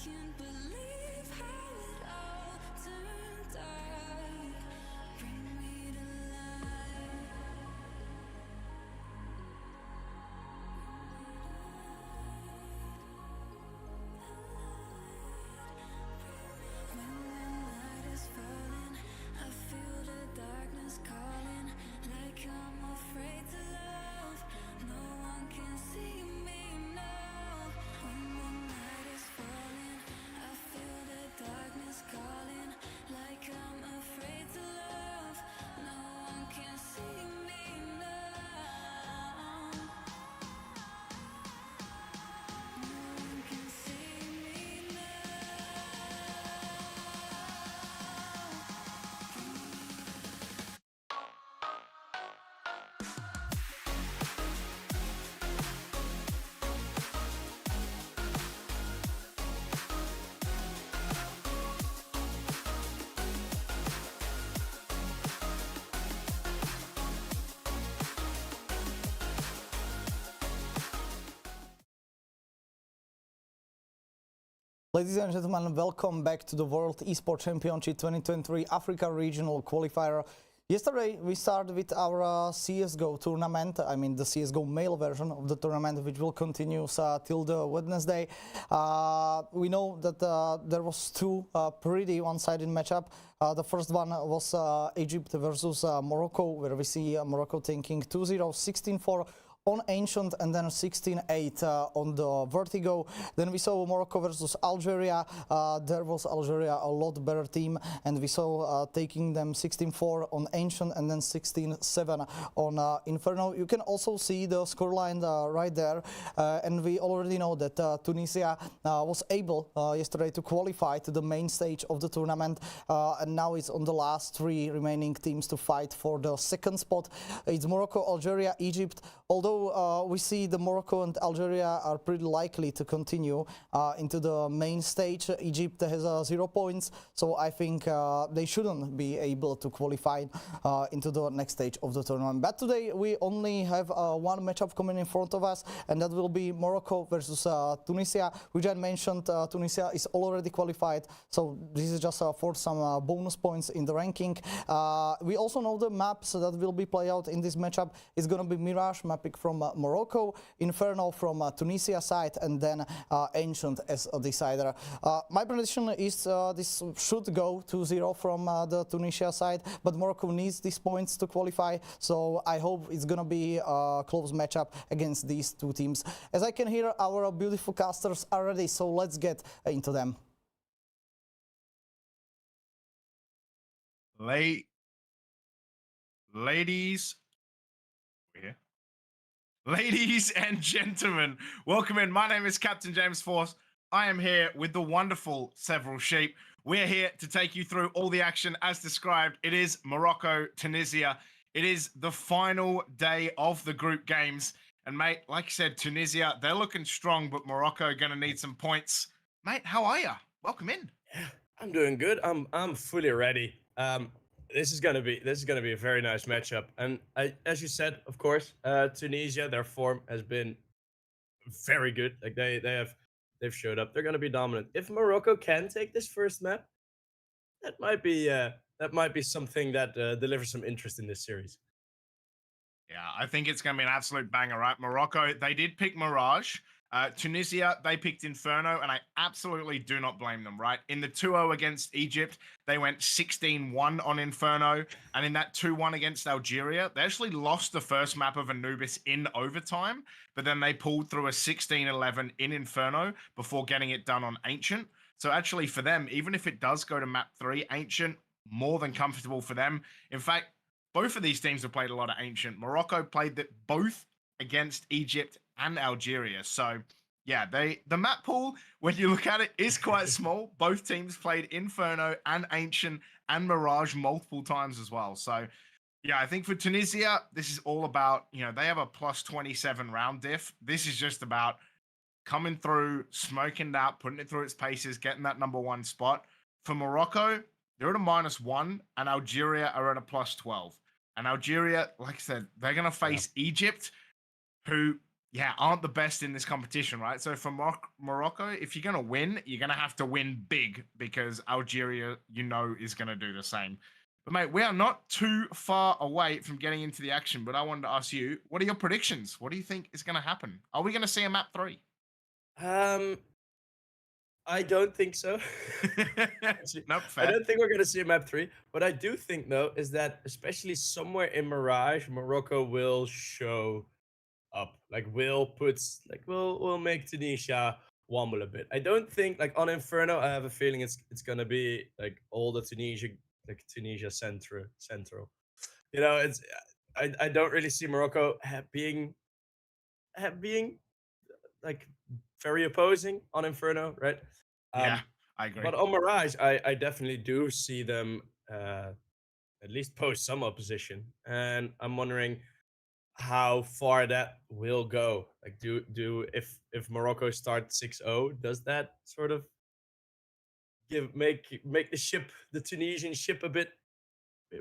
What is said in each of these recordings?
Can't believe how it all turned dark. Bring me to life. When the night is falling, I feel the darkness calling, like I'm afraid to love. No one can see me now. When the night is falling, I feel the darkness calling, like I'm afraid to love. No one can see me now. No one can see me now. Ladies and gentlemen, welcome back to the World Esports Championship 2023 Africa Regional Qualifier. Yesterday we started with our CSGO tournament, I mean the CSGO male version of the tournament, which will continue till the Wednesday. We know that there was two pretty one-sided matchup. The first one was Egypt versus Morocco, where we see Morocco taking 2-0, 16-4 on Ancient and then 16-8 on the Vertigo. Then we saw Morocco versus Algeria. There was Algeria a lot better team, and we saw taking them 16-4 on Ancient and then 16-7 on Inferno. You can also see the scoreline right there, and we already know that Tunisia was able yesterday to qualify to the main stage of the tournament, and now it's on the last three remaining teams to fight for the second spot. It's Morocco, Algeria, Egypt. Although we see the Morocco and Algeria are pretty likely to continue into the main stage, Egypt has 0 points, so I think they shouldn't be able to qualify into the next stage of the tournament. But today we only have one matchup coming in front of us, and that will be Morocco versus Tunisia, which I mentioned. Tunisia is already qualified, so this is just for some bonus points in the ranking. We also know the maps that will be played out in this matchup. It's going to be Mirage mapping from Morocco, Inferno from Tunisia side, and then Ancient as a decider. My prediction is this should go 2-0 from the Tunisia side, but Morocco needs these points to qualify, so I hope it's going to be a close matchup against these two teams. As I can hear, our beautiful casters are ready, so let's get into them. Ladies and gentlemen, welcome in. My name is Captain James Force. I am here with the wonderful Several Sheep. We're here to take you through all the action as described. It is Morocco, Tunisia. It is the final day of the group games. And mate, like you said, Tunisia, they're looking strong, but Morocco are going to need some points. Mate, how are you? Welcome in. I'm doing good. I'm fully ready. This is gonna be a very nice matchup. And as you said, of course, Tunisia, their form has been very good. Like they've showed up. They're gonna be dominant. If Morocco can take this first map, that might be something that delivers some interest in this series. Yeah, I think it's going to be an absolute banger, right? Morocco, they did pick Mirage. Tunisia, they picked Inferno, and I absolutely do not blame them, right? In the 2-0 against Egypt, they went 16-1 on Inferno, and in that 2-1 against Algeria, they actually lost the first map of Anubis in overtime, but then they pulled through a 16-11 in Inferno before getting it done on Ancient. So actually for them, even if it does go to map 3, Ancient, more than comfortable for them. In fact, both of these teams have played a lot of Ancient. Morocco played that both against Egypt and Algeria. So, yeah, the map pool, when you look at it, is quite small. Both teams played Inferno and Ancient and Mirage multiple times as well. So, yeah, I think for Tunisia, this is all about, they have a plus 27 round diff. This is just about coming through, smoking it out, putting it through its paces, getting that #1 spot. For Morocco, they're at a -1, and Algeria are at a plus 12. And Algeria, like I said, they're going to face Egypt, who, aren't the best in this competition, right? So for Morocco, if you're going to win, you're going to have to win big, because Algeria, is going to do the same. But, mate, we are not too far away from getting into the action, but I wanted to ask you, what are your predictions? What do you think is going to happen? Are we going to see a map 3? I don't think so. Nope, fair. I don't think we're gonna see a map 3. What I do think though is that especially somewhere in Mirage, Morocco will show up. Like we'll make Tunisia wobble a bit. I don't think like on Inferno, I have a feeling it's gonna be like all the Tunisia central. It's I don't really see Morocco being like very opposing on Inferno, right? Yeah, I agree. But on Mirage, I definitely do see them at least pose some opposition, and I'm wondering how far that will go. Like, if Morocco starts 6-0, does that sort of make the Tunisian ship a bit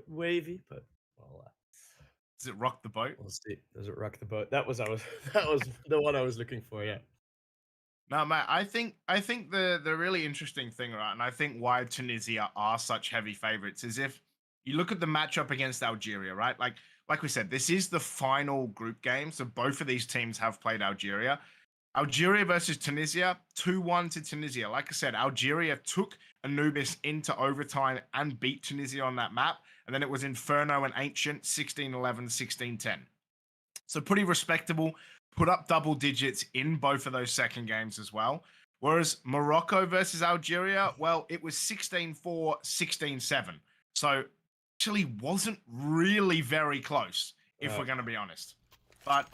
wavy? But well, does it rock the boat? We'll see. Does it rock the boat? That was the one I was looking for. Yeah. No, mate, I think the really interesting thing, right, and I think why Tunisia are such heavy favorites is if you look at the matchup against Algeria, right? Like we said, this is the final group game, so both of these teams have played Algeria. Algeria versus Tunisia, 2-1 to Tunisia. Like I said, Algeria took Anubis into overtime and beat Tunisia on that map, and then it was Inferno and Ancient, 16-11, 16-10. So pretty respectable. Put up double digits in both of those second games as well. Whereas Morocco versus Algeria, well, it was 16-4, 16-7. So actually wasn't really very close, if we're going to be honest. But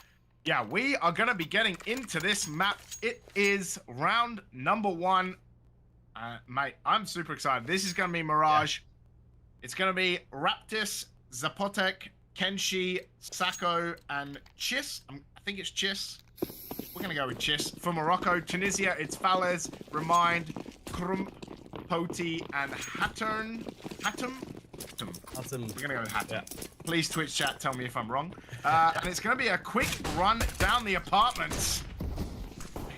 yeah, we are going to be getting into this map. It is round #1. Mate, I'm super excited. This is going to be Mirage. Yeah. It's going to be Raptis, Zapotek, Kenshi, Sako, and Chis. I think it's Chis. We're going to go with Chis. For Morocco, Tunisia, it's Falaise, Remind, Krum, Poti, and Hatum. We're going to go with Hatum. Yeah. Please, Twitch chat, tell me if I'm wrong. And it's going to be a quick run down the apartments.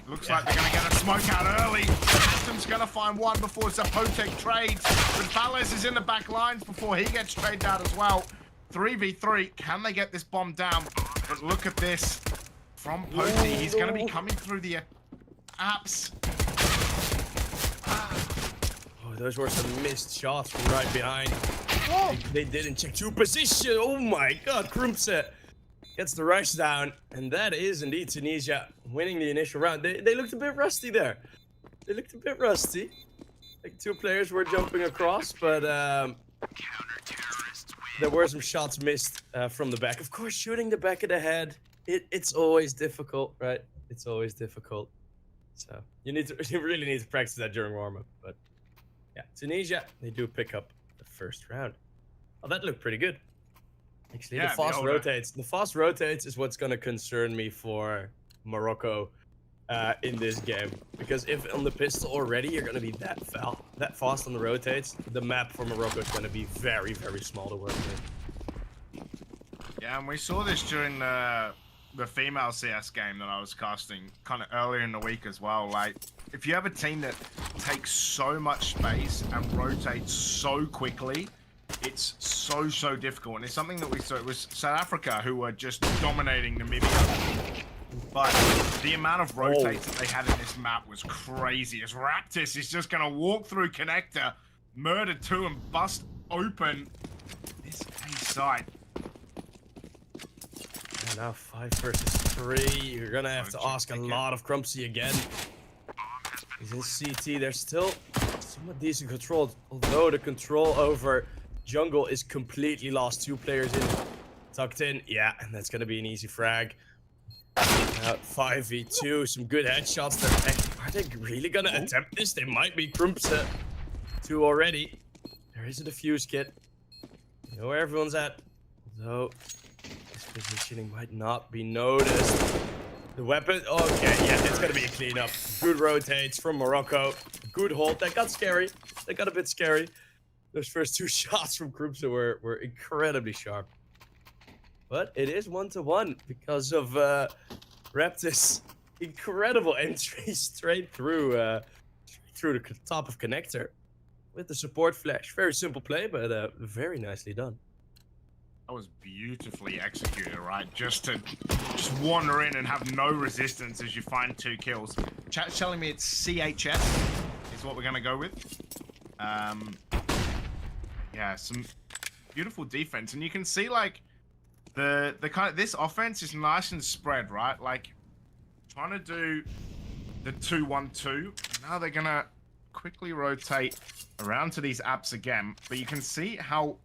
Looks like they're going to get a smoke out early. Hatum's going to find one before Zapotek trades. But Falaise is in the back lines before he gets traded out as well. 3v3. Can they get this bomb down? But look at this. From Poti, he's going to be coming through the apps. Oh, those were some missed shots from right behind. They didn't check two position. Oh my god, Krumse gets the rush down. And that is indeed Tunisia winning the initial round. They looked a bit rusty there. Like two players were jumping across, but there were some shots missed from the back. Of course, shooting the back of the head. It's always difficult, right? It's always difficult. So you really need to practice that during warm-up. But yeah, Tunisia, they do pick up the first round. Oh, that looked pretty good. Actually, the fast rotates is what's gonna concern me for Morocco in this game. Because if on the pistol already you're gonna be that foul, that fast on the rotates, the map for Morocco is going to be very, very small to work with. Yeah, and we saw this during the female CS game that I was casting kind of earlier in the week as well. Like, if you have a team that takes so much space and rotates so quickly, it's so difficult. And it's something that we saw. It was South Africa who were just dominating Namibia. But the amount of rotates that they had in this map was crazy. As Raptis is just going to walk through connector, murder 2 and bust open this A side. And now 5 versus 3. You're going to have to ask a lot of Crumpsy again. He's in CT. They're still somewhat decent controlled. Although the control over jungle is completely lost. 2 players in. Tucked in. Yeah, and that's going to be an easy frag. 5v2, some good headshots there. Are they really gonna attempt this? They might be Crumpsa 2 already. There is a defuse kit. You know where everyone's at. Though this positioning might not be noticed. The weapon, okay, yeah, it's gonna be a cleanup. Good rotates from Morocco. Good hold. That got scary. That got a bit scary. Those first 2 shots from Crumpsa were incredibly sharp. But it is 1-1 because of Raptis' incredible entry straight through the top of connector with the support flash. Very simple play, but very nicely done. That was beautifully executed, right? Just wander in and have no resistance as you find 2 kills. Chat's telling me it's CHS is what we're gonna go with. Yeah, some beautiful defense, and you can see like. The kind of this offense is nice and spread, right? Like trying to do the 2-1-2. Now they're gonna quickly rotate around to these apps again, but you can see how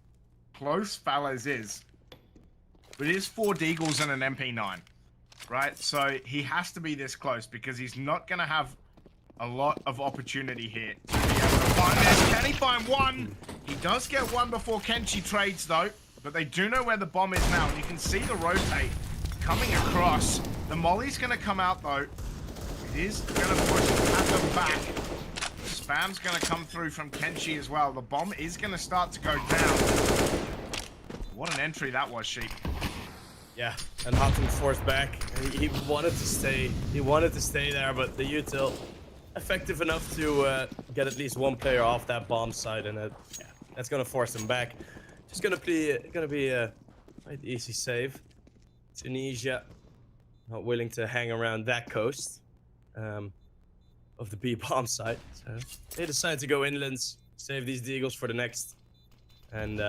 close Fallas is. But it is 4 Deagles and an MP9, right? So he has to be this close because he's not gonna have a lot of opportunity here to be able to find this. Can he find one? He does get one before Kenshi trades though. But they do know where the bomb is now, and you can see the rotate coming across. The molly's going to come out, though. It is going to push at the back. The spam's going to come through from Kenshi as well. The bomb is going to start to go down. What an entry that was, Sheep. Yeah, and Hatem forced back. He wanted to stay. He wanted to stay there, but the util effective enough to get at least 1 player off that bomb side, and yeah, that's going to force him back. It's gonna be a quite easy save. Tunisia not willing to hang around that coast of the B bomb site, so they decide to go inlands, save these Deagles for the next, and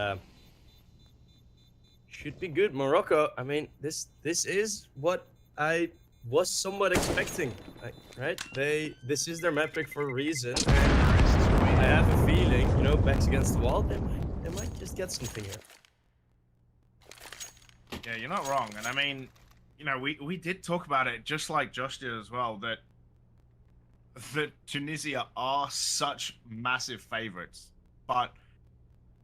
should be good. Morocco. I mean, this is what I was somewhat expecting, right? This is their map pick for a reason, and I have a feeling, you know, backs against the wall, they might just get something here. Yeah, you're not wrong. And I mean, you know, we did talk about it just like Josh did as well, that Tunisia are such massive favorites. But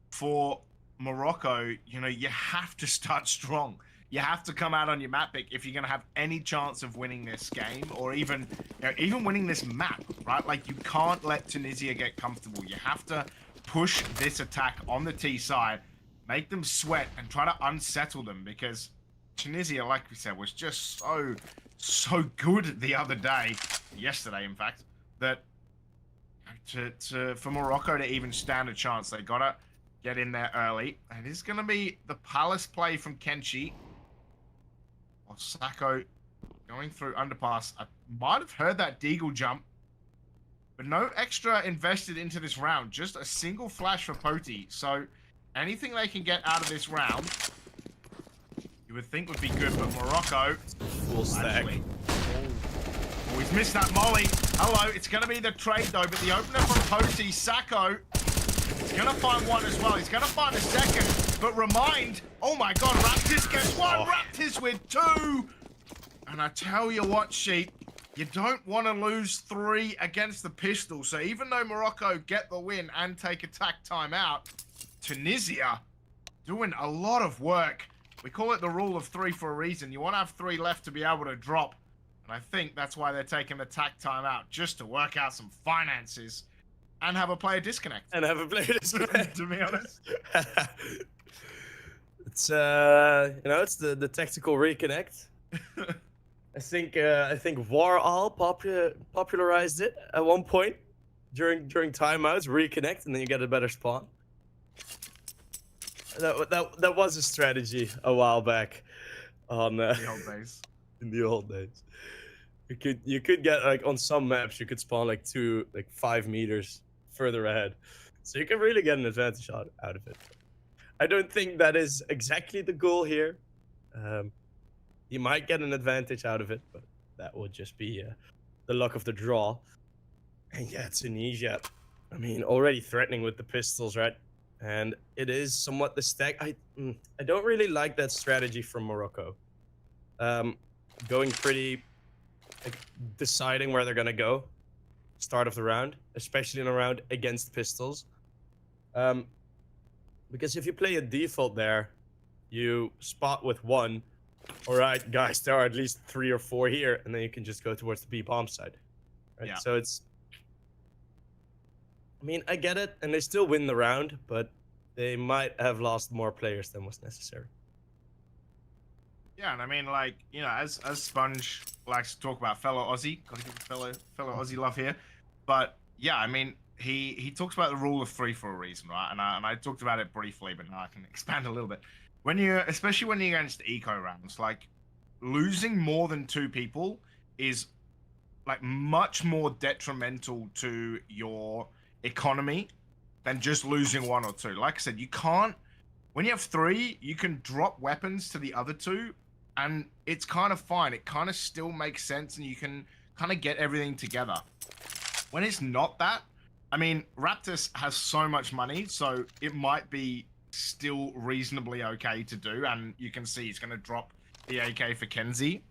for Morocco, you know, you have to start strong. You have to come out on your map pick if you're going to have any chance of winning this game, or even, you know, even winning this map, right? Like, you can't let Tunisia get comfortable. You have to push this attack on the T side, make them sweat, and try to unsettle them, because Tunisia, like we said, was just so good the other day, yesterday in fact, that for Morocco to even stand a chance, they gotta get in there early. And it's gonna be the Palace play from Kenshi. Or Sacco going through underpass. I might have heard that Deagle jump, but no extra invested into this round. Just a single flash for Poti. So anything they can get out of this round, you would think would be good. But Morocco, full stack. Oh, he's missed that molly. Hello, it's going to be the trade though. But the opener from Poti, Sacco, he's going to find one as well. He's going to find a second. But remind, oh my God, Raptis gets one. Raptis with 2. And I tell you what, Sheep, you don't want to lose 3 against the pistol. So even though Morocco get the win and take attack timeout, Tunisia doing a lot of work. We call it the rule of 3 for a reason. You want to have 3 left to be able to drop. And I think that's why they're taking the attack timeout, just to work out some finances. and have a player disconnect. And have a player disconnect. To be honest. It's it's the tactical reconnect. I think Warall popularized it at one point during timeouts. Reconnect, and then you get a better spawn. That was a strategy a while back on The old days. in the old days. You could get like on some maps you could spawn like 5 meters further ahead, so you can really get an advantage out of it. I don't think that is exactly the goal here. You might get an advantage out of it, but that would just be the luck of the draw. And yeah, Tunisia, I mean, already threatening with the pistols, right? And it is somewhat the stack. I don't really like that strategy from Morocco. Going pretty, like, deciding where they're gonna go, start of the round, especially in a round against pistols. Because if you play a default there, you spot with one. All right, guys, there are at least 3 or 4 here, and then you can just go towards the B bomb side. Right? Yeah. So it's, I mean, I get it, and they still win the round, but they might have lost more players than was necessary. Yeah, and I mean, like, you know, as Sponge likes to talk about fellow Aussie, gotta give fellow Aussie love here. But yeah, I mean, he talks about the rule of 3 for a reason, right? And I talked about it briefly, but now I can expand a little bit. Especially when you're against eco rounds, like, losing more than 2 people is like much more detrimental to your economy than just losing 1 or 2. Like I said, you can't. When you have 3, you can drop weapons to the other 2, and it's kind of fine. It kind of still makes sense, and you can kind of get everything together. When it's not that, I mean, Raptus has so much money, so it might be still reasonably okay to do, and you can see he's going to drop the AK for Kenzie.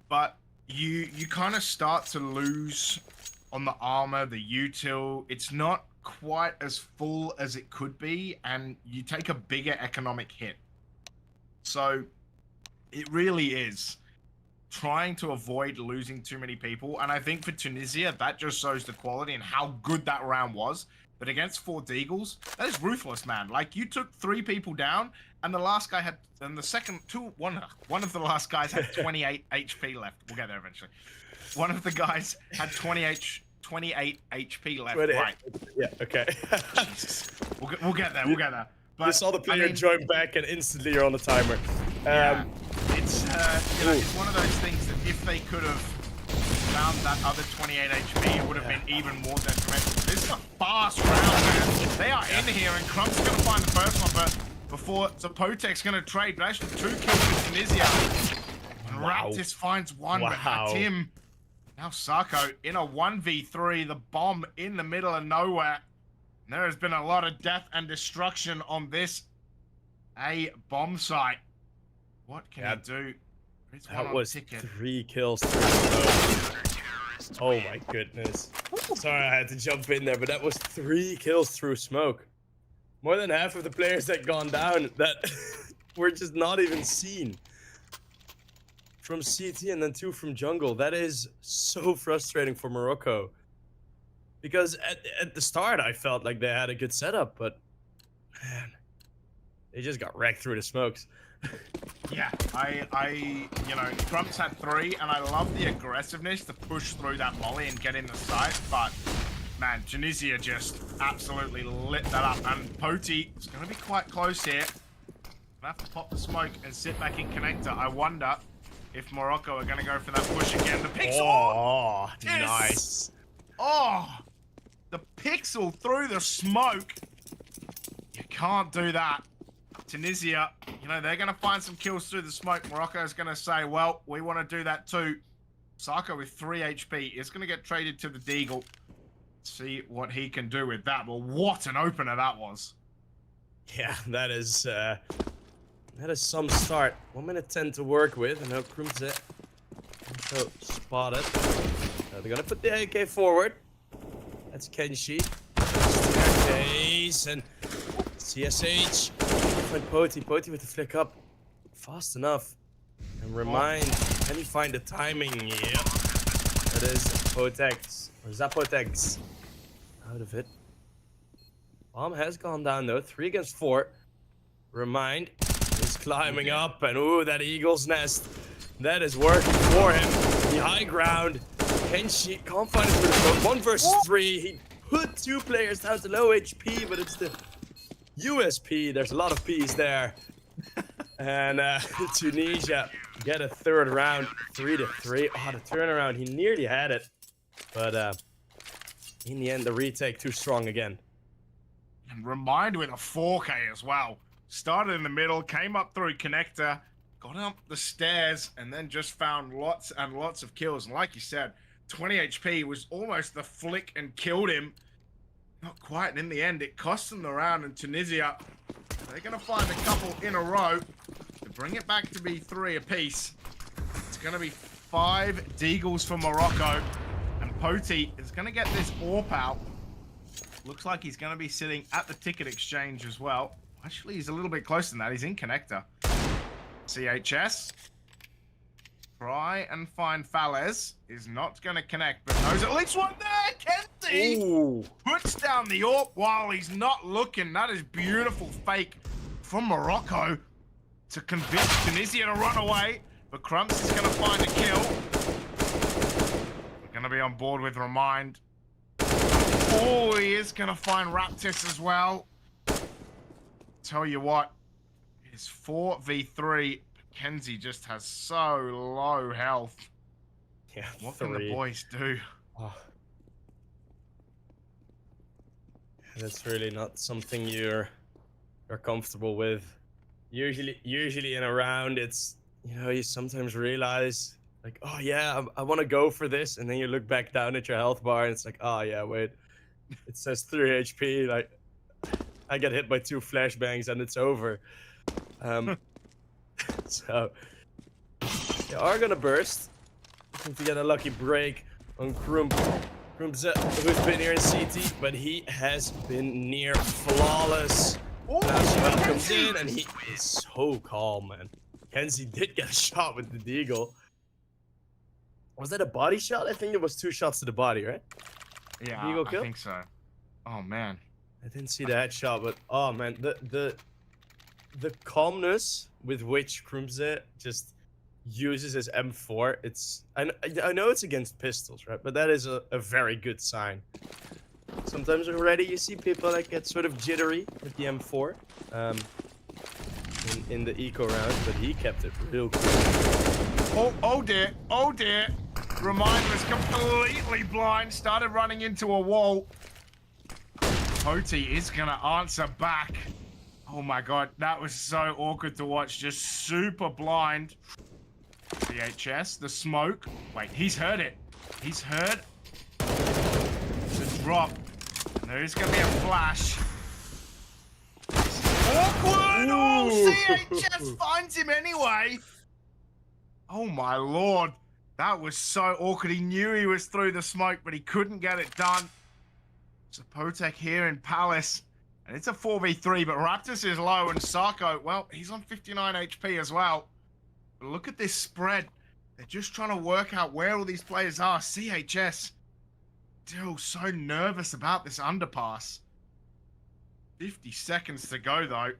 But you kind of start to lose on the armor, the util. It's not quite as full as it could be, and you take a bigger economic hit. So it really is trying to avoid losing too many people, and I think for Tunisia that just shows the quality and how good that round was. But against 4 Deagles, that is ruthless, man. Like, you took 3 people down, and the last guy had, and the second one of the last guys had 28 HP left. We'll get there eventually. One of the guys had 28 HP left. 28. Right. Yeah. Okay. Jesus. We'll get there. We'll get there. But You saw the player I mean, join back, and instantly you're on the timer. yeah, it's it's one of those things that if they could have found that other 28 HP, it would have been even more detrimental. This is a fast round, man. They are in here, and Crump's going to find the first one, but before Zapotek's going to trade. But actually, 2 kills with Tunisia. And Wow. Raptus finds 1, but that's him. Now Sarko in a 1v3, the bomb in the middle of nowhere. There has been a lot of death and destruction on this A bomb site. What can he do? There's one That on was ticket. 3 kills. Oh my goodness. Sorry, I had to jump in there, but that was 3 kills through smoke. More than half of the players that gone down that were just not even seen. From CT and then 2 from jungle. That is so frustrating for Morocco. Because at the start, I felt like they had a good setup, but man, they just got wrecked through the smokes. Yeah, you know, Crump's had 3, and I love the aggressiveness to push through that molly and get in the site, but man, Tunisia just absolutely lit that up, and Poti is going to be quite close here. Gonna have to pop the smoke and sit back in connector. I wonder if Morocco are going to go for that push again. The pixel! Oh, Yes! nice. Oh, the pixel through the smoke. You can't do that. Tunisia, you know, they're going to find some kills through the smoke. Morocco's going to say, well, we want to do that too. Sarko with 3 HP is going to get traded to the Deagle. See what he can do with that. Well, what an opener that was. Yeah, that is some start. 1 minute 10 to work with, and now Krumze also spotted. Now they're gonna put the AK forward. That's Kenshi. Staircase and CSH. Find Poti. Poti with the flick up. Fast enough. And remind, can you find the timing? Yep. That is Potex. Or Zapotex. out of it. Bomb has gone down though, 3 against 4. Remind is climbing up, and ooh, that eagle's nest. That is working for him. The high ground. Kenshi can't find his way. 1 versus 3. He put 2 players down to low HP, but it's the USP. There's a lot of P's there. And Tunisia get a 3rd round, 3-3. Oh, the turnaround, he nearly had it. But in the end, the retake too strong again. And Remind with a 4K as well. Started in the middle, came up through connector, got up the stairs, and then just found lots and lots of kills. And like you said, 20 HP was almost the flick and killed him. Not quite, and in the end, it cost them the round. And Tunisia, they're going to find a couple in a row to bring it back to be 3 apiece. It's going to be 5 deagles for Morocco. And Poti is going to get this AWP out. Looks like he's going to be sitting at the ticket exchange as well. Actually, he's a little bit closer than that. He's in connector. CHS. Try and find Falaise. Is not going to connect, but knows at least one there. Kenzie puts down the AWP while he's not looking. That is beautiful fake from Morocco to convince Tunisia to run away. But Crumps is going to find a kill. We're going to be on board with Remind. Oh, he is going to find Raptis as well. Tell you what, it's 4v3. Kenzie just has so low health. Yeah, what can the boys do? Oh. That's really not something you're comfortable with. Usually in a round, it's, you know, you sometimes realize like, oh yeah, I want to go for this, and then you look back down at your health bar, and it's like, oh yeah, wait, it says 3 HP. Like, I get hit by 2 flashbangs and it's over. So they are gonna burst. I think to get a lucky break on Krumpze, who's been here in CT, but he has been near flawless. Now Shival comes in, and he is so calm, man. Kenzie did get a shot with the deagle. Was that a body shot? I think it was 2 shots to the body, right? Yeah, Deagle kill? I think so. Oh man, I didn't see the headshot, but oh man, the calmness with which Krumpze just uses his M4, it's I know it's against pistols, right? But that is a very good sign. Sometimes already you see people that get sort of jittery with the M4 in the eco round, but he kept it real cool. Oh dear, oh dear. Remind was completely blind, started running into a wall. Poti is gonna answer back. Oh my god, that was so awkward to watch, just super blind. CHS, the smoke. Wait, he's heard it. He's heard the drop. There's gonna be a flash. Awkward! Oh, CHS finds him anyway. Oh my lord. That was so awkward. He knew he was through the smoke, but he couldn't get it done. So Potek here in Palace. And it's a 4v3, but Raptus is low, and Sarko, well, he's on 59 HP as well. But look at this spread. They're just trying to work out where all these players are. CHS still so nervous about this underpass. 50 seconds to go, though.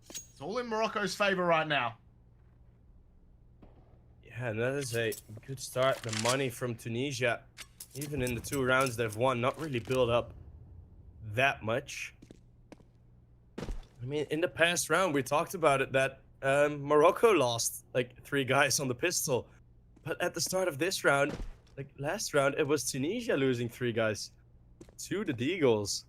It's all in Morocco's favor right now. Yeah, and that is a good start. The money from Tunisia, even in the 2 rounds they've won, not really built up that much. I mean, in the past round, we talked about it, that Morocco lost like 3 guys on the pistol. But at the start of this round, like last round, it was Tunisia losing 3 guys to the Deagles.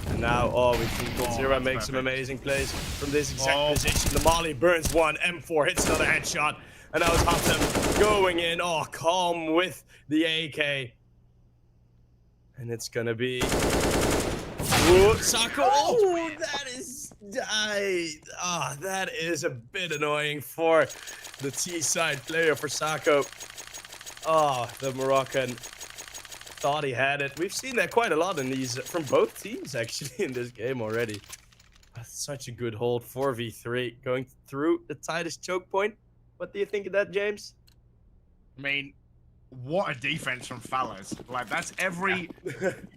And now, oh, we see Zira make some amazing plays from this exact position. The Molly burns 1, M4 hits another headshot. And now it's Hatem going in. Oh, calm with the AK. And it's gonna be... Ooh, Sako. Oh, that is... that is a bit annoying for the T-side player for Sako. Oh, the Moroccan thought he had it. We've seen that quite a lot in these from both teams actually in this game already. That's such a good hold. 4v3 going through the tightest choke point. What do you think of that, James? I mean, what a defense from Fallas. Like, that's every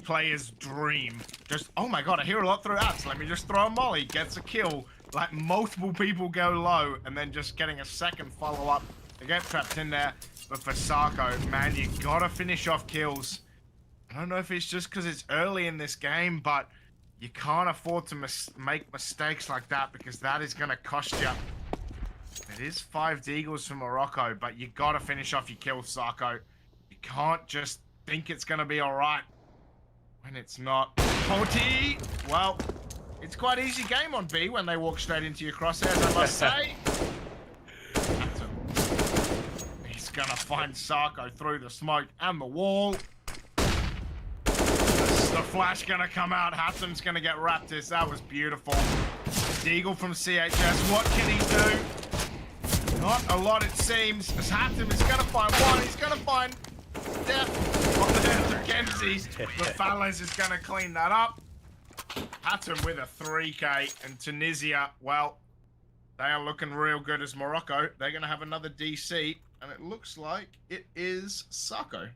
player's dream. Just, oh my god, I hear a lot through apps. Let me just throw a molly, gets a kill. Like, multiple people go low, and then just getting a second follow-up. They get trapped in there. But for Sarko, man, you gotta finish off kills. I don't know if it's just because it's early in this game, but you can't afford to make mistakes like that, because that is gonna cost you. It is 5 deagles for Morocco, but you gotta finish off your kills, Sarko. You can't just think it's gonna be alright when it's not. Poti, well, it's quite easy game on B when they walk straight into your crosshairs, I must say. He's gonna find Sarko through the smoke and the wall. The flash gonna come out. Hatton's gonna get Raptors. That was beautiful. Deagle from CHS. What can he do? Not a lot, it seems. As Hatton is gonna find one. He's gonna find death on the Kenzie. But Fallas is gonna clean that up. Hatton with a 3K, and Tunisia, well, they are looking real good as Morocco. They're gonna have another DC, and it looks like it is Sarko.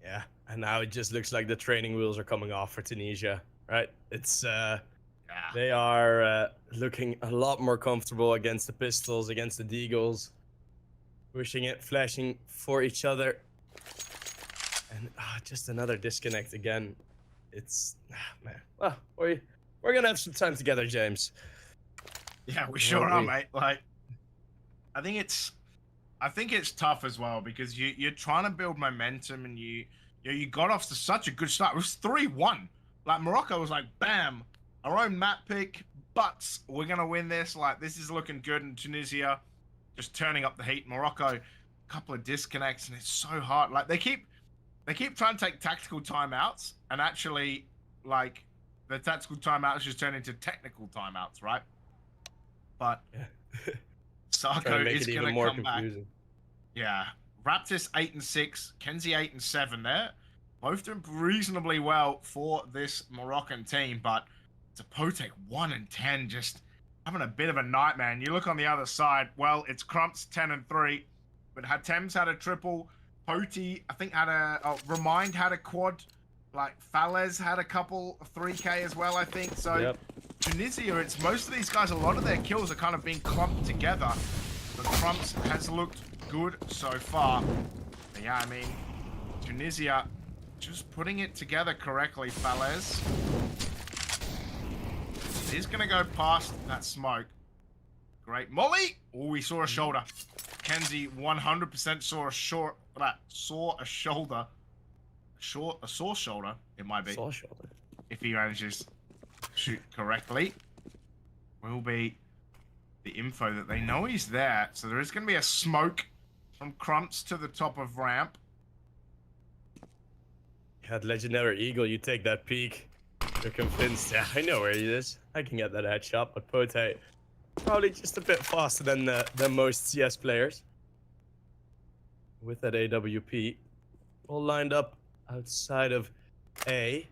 Yeah, and now it just looks like the training wheels are coming off for Tunisia, right? It's they are looking a lot more comfortable against the pistols, against the deagles, pushing it, flashing for each other, and just another disconnect again. It's man. Well, we're gonna have some time together, James. Yeah, we sure are, mate. Like, I think it's tough as well, because you're trying to build momentum, and you got off to such a good start. It was 3-1. Like, Morocco was like, bam, our own map pick, but we're gonna win this. Like, this is looking good. And Tunisia just turning up the heat. Morocco, a couple of disconnects, and it's so hard. Like, they keep trying to take tactical timeouts, and actually, like, the tactical timeouts just turn into technical timeouts, right? But Sarko is going to come back. Yeah. Raptis 8-6, Kenzie 8-7 there. Both doing reasonably well for this Moroccan team, but Zapotek 1-10, just having a bit of a nightmare. And you look on the other side, well, it's Crumps 10-3, but Hatem's had a triple. Poti, I think, had Remind had a quad. Like, Falles had a couple of 3K as well, I think. So, yep. Tunisia, it's most of these guys, a lot of their kills are kind of being clumped together. But Crumps has looked good so far. But yeah, I mean, Tunisia just putting it together correctly, Falles. He's going to go past that smoke. Great. Molly! Oh, we saw a shoulder. Kenzie 100% saw a shoulder. A sore shoulder, it might be. Sore shoulder. If he manages to shoot correctly. Will be the info that they know he's there. So there is going to be a smoke from Crumps to the top of ramp. Yeah, Legendary Eagle, you take that peek. You're convinced. Yeah, I know where he is. I can get that headshot, but Pote probably just a bit faster than most CS players. With that AWP, all lined up outside of A.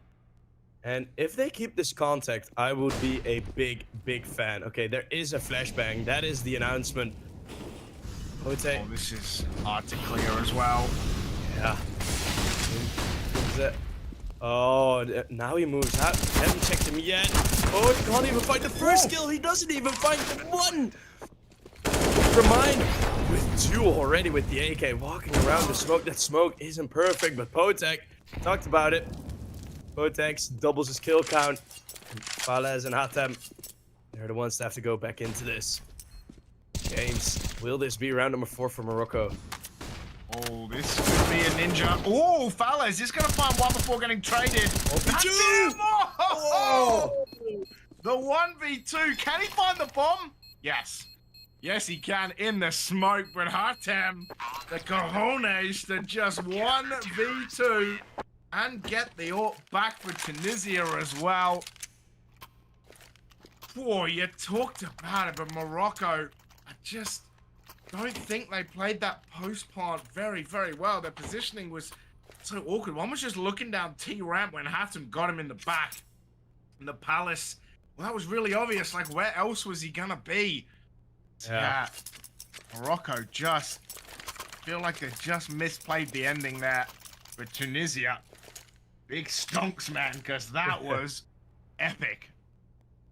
And if they keep this contact, I would be a big fan. Okay, there is a flashbang. That is the announcement. Pote. Oh, this is hard to clear as well. Yeah. Oh, now he moves out. Haven't checked him yet. Oh, he can't even find the first kill. He doesn't even find the one. Remind with 2 already with the AK walking around the smoke. That smoke isn't perfect, but Potek talked about it. Potex doubles his kill count. And Falles and Hatem, they're the ones that have to go back into this. James, will this be round number 4 for Morocco? Oh, this could be a ninja. Oh, Falles is going to find one before getting traded. Oh, the 1v2. Can he find the bomb? Yes. Yes, he can in the smoke, but Hatem, the cojones to just 1v2 and get the ult back for Tunisia as well. Boy, you talked about it, but Morocco, I just don't think they played that post plant very well. Their positioning was so awkward. One was just looking down T ramp when Hatem got him in the back. And the Palace, well, that was really obvious. Like, where else was he gonna be? Yeah. Morocco just feel like they just misplayed the ending there with Tunisia. Big stonks, man, because that was epic.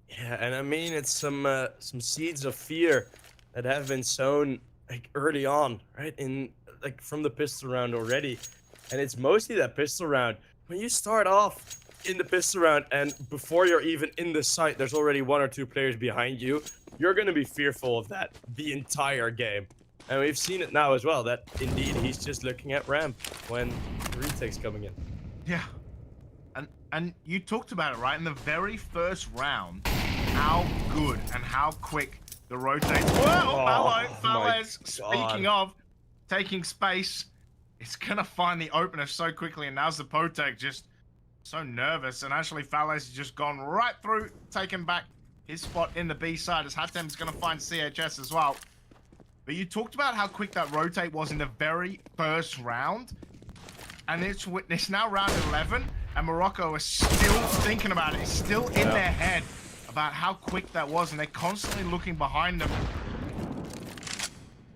Yeah, and I mean, it's some seeds of fear that have been sown like early on, right? In like from the pistol round already, and it's mostly that pistol round. When you start off in the pistol round and before you're even in the site, there's already 1 or 2 players behind you. You're gonna be fearful of that the entire game, and we've seen it now as well. That indeed he's just looking at ramp when the retake's coming in. Yeah. And you talked about it, right? In the very first round, how good and how quick the rotates were. Oh, Falez, speaking of taking space, it's going to find the opener so quickly. And now's the Potek just so nervous. And actually, Falez has just gone right through, taking back his spot in the B side as Hatem's going to find CHS as well. But you talked about how quick that rotate was in the very first round. And it's now round 11. And Morocco is still thinking about it. It's still in their head about how quick that was. And they're constantly looking behind them.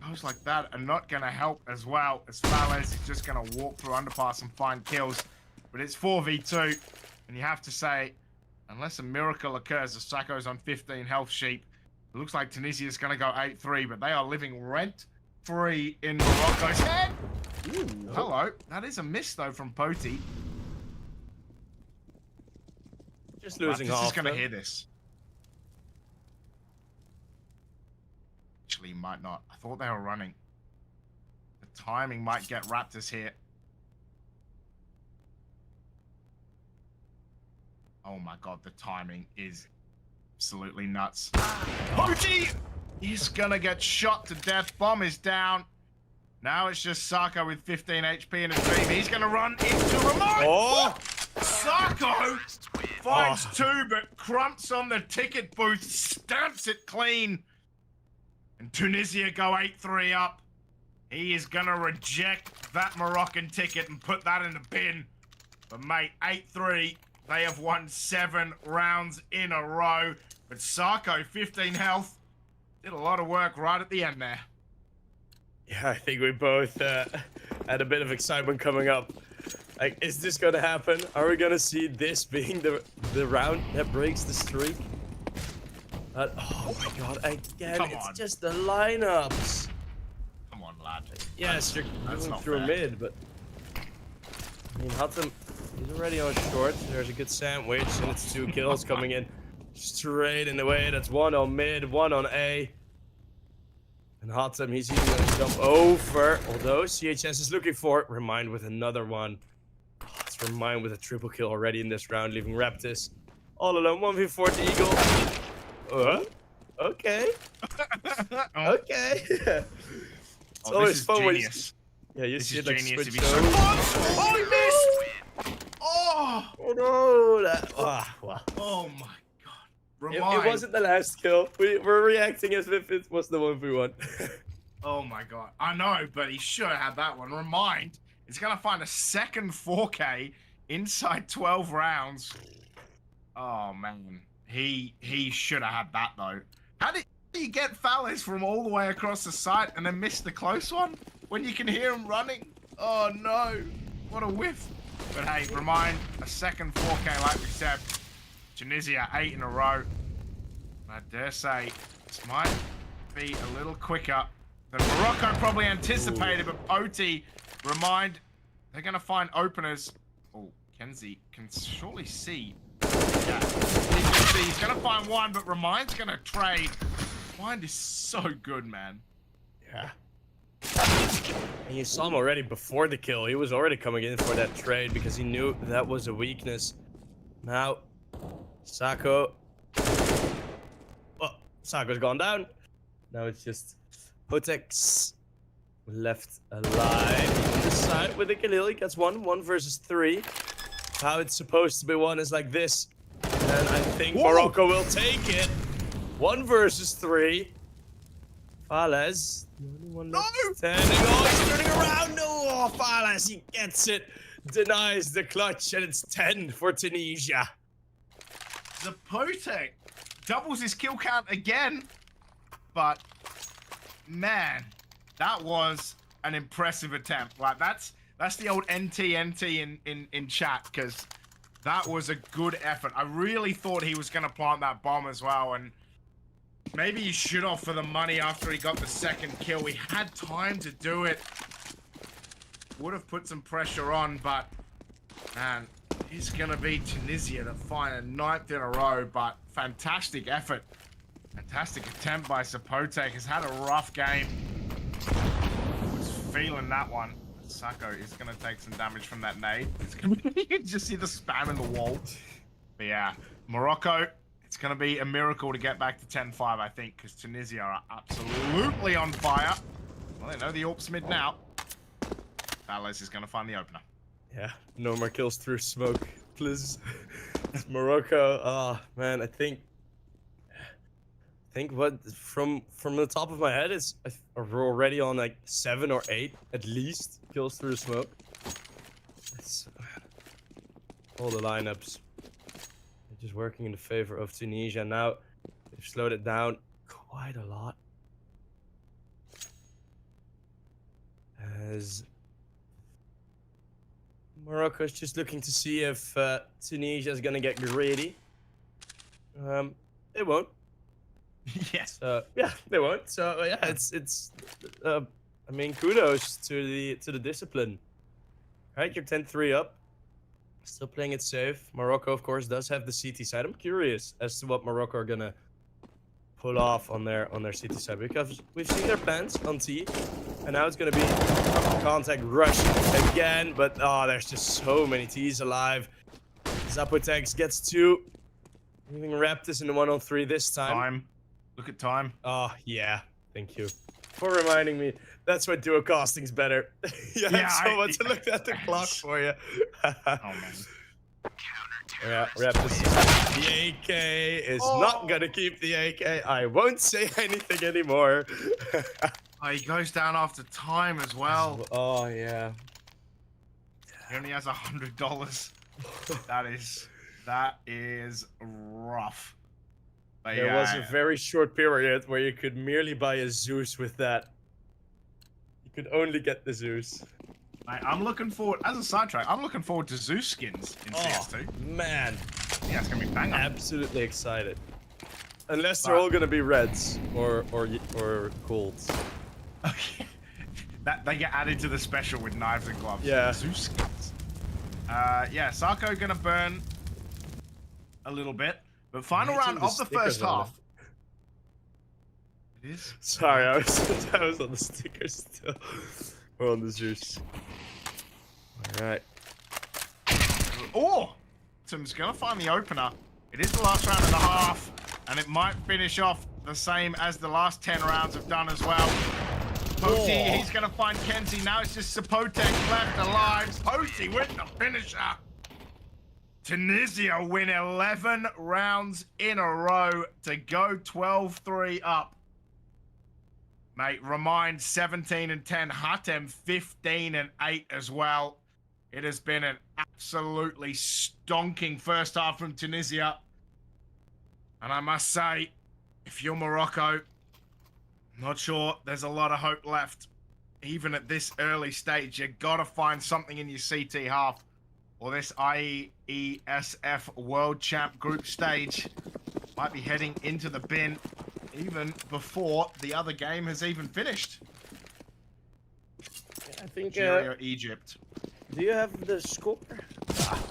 Goes like that are not going to help as well. As Falez is just going to walk through underpass and find kills. But it's 4v2. And you have to say, unless a miracle occurs, as Sacco's on 15 health sheep, it looks like Tunisia is going to go 8-3. But they are living rent-free in Morocco's head. Ooh, hello. That is a miss, though, from Poti. Just losing Raptors half. is going to hear this. Actually, might not. I thought they were running. The timing might get Raptors here. Oh my god, the timing is absolutely nuts. Poti is going to get shot to death. Bomb is down. Now it's just Sacco with 15 HP in a team. He's going to run into Ramon. Oh! Sacco finds 2, but crumps on the ticket booth, stamps it clean. And Tunisia go 8-3 up. He is going to reject that Moroccan ticket and put that in the bin. But mate, 8-3. They have won 7 rounds in a row. But Sacco, 15 health, did a lot of work right at the end there. Yeah, I think we both had a bit of excitement coming up. Like, is this gonna happen? Are we gonna see this being the round that breaks the streak? Oh my god, again, it's just the lineups. Come on, lad. Yes, you're going through fair. mid, but... I mean, Hatem, he's already on short. There's a good sandwich, and it's 2 kills coming in straight in the way. That's 1 on mid, 1 on A. And Hatem, he's even going to jump over. Although CHS is looking for it. Remind with another one. Oh, it's Remind with a triple kill already in this round, leaving Raptors all alone. 1v4 to Eagle. Okay. Okay. It's always fun when you... Yeah, you see it like switch over. Oh, he missed! Oh! Oh no! Wow. Oh my god. It wasn't the last kill. We're reacting as if it was the 1v1. Oh my god. I know, but he should have had that one. Remind, he's gonna find a second 4K inside 12 rounds. Oh man. He should have had that though. How did you get Falez from all the way across the site and then miss the close one when you can hear him running? Oh no. What a whiff. But hey, Remind, a second 4K like we said. Tunisia 8 in a row. I dare say this might be a little quicker than Morocco probably anticipated, but Poti, Remind, they're going to find openers. Oh, Kenzie can surely see. Yeah, he can see. He's going to find one, but Remind's going to trade. Remind is so good, man. Yeah. And you saw him already before the kill. He was already coming in for that trade because he knew that was a weakness. Now, Sacco. Oh, Sacco's gone down. Now it's just Potex left alive on the side with the Khalil. He gets 1 versus 3. How it's supposed to be won is like this. And I think Morocco will take it. 1 versus 3. Falez, the only one left standing. Oh, he's turning around. No, oh, Falez, he gets it. Denies the clutch, and it's 10 for Tunisia. The Potek doubles his kill count again. But, man, that was an impressive attempt. Like that's the old NT in chat, because that was a good effort. I really thought he was going to plant that bomb as well, and maybe he should have for the money after he got the second kill. He had time to do it. Would have put some pressure on, but man, it's going to be Tunisia to find a 9th in a row, but fantastic effort. Fantastic attempt by Sapotek. Has had a rough game. Was feeling that one. Sako is going to take some damage from that nade. You can just see the spam in the wall. But yeah, Morocco, it's going to be a miracle to get back to 10-5, I think, because Tunisia are absolutely on fire. Well, they know the AWP's mid now. Valles is going to find the opener. Yeah, no more kills through smoke, please. It's Morocco. Oh man, I think what from the top of my head is we're already on like 7 or 8 at least kills through smoke. It's, all the lineups are just working in the favor of Tunisia now. They've slowed it down quite a lot. As Morocco's just looking to see if Tunisia is gonna get greedy. They won't. Yes. Yeah, they won't. So yeah, it's. I mean, kudos to the discipline. Right, you're 10-3 up. Still playing it safe. Morocco, of course, does have the CT side. I'm curious as to what Morocco are gonna pull off on their CT side, because we've seen their plans on T, and now it's gonna be contact rush again. But oh, there's just so many T's alive. Zapotex gets 2. Leaving Raptors in the 1-on-3 this time. Look at time. Oh, yeah. Thank you for reminding me. That's why duo casting's better. You have someone to look at the clock for you. Oh, man. Yeah, Raptors. The AK is not going to keep the AK. I won't say anything anymore. Oh, he goes down after time as well. Oh, yeah. He only has $100. That is rough. But There was a very short period where you could merely buy a Zeus with that. You could only get the Zeus. I'm looking forward, as a sidetrack, I'm looking forward to Zeus skins in CS2. Man. Yeah, it's going to be bang on. Absolutely excited. Unless they're all going to be reds or golds. Okay. That they get added to the special with knives and gloves. Yeah. Zeus skins. Yeah, Sarko going to burn a little bit. But final round of the first half. It is? Sorry, I was on the stickers still. We're on the Zeus. Alright. Oh! Tim's gonna find the opener. It is the last round and a half, and it might finish off the same as the last 10 rounds have done as well. Poti, he's gonna find Kenzie. Now it's just Sapotek left alive. Poti with the finisher. Tunisia win 11 rounds in a row to go 12-3 up. Mate, Remind 17-10, Hatem 15-8 as well. It has been an absolutely stonking first half from Tunisia. And I must say, if you're Morocco, not sure there's a lot of hope left. Even at this early stage, you gotta find something in your CT half, or this IESF World Champ group stage might be heading into the bin even before the other game has even finished. Yeah, I think Algeria, Egypt. Do you have the score?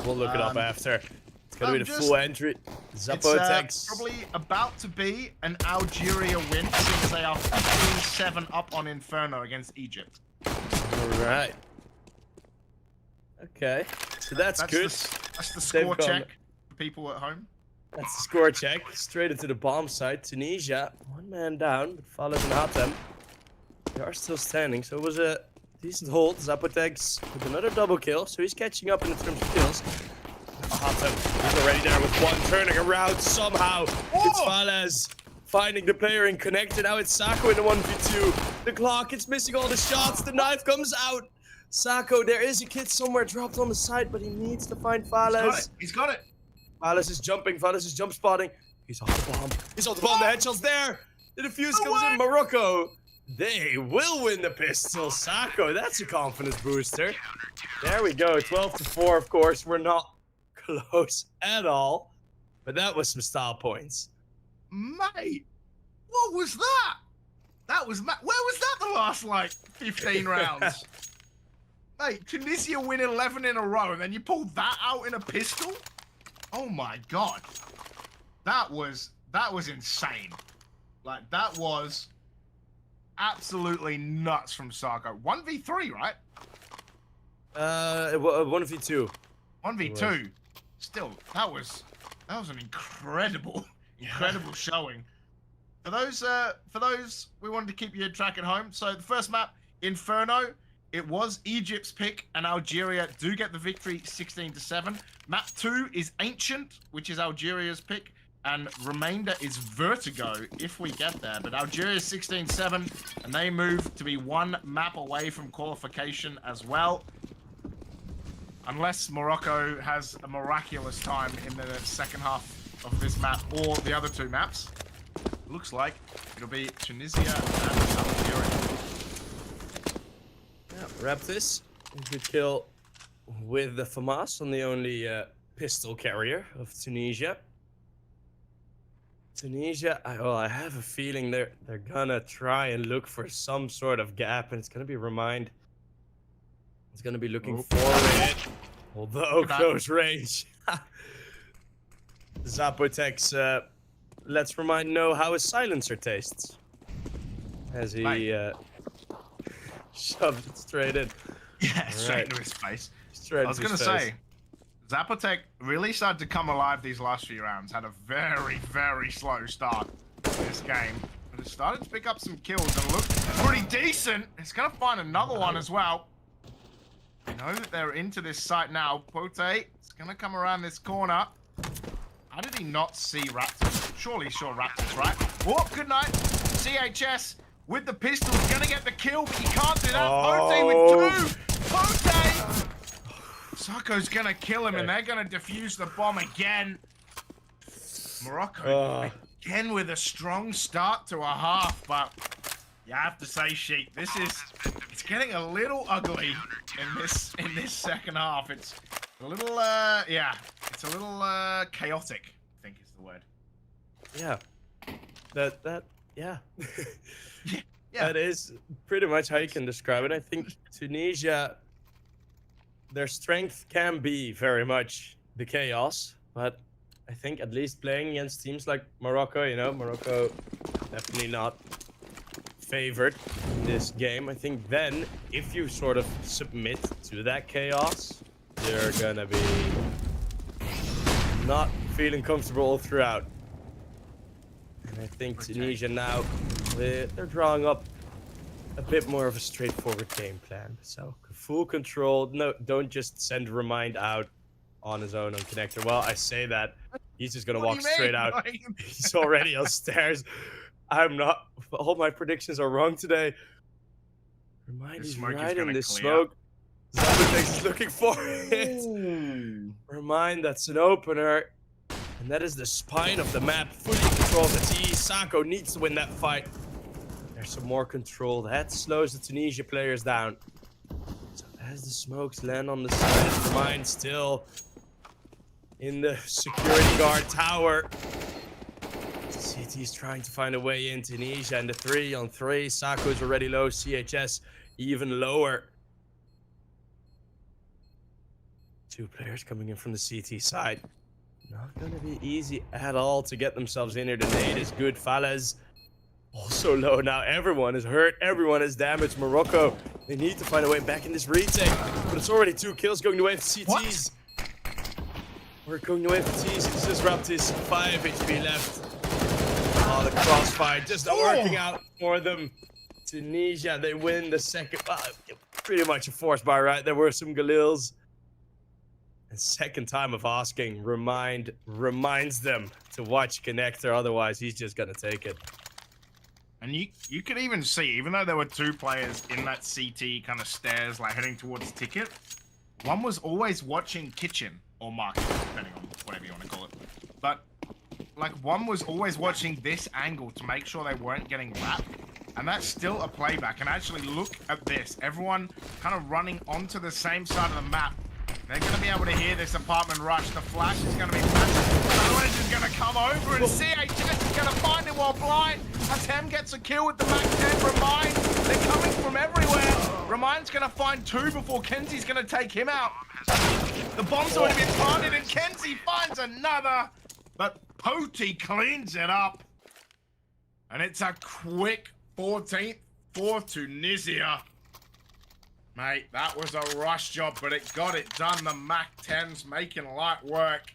We'll look it up after. It's gonna be the full entry. Zapotex. It's probably about to be an Algeria win, since they are 15-7 up on Inferno against Egypt. Alright. Okay. So that's good. That's the score check for people at home. That's the score check. Straight into the bomb site. Tunisia, 1 man down, but Valles and Hatem, they are still standing. So it was a decent hold. Zapotex with another double kill, so he's catching up in terms of kills. Hatem, he's already there with 1, turning around somehow. It's Valles finding the player and connecting. Now it's Sako in the 1v2. The clock, it's missing all the shots. The knife comes out. Sako, there is a kid somewhere dropped on the side, but he needs to find Valles. He's got it. Valles is jumping. Valles is jump spotting. He's off the bomb. He's off the bomb. The headshot's there. The defuse comes in. Morocco They will win the pistol. Sako, that's a confidence booster. There we go. 12-4, of course. We're not close at all. But that was some style points. Mate, what was that? That was... Where was that the last, like, 15 rounds? Mate, Tunisia win 11 in a row, and then you pulled that out in a pistol? Oh, my God. That was insane. Like, that was... absolutely nuts from Sako. 1v3, right? 1v2. 1v2. Still, that was an incredible showing. For those we wanted to keep you track at home. So the first map, Inferno, it was Egypt's pick, and Algeria do get the victory 16-7. Map 2 is Ancient, which is Algeria's pick. And remainder is Vertigo if we get there. But Algeria 16-7, and they move to be one map away from qualification as well. Unless Morocco has a miraculous time in the second half of this map or the other two maps. Looks like it'll be Tunisia and Algeria. Yeah, Raptis, good kill with the FAMAS on the only pistol carrier of Tunisia. Tunisia, I have a feeling they're gonna try and look for some sort of gap, and it's gonna be Remind. It's gonna be looking for it, although close range. Zapotek's lets Remind know how his silencer tastes, as he shoved it straight in. Yeah, straight into his face. Straight I was gonna say, Zapotek really started to come alive these last few rounds. Had a very, very slow start to this game. But it started to pick up some kills and looked pretty decent. It's going to find another one as well. You know that they're into this site now. Pote is going to come around this corner. How did he not see Raptors? Surely he saw Raptors, right? Oh, good night. CHS with the pistol. He's going to get the kill, but he can't do that. Pote with two. Pote! Sako's gonna kill him, and they're gonna defuse the bomb again. Morocco again with a strong start to a half, but you have to say, Sheep, it's getting a little ugly in this second half. It's a little it's a little chaotic, I think is the word. Yeah, yeah. Yeah. That is pretty much how you can describe it. I think Tunisia, their strength can be very much the chaos, but I think at least playing against teams like Morocco, Morocco definitely not favored in this game. I think then if you sort of submit to that chaos, you're gonna be not feeling comfortable all throughout. And I think Tunisia now, they're drawing up a bit more of a straightforward game plan. So full control. No, don't just send Remind out on his own on connector. Well, I say that. He's just gonna walk straight out. He's already on stairs. I'm not. All my predictions are wrong today. Remind is right in this smoke. Zapotek is looking for it. Remind, that's an opener. And that is the spine of the map. Fully controls the T. Sako needs to win that fight. There's some more control. That slows the Tunisia players down. So as the smokes land on the side, Remind still in the security guard tower. CT's trying to find a way in. Tunisia and the 3-on-3. Sako's already low. CHS even lower. Two players coming in from the CT side. Not gonna be easy at all to get themselves in here. The nade is good. Falez also low now. Everyone is hurt. Everyone is damaged. Morocco, they need to find a way back in this retake. But it's already 2 kills going away for CTs. We're going away for Ts. This is Raptis. 5 HP left. Oh, the crossfire just not working out for them. Tunisia, they win the second. Pretty much a force buy, right? There were some Galils. And second time of asking, reminds them to watch connector. Otherwise, he's just gonna take it. And you could even see, even though there were 2 players in that CT kind of stairs, like heading towards ticket, one was always watching kitchen or market, depending on whatever you want to call it. But like one was always watching this angle to make sure they weren't getting wrapped. And that's still a playback. And actually, look at this. Everyone kind of running onto the same side of the map. They're going to be able to hear this apartment rush. The flash is going to be massive. Otherwise, is going to come over, and CHS is going to find him while blind. Hatem gets a kill with the Mac 10. Remind, they're coming from everywhere. Remind's going to find 2 before Kenzie's going to take him out. The bomb's already been planted, and Kenzie finds another. But Poti cleans it up. And it's a quick 14th for Tunisia. Mate, that was a rush job, but it got it done. The Mac 10's making light work.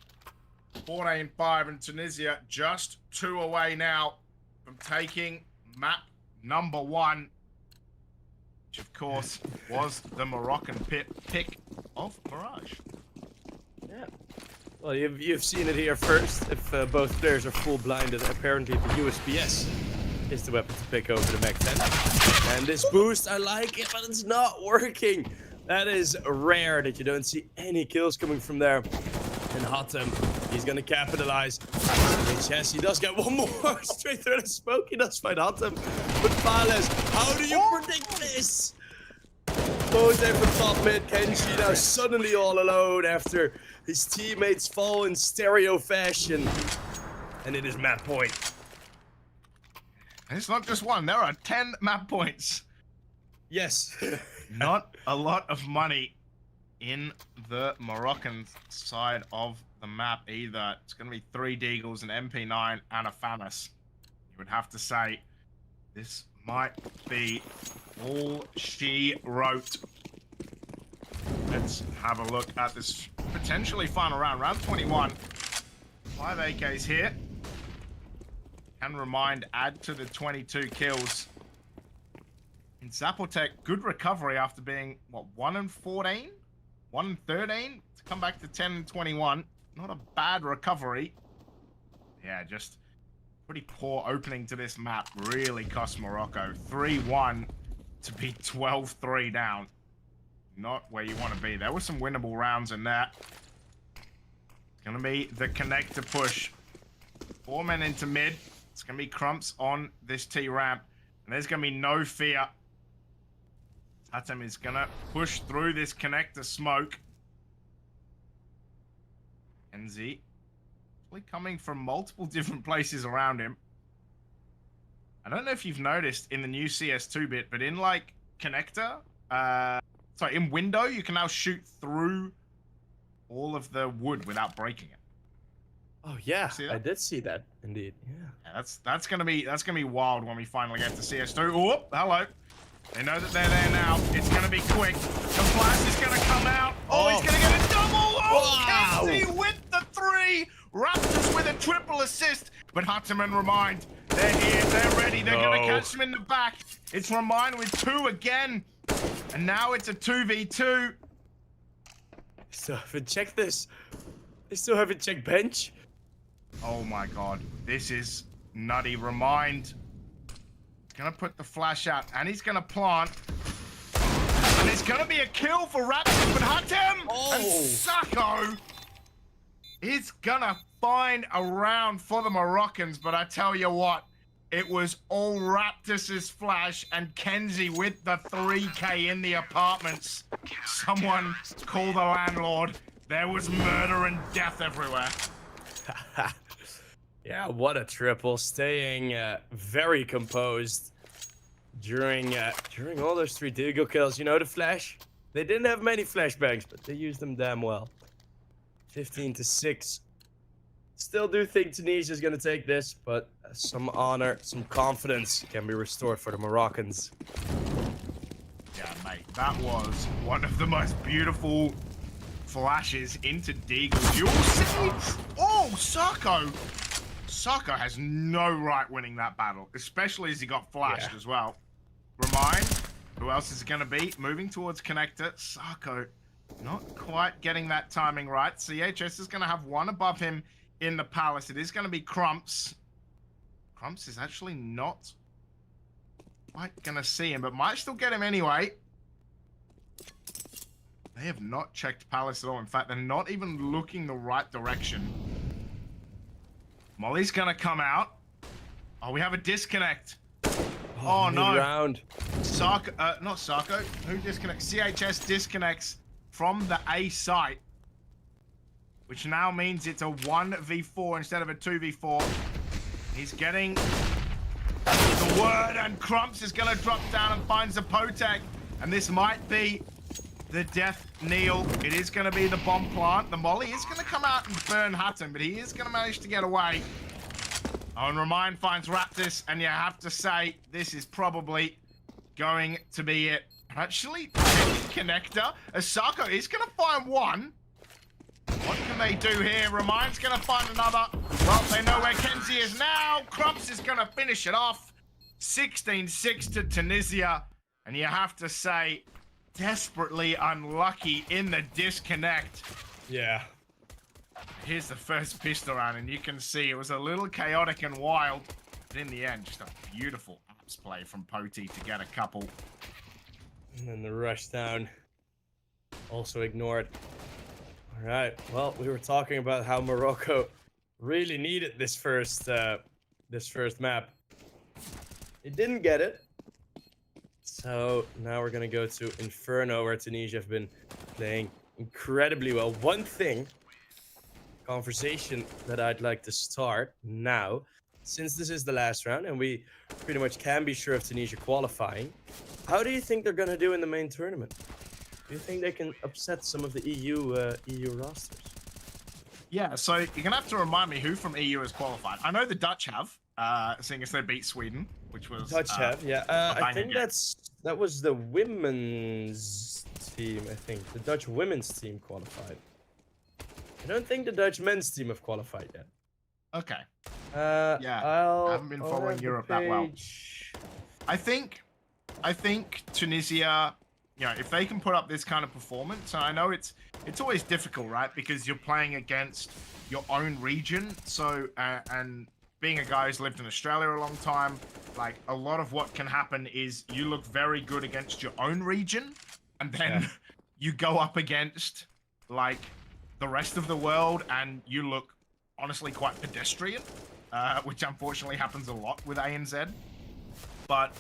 14-5, and Tunisia just 2 away now from taking map number 1, which of course was the Moroccan pick of Mirage. Yeah. Well, you've seen it here first. If both players are full blinded, apparently the USPS is the weapon to pick over the Mac 10. And this boost, I like it, but it's not working. That is rare that you don't see any kills coming from there. And Hatem, he's gonna capitalize. Yes, he does get one more straight through the smoke. He does find Hatem. But Palace, how do you predict this? Goes there for top mid. Kenji now suddenly all alone after his teammates fall in stereo fashion. And it is map point. And it's not just one, there are 10 map points. Yes. Not a lot of money in the Moroccan side of the map either. It's going to be 3 Deagles, an MP9, and a Fanis. You would have to say this might be all she wrote. Let's have a look at this potentially final round. Round 21. 5 AKs here. Can Remind add to the 22 kills. In Zapotec, good recovery after being, what, 1 and 14? 1 and 13? To come back to 10 and 21. Not a bad recovery. Yeah, just pretty poor opening to this map. Really cost Morocco. 3-1 to be 12-3 down. Not where you want to be. There were some winnable rounds in that. It's going to be the connector push. 4 men into mid. It's going to be Crumps on this T ramp. And there's going to be no fear. Hatem is going to push through this connector smoke. Enzi coming from multiple different places around him. I don't know if you've noticed in the new CS2 bit, but in like connector, sorry, in window, you can now shoot through all of the wood without breaking it. Oh yeah, I did see that indeed. Yeah, that's gonna be wild when we finally get to CS2. Oh, hello. They know that they're there now. It's gonna be quick. The flash is gonna come out. Oh, he's gonna get a double. Oh, Wow. Kenzie with the 3. Raptors with a triple assist. But Hatem and Remind, they're here, they're ready. They're gonna catch him in the back. It's Remind with 2 again. And now it's a 2v2. Still haven't checked this. They still haven't checked bench. Oh my god, this is nutty. Remind. He's gonna put the flash out, and he's gonna plant. And it's gonna be a kill for Raptors, but Hatem and Sako is gonna find a round for the Moroccans, but I tell you what, it was all Raptors' flash and Kenzie with the 3K in the apartments. Someone call the landlord. There was murder and death everywhere. Yeah, what a triple. Staying very composed during all those 3 Deagle kills. You know the flash? They didn't have many flashbangs, but they used them damn well. 15-6. Still do think Tunisia is going to take this, but some honor, some confidence can be restored for the Moroccans. Yeah, mate, that was one of the most beautiful flashes into Deagle. You'll see. Oh, Sako. Sako has no right winning that battle, especially as he got flashed as well. Remind, who else is it going to be? Moving towards connector. Sako not quite getting that timing right. CHS is going to have 1 above him in the palace. It is going to be Crumps. Crumps is actually not quite going to see him, but might still get him anyway. They have not checked palace at all. In fact, they're not even looking the right direction. Molly's going to come out. Oh, we have a disconnect. Oh no. Round. Sarko, not Sarko. Who disconnects? CHS disconnects from the A site, which now means it's a 1v4 instead of a 2v4. He's getting the word, and Crumps is going to drop down and finds the Potek. And this might be the death kneel. It is going to be the bomb plant. The molly is going to come out and burn Hutton, but he is going to manage to get away. Oh, and Remind finds Raptus, and you have to say this is probably going to be it. Actually, connector. Asako is going to find one. What can they do here? Remind's going to find another. Well, they know where Kenzie is now. Crumps is going to finish it off. 16-6 to Tunisia. And you have to say, desperately unlucky in the disconnect. Yeah. Here's the first pistol round, and you can see it was a little chaotic and wild. But in the end, just a beautiful apps play from Poti to get a couple. And then the rush down. Also ignored. All right. Well, we were talking about how Morocco really needed this first map. It didn't get it. So now we're gonna go to Inferno, where Tunisia have been playing incredibly well. One thing, conversation that I'd like to start now, since this is the last round and we pretty much can be sure of Tunisia qualifying, how do you think they're gonna do in the main tournament? Do you think they can upset some of the EU rosters? Yeah, so you're gonna have to remind me who from EU has qualified. I know the Dutch have, seeing as they beat Sweden, which was Dutch have, yeah. I think that was the women's team. I think the Dutch women's team qualified. I don't think the Dutch men's team have qualified yet. Okay. Yeah. I haven't been following Europe that well. I think Tunisia, you know, if they can put up this kind of performance, and I know it's always difficult, right? Because you're playing against your own region. So, and being a guy who's lived in Australia a long time, like a lot of what can happen is you look very good against your own region, and then you go up against like the rest of the world and you look honestly quite pedestrian, which unfortunately happens a lot with ANZ. But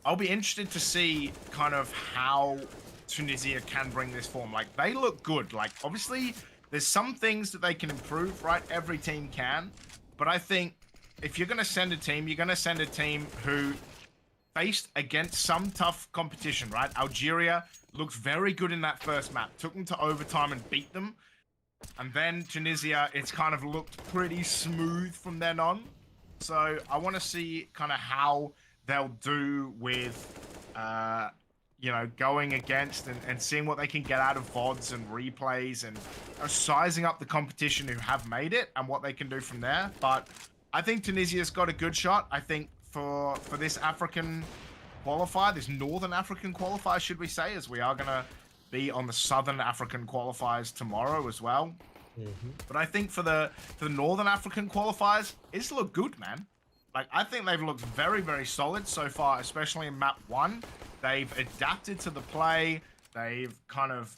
I'll be interested to see kind of how Tunisia can bring this form. Like, they look good. Like, obviously, there's some things that they can improve, right? Every team can. But I think if you're going to send a team, you're going to send a team who faced against some tough competition, right? Algeria looked very good in that first map. Took them to overtime and beat them. And then Tunisia, it's kind of looked pretty smooth from then on. So I want to see kind of how they'll do with, you know, going against and seeing what they can get out of VODs and replays and sizing up the competition who have made it and what they can do from there. But I think Tunisia's got a good shot. I think for this African qualifier, this Northern African qualifier, should we say, as we are going to be on the Southern African qualifiers tomorrow as well. But I think for the Northern African qualifiers, it's looked good, man. Like, I think they've looked very, very solid so far, especially in map 1. They've adapted to the play. They've kind of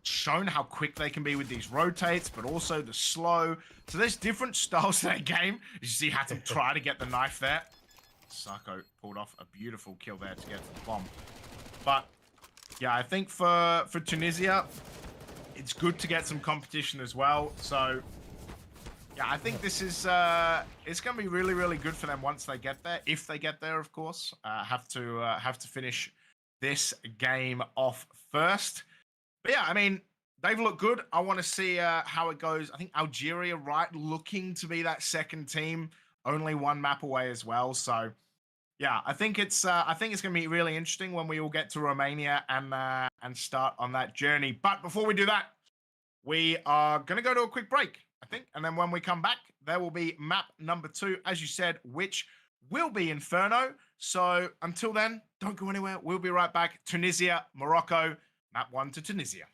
shown how quick they can be with these rotates, but also the slow. So there's different styles to that game. You see Hatem try to get the knife there. Sarko pulled off a beautiful kill there to get to the bomb. But yeah, I think for Tunisia, it's good to get some competition as well. So yeah, I think this is it's going to be really, really good for them once they get there. If they get there, of course, have to finish this game off first. But yeah, I mean, they've looked good. I want to see how it goes. I think Algeria, right, looking to be that second team, only one map away as well. So yeah, I think it's going to be really interesting when we all get to Romania and start on that journey. But before we do that, we are going to go to a quick break, I think. And then when we come back, there will be map number 2, as you said, which will be Inferno. So until then, don't go anywhere. We'll be right back. Tunisia, Morocco, map 1 to Tunisia.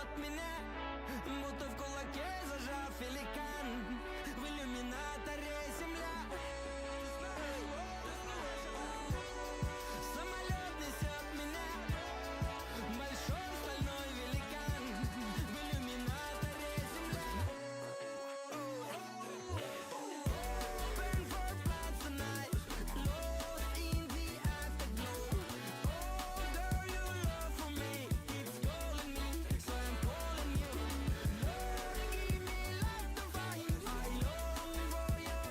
несет меня, будто в кулаке зажав великан. В иллюминаторе земля. Самолет несет меня, большой стальной великан. В иллюминаторе земля. Burn for flights tonight, lost in the afterglow. Oh, girl, your love for me keeps calling me, so I'm calling you. Lord, give me life to find. I long for your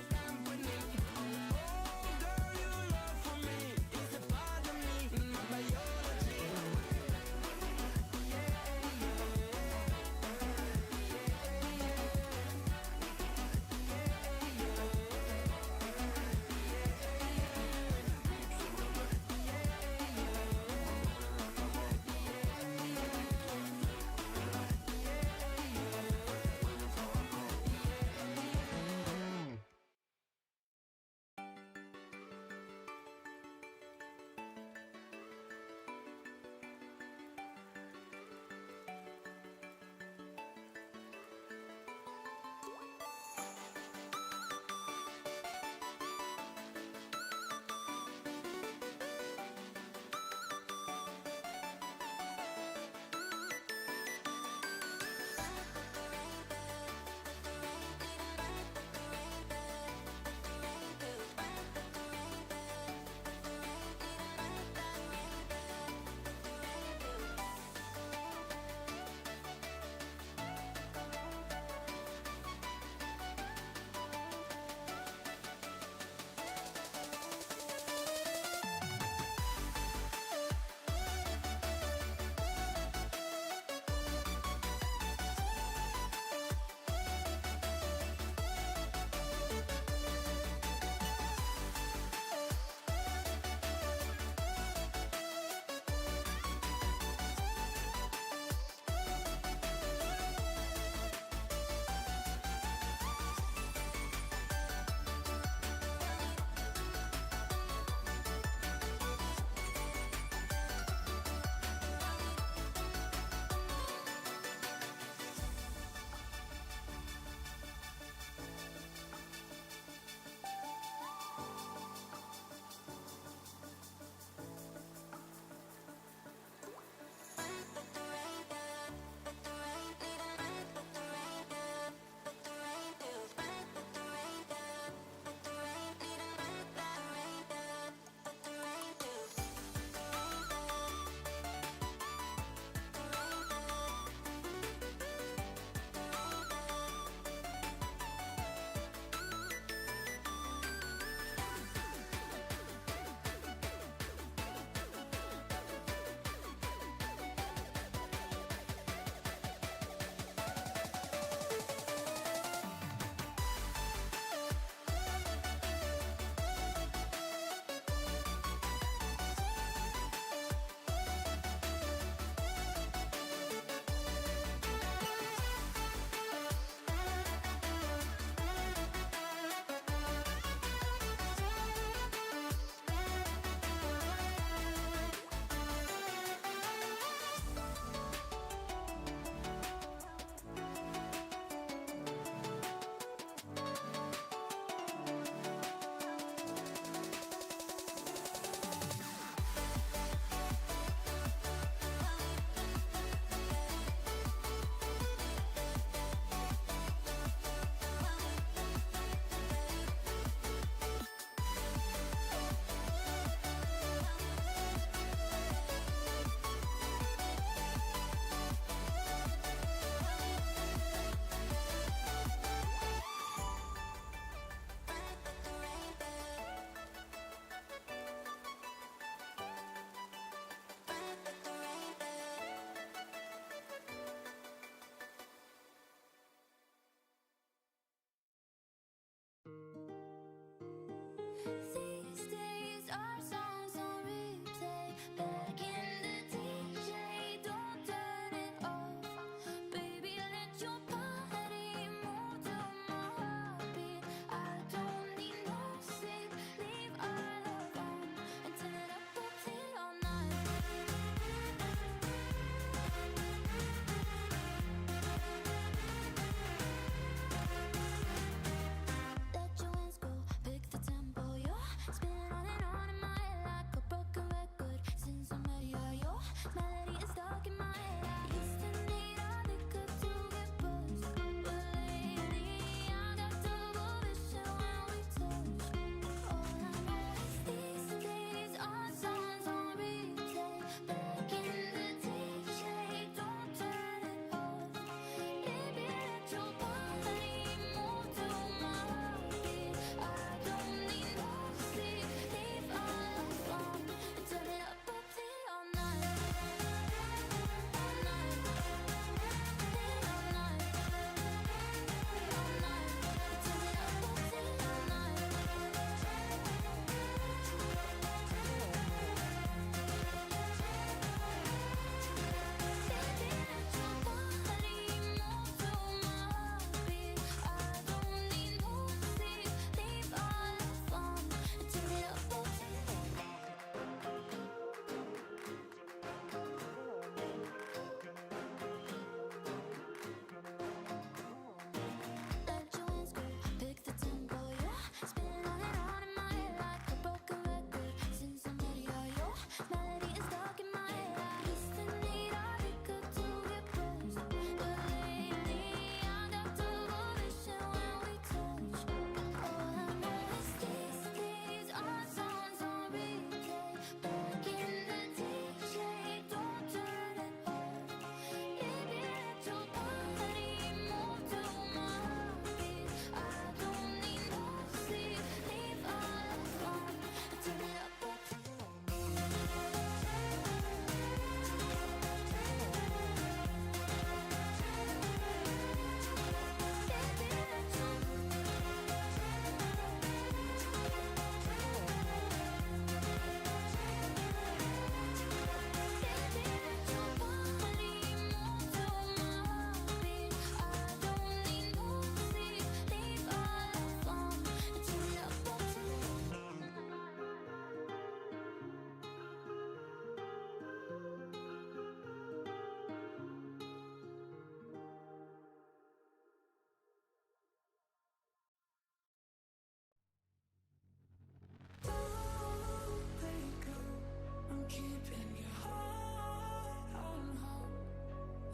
keeping your heart on hold.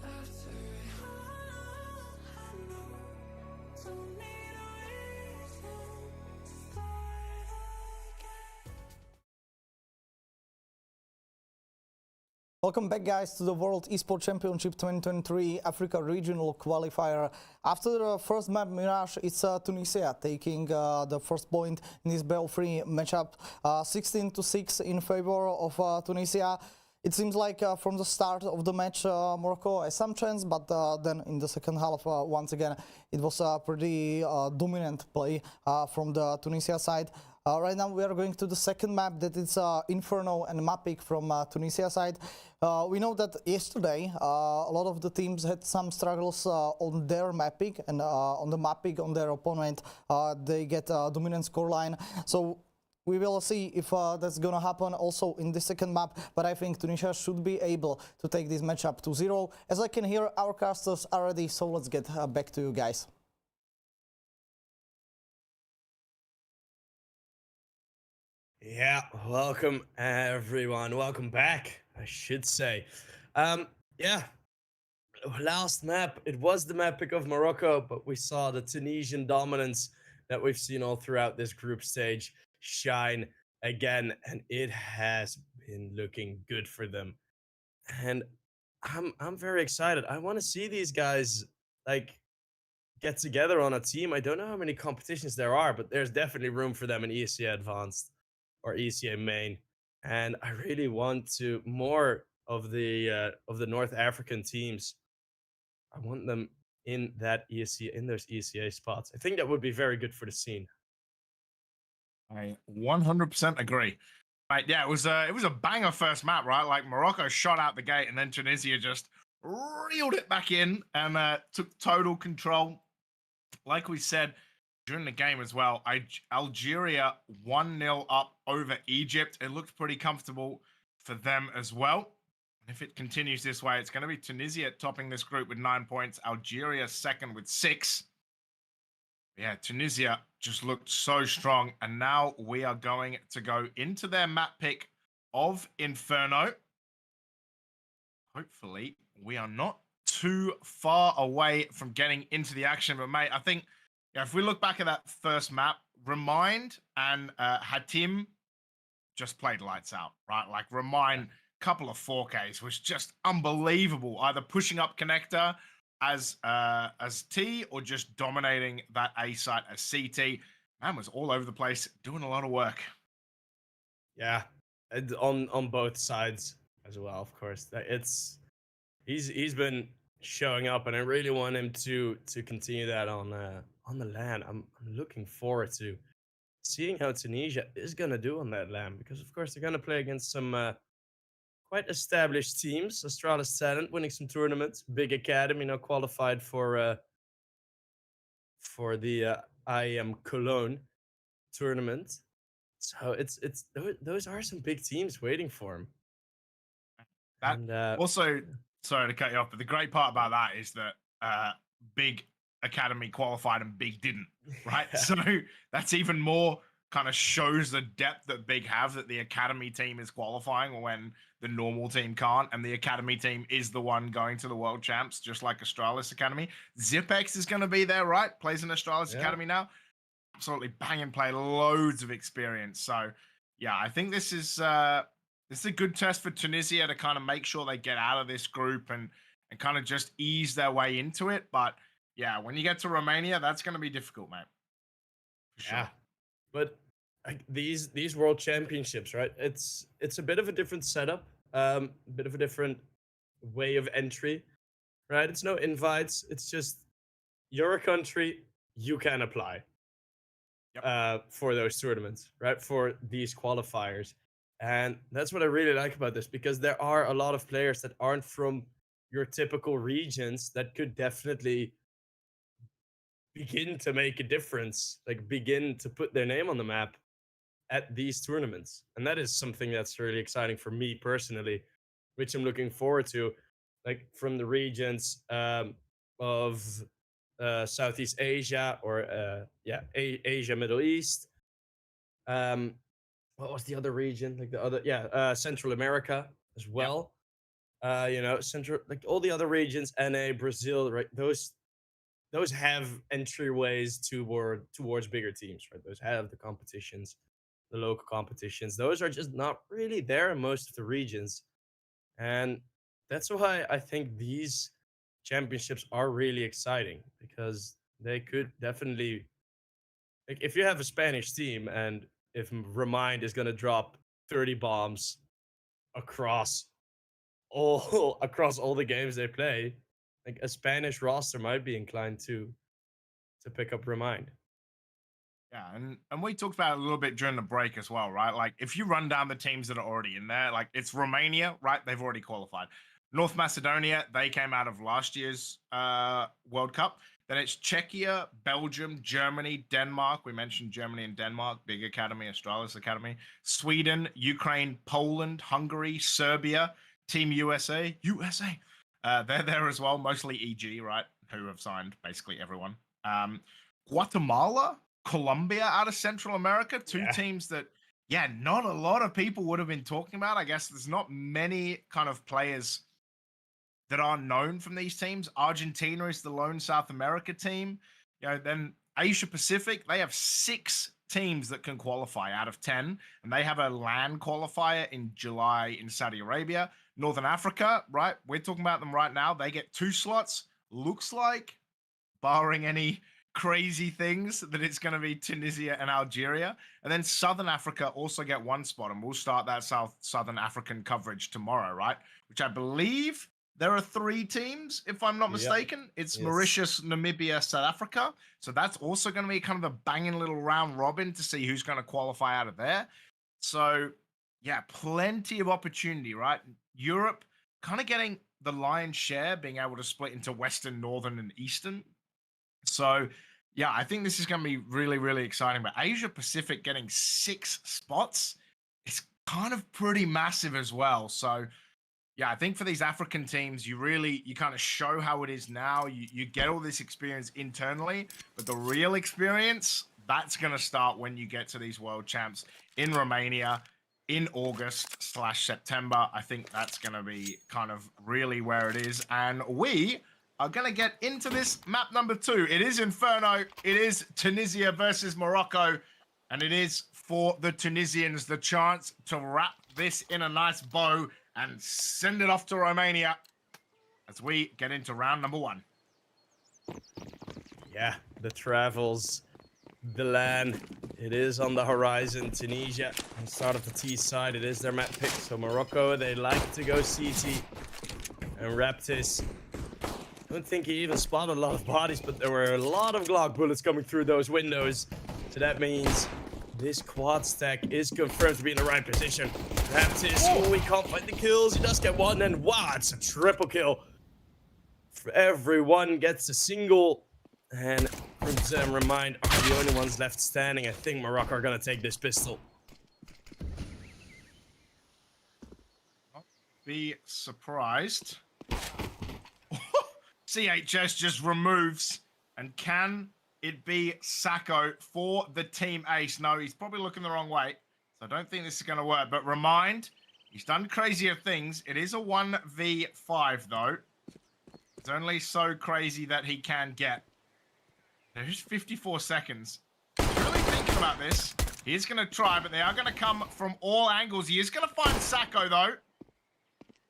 After it all, I know don't need a reason to start again. Welcome back, guys, to the World Esports Championship 2023 Africa Regional Qualifier. After the first map, Mirage, it's Tunisia taking the first point in this Bale-free matchup, 16-6 in favor of Tunisia. It seems like from the start of the match, Morocco has some chance, but then in the second half, once again, it was a pretty dominant play from the Tunisia side. Right now we are going to the second map, that is Inferno and map pick from Tunisia side. We know that yesterday a lot of the teams had some struggles on their map pick, and on the map pick on their opponent they get a dominant scoreline. So we will see if that's gonna happen also in the second map, but I think Tunisia should be able to take this matchup to 0. As I can hear, our casters are ready, so let's get back to you guys. Yeah, welcome everyone. Welcome back, I should say. Yeah, last map, it was the map pick of Morocco, but we saw the Tunisian dominance that we've seen all throughout this group stage shine again, and it has been looking good for them. And I'm very excited. I want to see these guys like get together on a team. I don't know how many competitions there are, but there's definitely room for them in ECA Advanced or ECA Main. And I really want to more of the North African teams. I want them in that ECA, in those ECA spots. I think that would be very good for the scene. I 100% agree. Right, yeah, it was a banger first map, right? Like Morocco shot out the gate, and then Tunisia just reeled it back in and took total control. Like we said during the game as well, Algeria 1-0 up over Egypt. It looked pretty comfortable for them as well. And if it continues this way, it's going to be Tunisia topping this group with 9 points, Algeria second with 6. Yeah, Tunisia just looked so strong. And now we are going to go into their map pick of Inferno. Hopefully, we are not too far away from getting into the action. But, mate, I think if we look back at that first map, Remind and Hatim just played lights out, right? Like, Remind, couple of 4Ks was just unbelievable, either pushing up connector as T or just dominating that A site as CT. Man was all over the place, doing a lot of work. Yeah, and on both sides as well, of course. He's been showing up, and I really want him to continue that on the LAN. I'm looking forward to seeing how Tunisia is gonna do on that LAN, because of course they're gonna play against some quite established teams. Astralis Talent winning some tournaments, big academy now qualified for the IEM Cologne tournament. So those are some big teams waiting for him. That And also, sorry to cut you off, but the great part about that is that Big Academy qualified and Big didn't, right? Yeah. So that's even more kind of shows the depth that Big have, that the Academy team is qualifying when the normal team can't, and the Academy team is the one going to the World Champs, just like Astralis Academy. Zipex is going to be there, right? Plays in Astralis Academy now. Absolutely bang and play, loads of experience. So yeah, I think this is a good test for Tunisia to kind of make sure they get out of this group and kind of just ease their way into it. But yeah, when you get to Romania, that's going to be difficult, mate. For sure. Yeah, but like these world championships, right? It's a bit of a different setup, a bit of a different way of entry, right? It's no invites. It's just you're a country, you can apply for those tournaments, right? For these qualifiers. And that's what I really like about this, because there are a lot of players that aren't from your typical regions that could definitely begin to make a difference, like begin to put their name on the map at these tournaments. And that is something that's really exciting for me personally, which I'm looking forward to, like from the regions of Southeast Asia or Asia, Middle East, what was the other region? Like the other, yeah, Central America as well. You know, Central, like all the other regions, NA, Brazil, right? Those have entryways towards bigger teams, right? Those have the competitions, the local competitions. Those are just not really there in most of the regions, and that's why I think these championships are really exciting because they could definitely, like, if you have a Spanish team and if Remind is gonna drop 30 bombs across across all the games they play, like a Spanish roster might be inclined to pick up Remind. Yeah, and we talked about it a little bit during the break as well, right? Like if you run down the teams that are already in there, like it's Romania, right? They've already qualified. North Macedonia, they came out of last year's World Cup. Then it's Czechia, Belgium, Germany, Denmark. We mentioned Germany and Denmark, big academy, Australia's academy. Sweden, Ukraine, Poland, Hungary, Serbia, Team USA. They're there as well, mostly EG, right? Who have signed basically everyone. Guatemala, Colombia out of Central America, two Yeah. teams that, yeah, not a lot of people would have been talking about. I guess there's not many kind of players that are known from these teams. Argentina is the lone South America team. You know, then Asia Pacific, they have 6 teams that can qualify out of 10, and they have a LAN qualifier in July in Saudi Arabia. Northern Africa, right? We're talking about them right now. They get 2 slots. Looks like, barring any crazy things, that it's going to be Tunisia and Algeria. And then Southern Africa also get 1 spot, and we'll start that Southern African coverage tomorrow, right? Which I believe there are 3 teams, if I'm not Yep. mistaken. It's Yes. Mauritius, Namibia, South Africa. So that's also going to be kind of a banging little round robin to see who's going to qualify out of there. So, yeah, plenty of opportunity, right? Europe kind of getting the lion's share, being able to split into Western, Northern, and Eastern. So, yeah, I think this is going to be really, really exciting. But Asia Pacific getting 6 spots is kind of pretty massive as well. So, yeah, I think for these African teams, you kind of show how it is now. You get all this experience internally, but the real experience, that's going to start when you get to these world champs in Romania in August/September. I think that's going to be kind of really where it is. And we are going to get into this map number 2. It is Inferno. It is Tunisia versus Morocco. And it is for the Tunisians the chance to wrap this in a nice bow and send it off to Romania as we get into round number 1. Yeah, the travels, the LAN, it is on the horizon. Tunisia, on the start of the T side, it is their map pick. So Morocco, they like to go CT. And Raptis, I don't think he even spotted a lot of bodies, but there were a lot of Glock bullets coming through those windows. So that means this quad stack is confirmed to be in the right position. Raptis, oh, he can't find the kills. He does get 1, and wow, it's a triple kill. Everyone gets a single, and Crimson and Remind are the only ones left standing. I think Morocco are gonna take this pistol. Be surprised. CHS just removes, and can it be Sacco for the team ace? No, he's probably looking the wrong way, so I don't think this is going to work. But Remind, he's done crazier things. It is a 1v5, though. It's only so crazy that he can get. There's 54 seconds. He's really thinking about this. He is going to try, but they are going to come from all angles. He is going to find Sacco, though.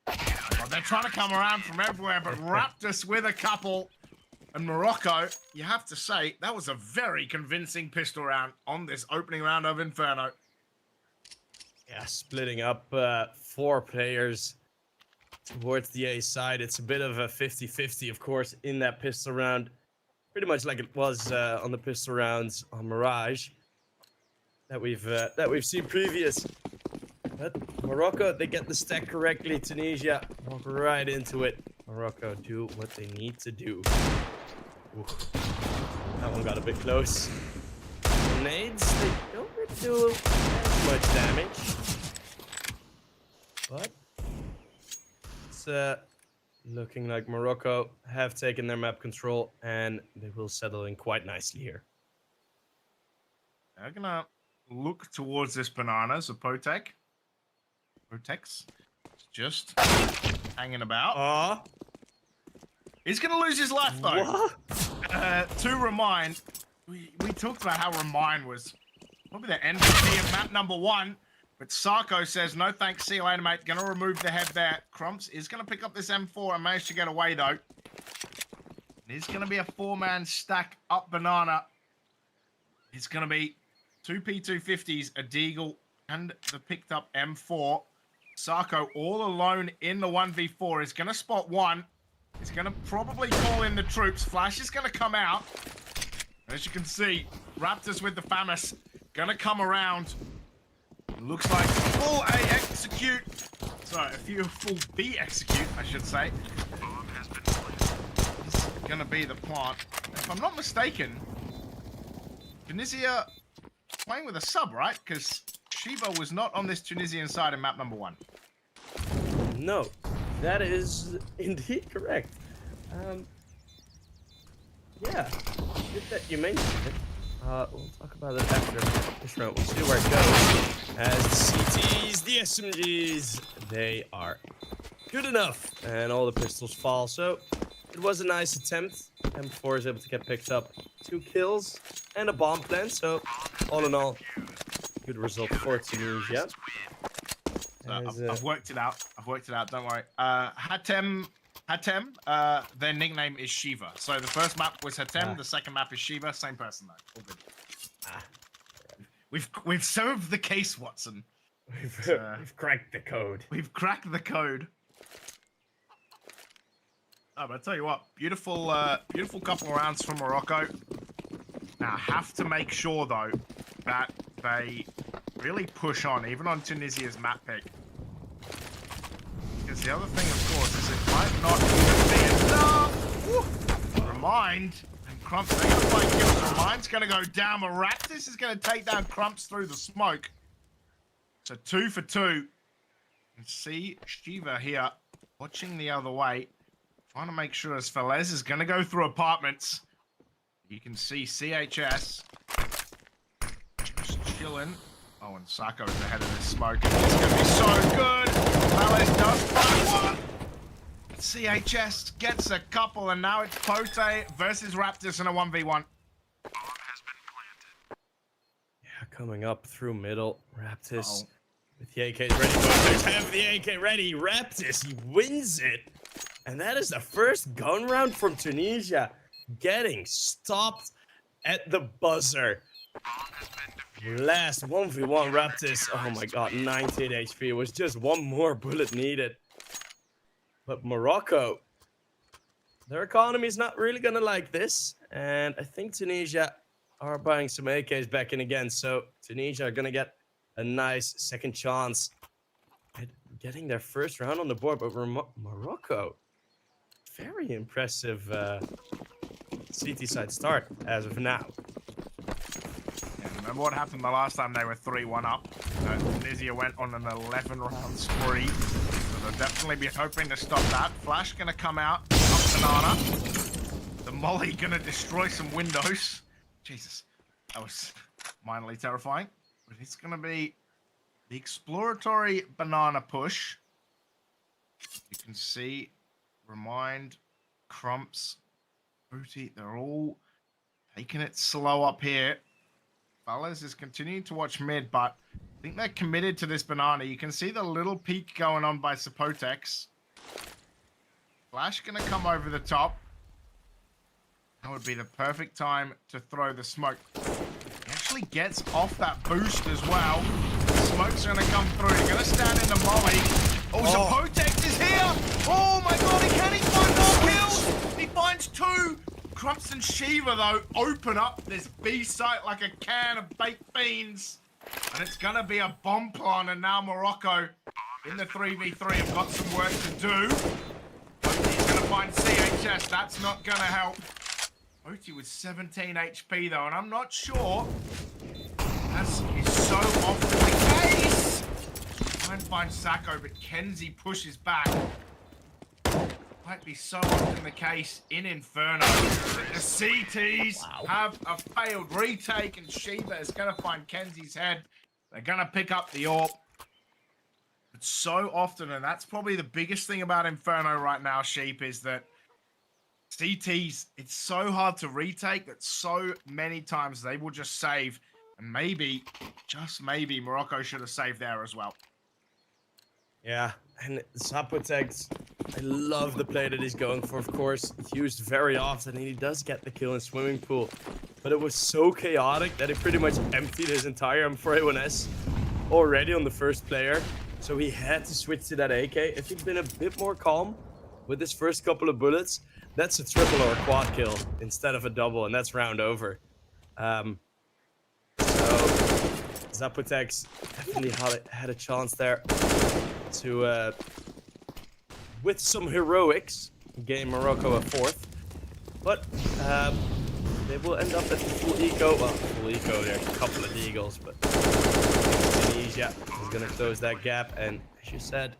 Oh, they're trying to come around from everywhere, but Raptus with a couple. And Morocco, you have to say, that was a very convincing pistol round on this opening round of Inferno. Yeah, splitting up 4 players towards the A side. It's a bit of a 50-50, of course, in that pistol round. Pretty much like it was on the pistol rounds on Mirage that we've seen previous. But Morocco, they get the stack correctly. Tunisia walk right into it. Morocco do what they need to do. Ooh, that one got a bit close. Grenades, they don't really do as much damage. But it's looking like Morocco have taken their map control, and they will settle in quite nicely here. They're gonna look towards this banana. Zapotek. Protex. Just hanging about. He's going to lose his life, though. What? To Remind, we talked about how Remind was probably the MVP of map number 1. But Sarko says, no thanks, see you later, mate. Going to remove the head there. Crumps is going to pick up this M4 and manage to get away, though. It is going to be a 4-man stack up banana. It's going to be 2 P250s, a Deagle, and the picked up M4. Sarko all alone in the 1v4 is going to spot one. He's going to probably call in the troops. Flash is going to come out. As you can see, Raptors with the FAMAS going to come around. Looks like full A execute. Sorry, a few full B execute, I should say. This is going to be the plant. If I'm not mistaken, Tunisia playing with a sub, right? Because Shiva was not on this Tunisian side in map number 1. No, that is indeed correct. Yeah, good that you mentioned it. We'll talk about it after this round. We'll see where it goes. As the CTs, the SMGs, they are good enough. And all the pistols fall. So it was a nice attempt. M4 is able to get picked up. 2 kills and a bomb plant. So all in all, good result for Tunisia. I've worked it out. Don't worry. Hatem, their nickname is Shiva. So the first map was Hatem, the second map is Shiva. Same person though. All good. We've solved the case, Watson. We've cracked the code. We've cracked the code. Oh, but I tell you what, beautiful couple of rounds from Morocco. Now, have to make sure though that they really push on, even on Tunisia's map pick. Because the other thing, of course, is it might not even be enough. Woo! Remind and Crumps, they're going to find kills. Remind's going to go down. Raptis is going to take down Crumps through the smoke. So 2 for 2. And see Shiva here watching the other way. Trying to make sure as Falaise is going to go through apartments. You can see CHS just chilling. Oh, and Sarko is ahead of this smoke. It's going to be so good. Falaise does find one. CHS gets a couple, and now it's Pote versus Raptors in a 1v1. Yeah, coming up through middle. Raptis with the AK ready. Pote have the AK ready. Raptis, he wins it. And that is the first gun round from Tunisia, getting stopped at the buzzer. Last 1v1 Raptis. Oh my god, 98 HP. It was just one more bullet needed. But Morocco, their economy is not really gonna like this. And I think Tunisia are buying some AKs back in again. So Tunisia are gonna get a nice second chance at getting their first round on the board. But Morocco, very impressive CT side start as of now. Yeah, remember what happened the last time they were 3-1 up? Tunisia went on an 11-round spree. So they'll definitely be hoping to stop that. Flash gonna come out, up banana. The molly gonna destroy some windows. Jesus, that was minorly terrifying. But it's gonna be the exploratory banana push. You can see Remind, Crumps, Booty, they're all taking it slow up here. Falaise is continuing to watch mid, but I think they're committed to this banana. You can see the little peek going on by Sapotex. Flash gonna come over the top. That would be the perfect time to throw the smoke. He actually gets off that boost as well. The smoke's gonna come through. He's gonna stand in the molly. Oh, Sapotex is here! Oh my god, can he find more kills? He finds 2. Crumps and Shiva, though, open up this B site like a can of baked beans. And it's going to be a bomb plant, and now Morocco in the 3v3 have got some work to do. He's going to find CHS. That's not going to help. Oti with 17 HP, though, and I'm not sure as is so often the case. Try and find Sacco, but Kenzie pushes back. might be so often the case in Inferno that the CTs have a failed retake, and Shiva is going to find Kenzie's head. They're going to pick up the AWP. But so often, and that's probably the biggest thing about Inferno right now, Sheep, is that CTs, it's so hard to retake that so many times they will just save. And maybe, just maybe, Morocco should have saved there as well. Yeah, and Zapotek's, I love the play that he's going for, of course. It's used very often, and he does get the kill in Swimming Pool. But it was so chaotic that he pretty much emptied his entire M4A1S already on the first player. So he had to switch to that AK. If he'd been a bit more calm with his first couple of bullets, that's a triple or a quad kill instead of a double, and that's round over. So Zapotek's definitely had a chance there to, with some heroics, gain Morocco a fourth. But they will end up at full eco. Well, full eco, there's a couple of eagles, but Tunisia is going to close that gap. And as you said,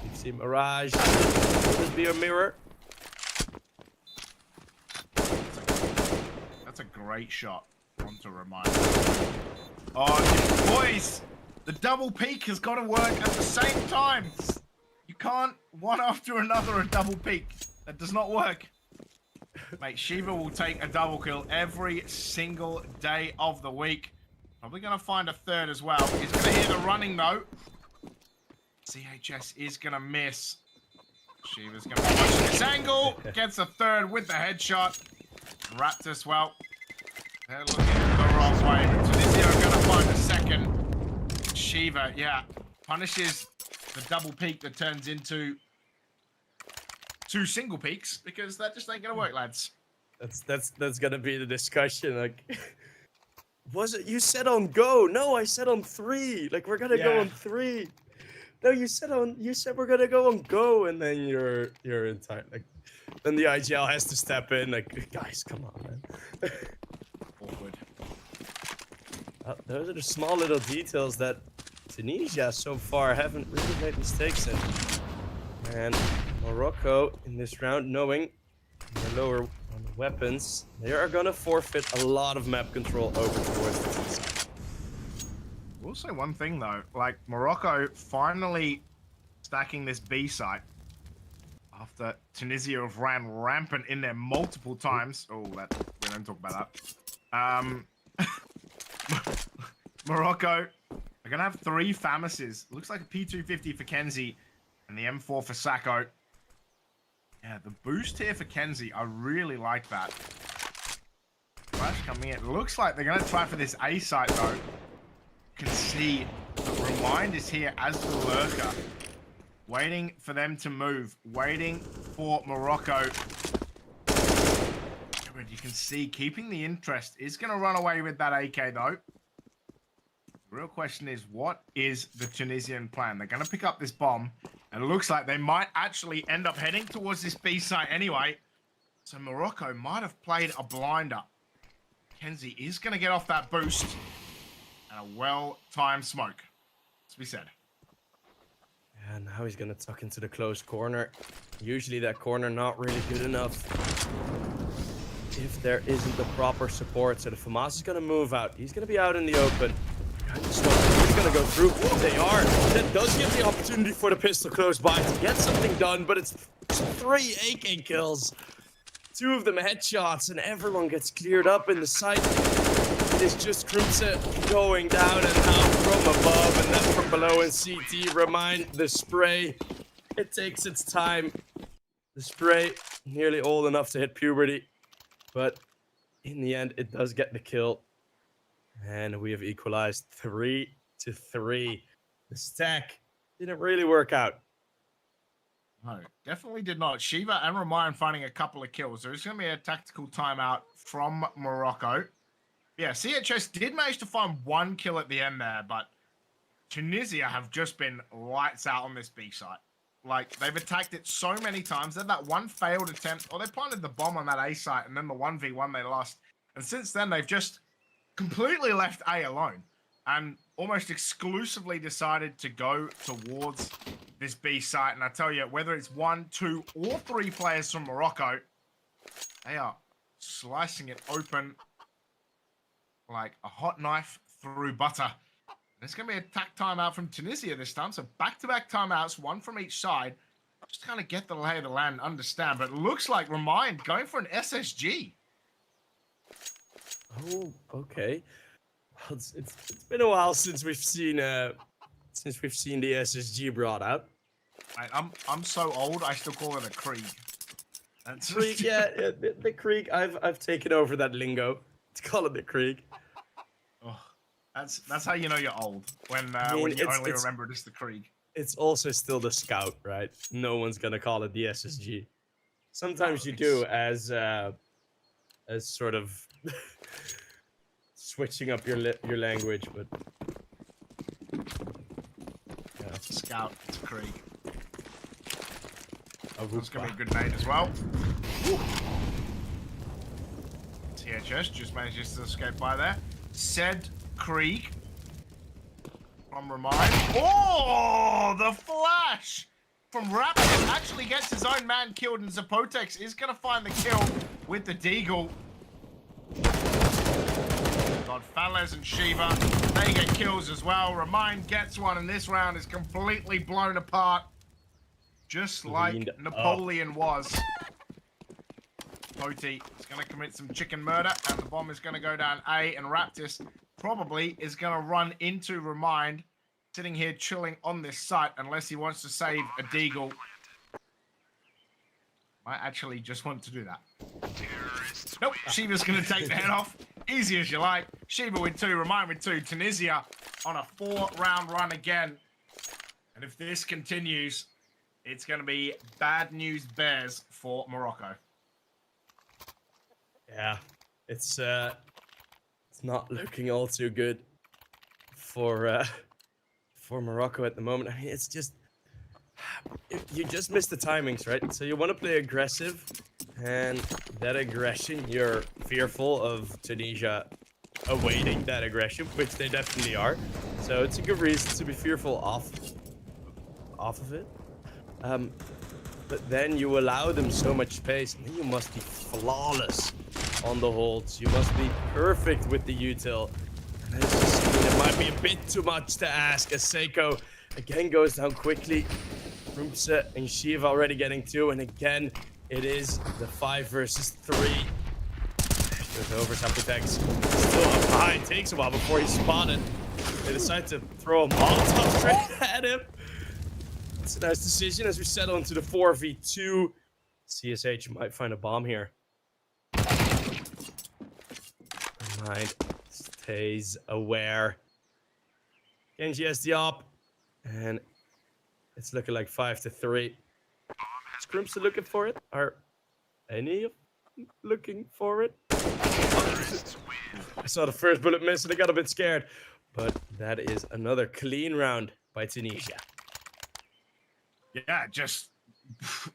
you see Mirage. Will this be a mirror? That's a great shot. I want to remind you. Oh, boys, the double peak has got to work at the same time. You can't one after another a double peak. That does not work. Mate, Shiva will take a double kill every single day of the week. Probably going to find a third as well. He's going to hear the running though. CHS is going to miss. Shiva's going to watch this angle. Gets a third with the headshot. Raptors, well, they're looking the wrong way. But Tunisia are going to find a second. Shiva, yeah, punishes the double peak that turns into two single peaks, because that just ain't going to work, lads. That's going to be the discussion. Like, was it you said on go? No, I said on 3. Like, we're going to go on 3. No, you said we're going to go on go, and then you're entire, like, then the IGL has to step in. Like, guys, come on, man. Awkward. Those are the small little details that Tunisia so far haven't really made mistakes in. And Morocco in this round, knowing they're lower on the weapons, they are gonna forfeit a lot of map control over towards the T side. We'll say one thing though, like Morocco finally stacking this B site after Tunisia have ran rampant in there multiple times. Oh, we don't talk about that. Morocco are gonna have 3 Famises. Looks like a P250 for Kenzie and the M4 for Sacco. Yeah, the boost here for Kenzie, I really like that. Flash coming in. Looks like they're gonna try for this A site though. You can see the Remind is here as the lurker, waiting for them to move, waiting for Morocco. But you can see keeping the interest is going to run away with that AK though. The real question is, what is the Tunisian plan? They're going to pick up this bomb, and it looks like they might actually end up heading towards this B site anyway. So Morocco might have played a blinder. Kenzie is going to get off that boost, and a well-timed smoke, as we said. And now he's gonna tuck into the close corner. Usually that corner not really good enough if there isn't the proper support. So the FAMAS is gonna move out. He's gonna be out in the open. He's gonna go through. They are. That does give the opportunity for the pistol close by to get something done, but it's 3 AK kills. 2 of them headshots, and everyone gets cleared up in the site. It is just Krumse going down and out from above and then from below in CT. Remind the spray. It takes its time. The spray nearly old enough to hit puberty, but in the end, it does get the kill. And we have equalized 3-3. The stack didn't really work out. No, definitely did not. Shiva and Remind finding a couple of kills. There's going to be a tactical timeout from Morocco. Yeah, CHS did manage to find 1 kill at the end there, but Tunisia have just been lights out on this B site. Like, they've attacked it so many times. They had that 1 failed attempt, or they planted the bomb on that A site, and then the 1v1 they lost. And since then, they've just completely left A alone. And almost exclusively decided to go towards this B site. And I tell you, whether it's 1, 2, or 3 players from Morocco, they are slicing it open like a hot knife through butter. There's going to be a tack timeout from Tunisia this time. So back-to-back timeouts, one from each side. Just kind of get the lay of the land and understand. But it looks like Remind going for an SSG. Oh, okay. Well, it's been a while since we've seen the SSG brought out. I'm so old, I still call it a Krieg. That's Krieg, yeah, the Krieg. I've taken over that lingo to call it the Krieg. Oh, that's how you know you're old when I mean, when you it's- only it's- remember it as the Krieg. It's also still the Scout, right? No one's gonna call it the SSG. Sometimes you do as sort of switching up your language, but yeah. It's a Scout, it's a Krieg. A That's gonna be a Woopa. good nade as well. Woo. THS just manages to escape by there. Said Krieg from Remind. Oh, the flash from Raptor actually gets his own man killed, and Zapotex is gonna find the kill with the Deagle. Got Fales and Shiva. They get kills as well. Remind gets one, and this round is completely blown apart. Just like Cleaned up. Napoleon was. Poti is going to commit some chicken murder, and the bomb is going to go down A, and Raptis probably is going to run into Remind, sitting here chilling on this site, unless he wants to save a Deagle. Might actually just want to do that. Nope, Shiva's going to take the head off. Easy as you like. Shiva with 2, Remind with 2. Tunisia on a 4-round run again. And if this continues, it's going to be bad news bears for Morocco. Yeah, it's not looking all too good for Morocco at the moment. I mean, it's just you just miss the timings, right? So you want to play aggressive, and that aggression, you're fearful of Tunisia awaiting that aggression, which they definitely are. So it's a good reason to be fearful off of it. But then you allow them so much space, and then you must be flawless on the holds. You must be perfect with the util. And it's just, it might be a bit too much to ask, as Seiko again goes down quickly. Rumsa and Shiva already getting 2, and again, it is the 5 versus 3. Goes over Saputex. Still up high. It takes a while before he's spotted. They decide to throw a Molotov straight at him. It's a nice decision as we settle into the 4v2. CSH might find a bomb here. Mind stays aware. Genji has the op, and it's looking like 5-3. Scrimps are looking for it. Are any of them looking for it? I saw the first bullet miss and I got a bit scared. But that is another clean round by Tunisia. Yeah, just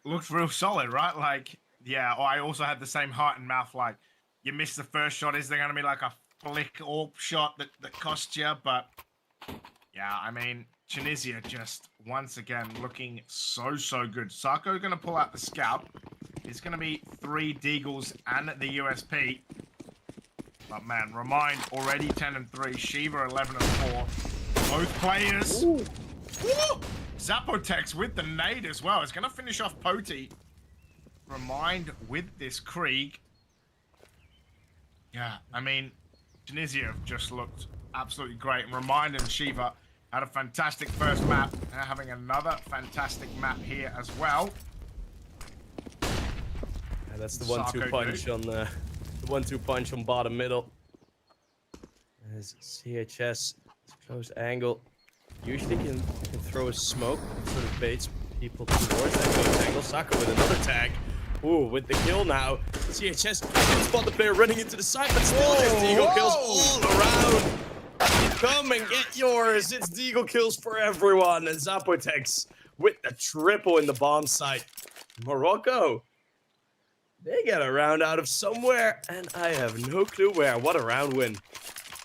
looked real solid, right? Like, yeah, I also had the same heart and mouth, like, you missed the first shot. Is there going to be like a flick AWP shot that costs you? But yeah, I mean, Tunisia just once again looking so good. Sarko going to pull out the scout. It's going to be 3 Deagles and the USP. But man, Remind already 10-3. Shiva 11-4. Both players. Ooh. Woo! Zapotex with the nade as well. It's going to finish off Poti. Remind with this Krieg. Yeah, I mean, Tunisia have just looked absolutely great. And Remind and Shiva had a fantastic first map. Now having another fantastic map here as well. Yeah, that's the 1-2 punch on the 1-2 punch on bottom middle. As CHS close angle. Usually can throw a smoke, sort of baits people towards that close angle. Saka with another tag. Ooh, with the kill now. CHS can spot the player running into the side, but still there's Deagle kills all around. Come and get yours. It's Deagle kills for everyone. And Zapotex with the triple in the bomb site. Morocco, they get a round out of somewhere, and I have no clue where. What a round win.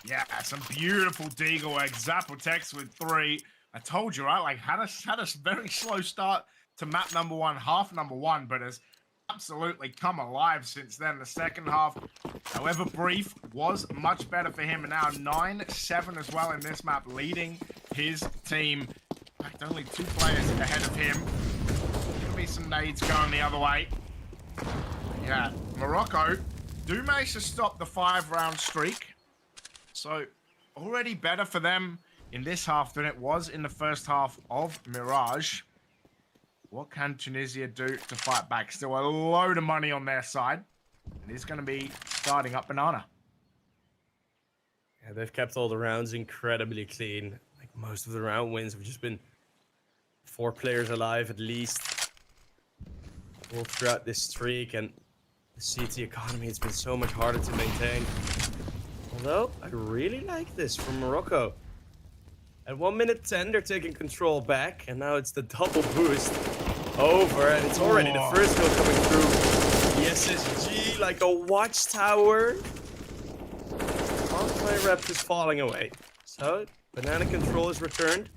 Yeah, some beautiful deagle eggs. Zapotex with 3. I told you, right? Like, had a very slow start to map number 1, half number 1, but has absolutely come alive since then. The second half, however brief, was much better for him. And now 9-7 as well in this map, leading his team. In fact, only 2 players ahead of him. Gonna be some nades going the other way. Yeah, Morocco do manage to stop the 5-round streak. So already better for them in this half than it was in the first half of Mirage. What can Tunisia do to fight back? Still a load of money on their side. And it's going to be starting up Banana. Yeah, they've kept all the rounds incredibly clean. Like most of the round wins have just been 4 players alive at least all throughout this streak, and the CT economy has been so much harder to maintain. Although, I really like this from Morocco. At 1 minute 10, they're taking control back, and now it's the double boost over, and it's already the first goal coming through. The SSG, like a watchtower. My rep is falling away. So, Banana control is returned.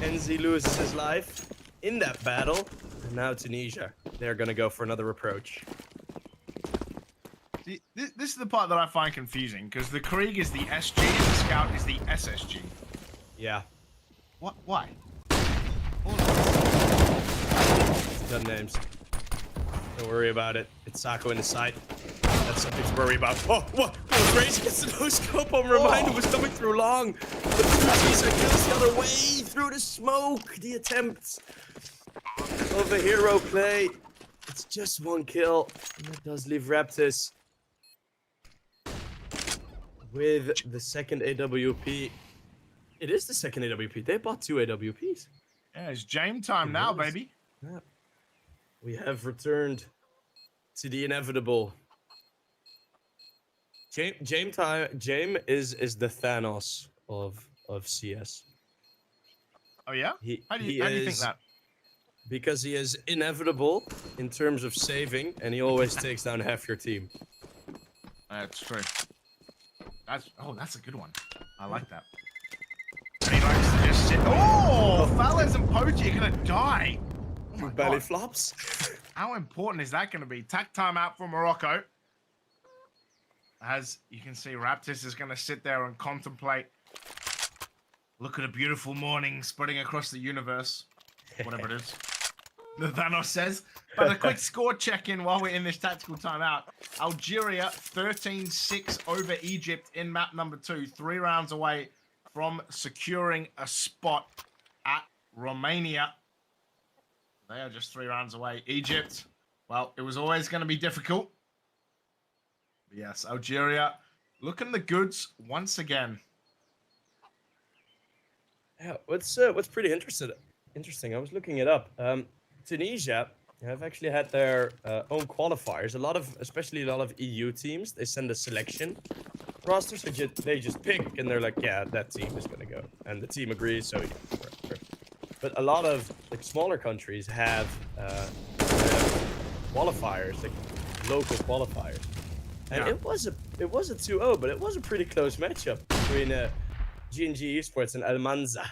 NZ loses his life in that battle. And now Tunisia, they're going to go for another approach. See, this is the part that I find confusing, because the Krieg is the SG and the Scout is the SSG. Yeah. What? Why? Gun names. Don't worry about it. It's Sako in the sight. That's something to worry about. Oh, what? Grace gets the no scope. I'm reminded was coming through long. The 2Gs are kills the other way through the smoke. The attempt of a hero play. It's just 1 kill. And that does leave Raptors with the second AWP. It is the second AWP. They bought 2 AWPs. Yeah, it's James time now, baby. Yeah. We have returned to the inevitable. James is the Thanos of CS. Oh yeah? How do you think that? Because he is inevitable in terms of saving, and he always takes down half your team. That's true. That's a good one. I like that. And he likes to just sit. Oh, Fallers and Pochi are gonna die. Oh my Belly God. flops. How important is that going to be? Tack time out for Morocco. As you can see, Raptis is going to sit there and contemplate. Look at a beautiful morning spreading across the universe. Whatever it is. The Thanos says. But a quick score check-in while we're in this tactical timeout. Algeria 13-6 over Egypt in map number 2. 3 rounds away from securing a spot at Romania. They are just 3 rounds away. Egypt, well, it was always going to be difficult. But yes, Algeria looking the goods once again. Yeah, what's pretty interesting. I was looking it up. Tunisia have actually had their own qualifiers. Especially a lot of EU teams, they send a selection roster, so they just pick, and they're like, yeah, that team is gonna go, and the team agrees. So, yeah, but a lot of like smaller countries have qualifiers, like local qualifiers, and it was a 2-0, but it was a pretty close matchup between G&G Esports and Almanza.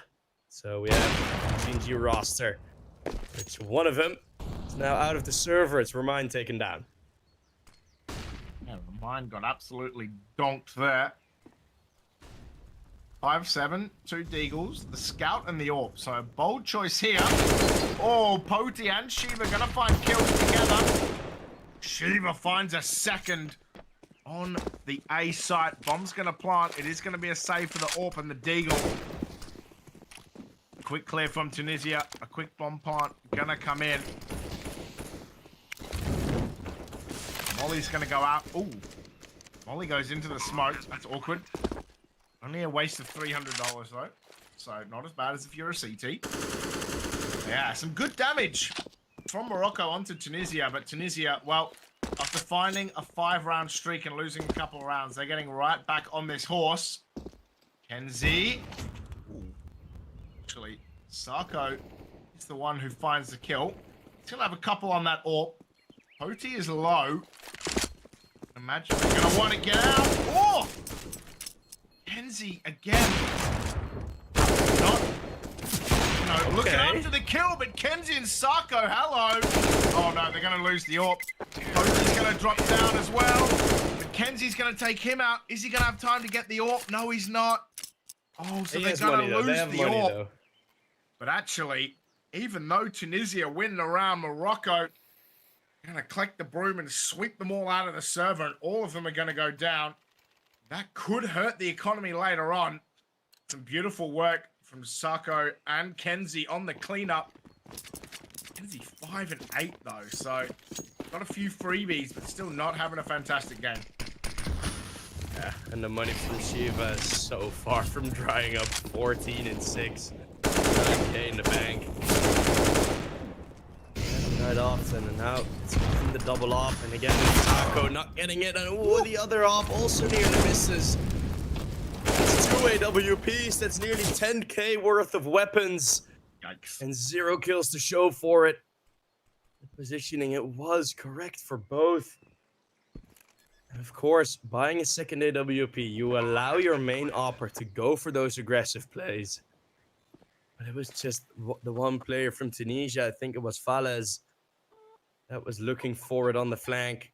So we have G&G roster, which one of them is now out of the server. It's Remind taken down. Yeah, mine got absolutely donked there. 5-7, 2 Deagles, the Scout and the Orb. So a bold choice here. Oh, Poti and Shiva gonna find kills together. Shiva finds a second on the A site. Bomb's gonna plant. It is gonna be a save for the Orb and the Deagle. Quick clear from Tunisia. A quick bomb plant gonna come in. Molly's gonna go out. Ooh. Molly goes into the smoke. That's awkward. Only a waste of $300 though. So not as bad as if you're a CT. Yeah, some good damage from Morocco onto Tunisia. But Tunisia, well, after finding a 5-round streak and losing a couple of rounds, they're getting right back on this horse. Kenzie. Ooh. Actually, Sako is the one who finds the kill. He's gonna have a couple on that AWP. Poti is low. Imagine they're gonna want to get out. Oh! Kenzie again. Not, looking after the kill, but Kenzie and Sako, hello. Oh no, they're going to lose the AWP. Koji's going to drop down as well. But Kenzie's going to take him out. Is he going to have time to get the AWP? No, he's not. Oh, so they're going to lose the AWP. But actually, even though Tunisia win around Morocco, they're going to collect the broom and sweep them all out of the server, and all of them are going to go down. That could hurt the economy later on. Some beautiful work from Sako and Kenzie on the cleanup. Kenzie 5 and 8 though, so got a few freebies, but still not having a fantastic game. Yeah, and the money from Shiva is so far from drying up. 14 and 6. 9K in the bank. Right often, and now it's in the double off, and again Sako not getting it, and oh, the other off also nearly misses. That's 2 AWPs, that's nearly 10K worth of weapons. Yikes. And 0 kills to show for it. The positioning, it was correct for both. And of course, buying a second AWP, you allow your main opper to go for those aggressive plays. But it was just the one player from Tunisia, I think it was Falaise, that was looking for it on the flank.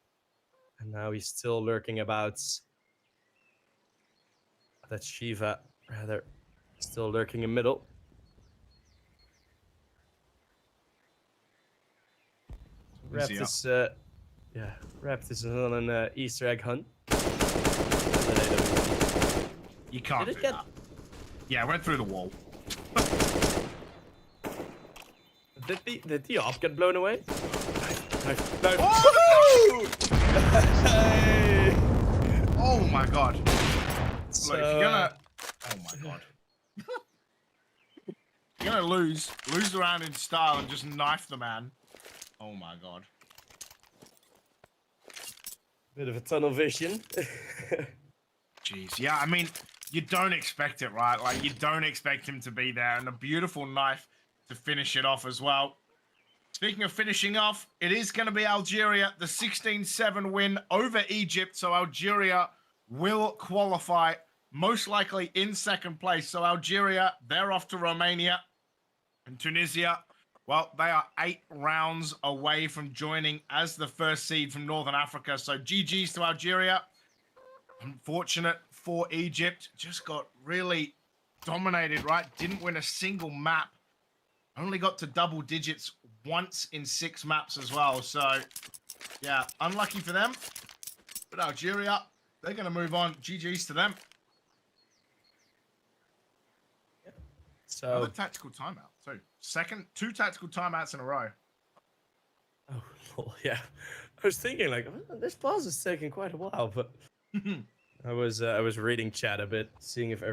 And now he's still lurking about. That's Shiva, rather, still lurking in middle. Raptus, Raptus is on an Easter egg hunt. You can't do that. Yeah, I went through the wall. Did the op get blown away? No. Oh! Hey! Oh my god. So, Look, if you're gonna... Oh my god. You're gonna lose around in style and just knife the man. Oh my god. bit of a tunnel vision. Jeez, yeah, I mean, you don't expect it, right? Like, you don't expect him to be there, and a beautiful knife to finish it off as well. Speaking of finishing off, it is going to be Algeria, the 16-7 win over Egypt, so Algeria will qualify, most likely in second place. So Algeria, they're off to Romania, and Tunisia, well, they are 8 rounds away from joining as the first seed from Northern Africa. So GG's to Algeria. Unfortunate for Egypt, just got really dominated, right? Didn't win a single map. Only got to double digits once in 6 maps as well. So, yeah, unlucky for them. But Algeria, they're going to move on. GG's to them. So another tactical timeout, too. 2 tactical timeouts in a row. Oh, well, yeah. I was thinking, like, oh, this pause is taking quite a while, but I was reading chat a bit, seeing if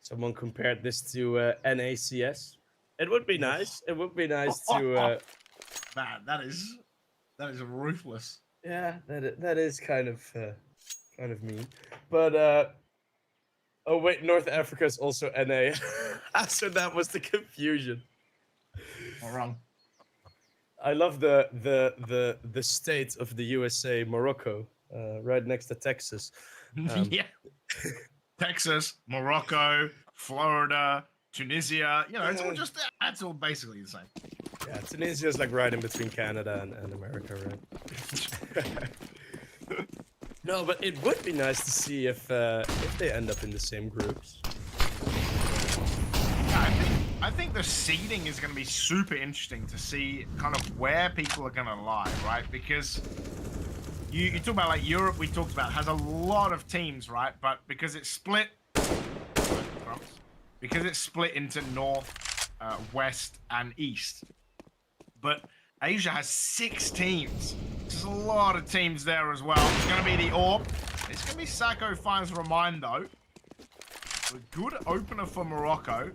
someone compared this to NACS. It would be nice. It would be nice to. Man, that is ruthless. Yeah, that is kind of mean, but oh wait, North Africa is also NA. So that was the confusion. Not wrong. I love the state of the USA, Morocco, right next to Texas. Yeah. Texas, Morocco, Florida, Tunisia. You know, it's all basically the same. Yeah, Tunisia is like right in between Canada and America, right? No, but it would be nice to see if they end up in the same groups. Yeah, I think the seeding is going to be super interesting to see kind of where people are going to lie, right? Because you talk about like Europe, we talked about, has a lot of teams, right? But because it's split, into North, West, and East. But Asia has 6 teams. There's a lot of teams there as well. It's going to be the AWP. It's going to be Sako finds Remind, though. A good opener for Morocco.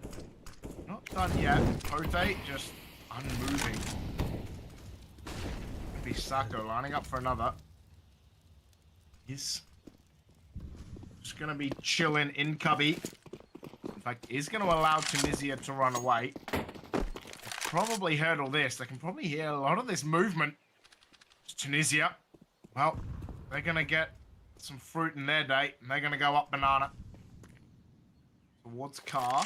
Not done yet. Pote just unmoving. Could be Sako lining up for another. He's just going to be chilling in cubby. In fact, is going to allow Tunisia to run away. Probably heard all this. They can probably hear a lot of this movement. Tunisia, well, they're going to get some fruit in their day, and they're going to go up banana. towards Car.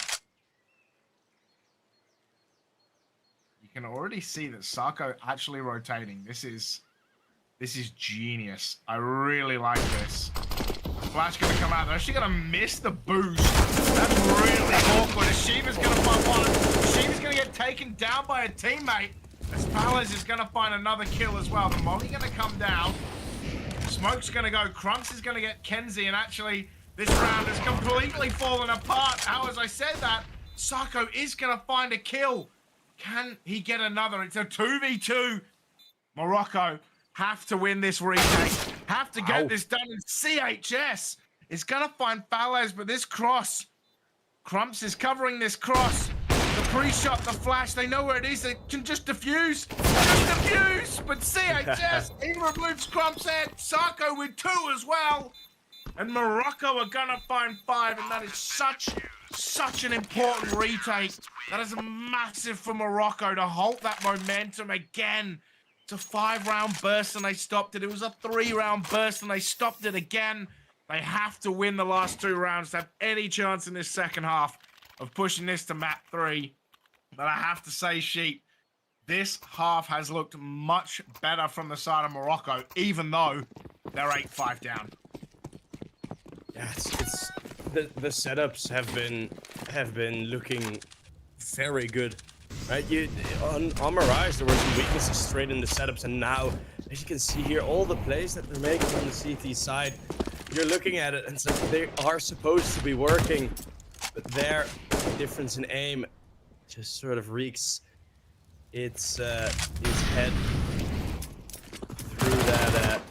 You can already see that Sarko actually rotating. This is genius. I really like this. Flash gonna come out. They're actually gonna miss the boost. That's really awkward. Ashiva's gonna find one. Ashiva's gonna get taken down by a teammate. As Palace is gonna find another kill as well. The Molly gonna come down. Smoke's gonna go. Crumps is gonna get Kenzie, and actually this round has completely fallen apart. How, as I said that, Sarko is gonna find a kill. Can he get another? It's a 2v2. Morocco have to win this retake. Have to get this done. And CHS is gonna find Fallows, but this cross, Crumps is covering this cross. The pre-shot, the flash, they know where it is. They can just defuse. Just defuse. But CHS, he removes Crumps' head. Sarko with 2 as well. And Morocco are gonna find 5, and that is such an important retake. That is massive for Morocco to halt that momentum again. It's a 5-round burst and they stopped it. It was a 3-round burst and they stopped it again. They have to win the last 2 rounds to have any chance in this second half of pushing this to map 3. But I have to say, Sheep, this half has looked much better from the side of Morocco, even though they're 8-5 down. Yeah, it's the setups have been looking very good. Right, on Mirage there were some weaknesses straight in the setups, and now, as you can see here, all the plays that they're making on the CT side, you're looking at it and it's like they are supposed to be working, but their difference in aim just sort of reeks its head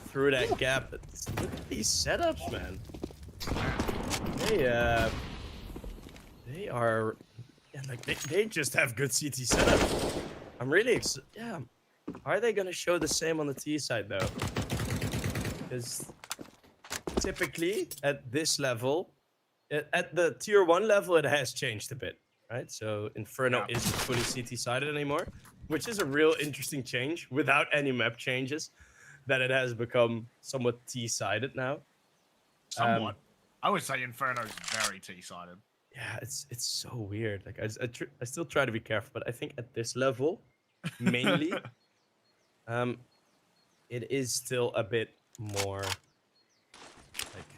through that gap. Look at these setups, man. They are. Yeah, like they just have good CT setup. I'm really yeah. Are they gonna show the same on the T side though? Because typically at this level, at the tier 1 level, it has changed a bit, right? So Inferno isn't fully CT sided anymore, which is a real interesting change without any map changes. That it has become somewhat T sided now. Somewhat. I would say Inferno is very T sided. Yeah, it's so weird. Like I still try to be careful, but I think at this level, mainly, it is still a bit more like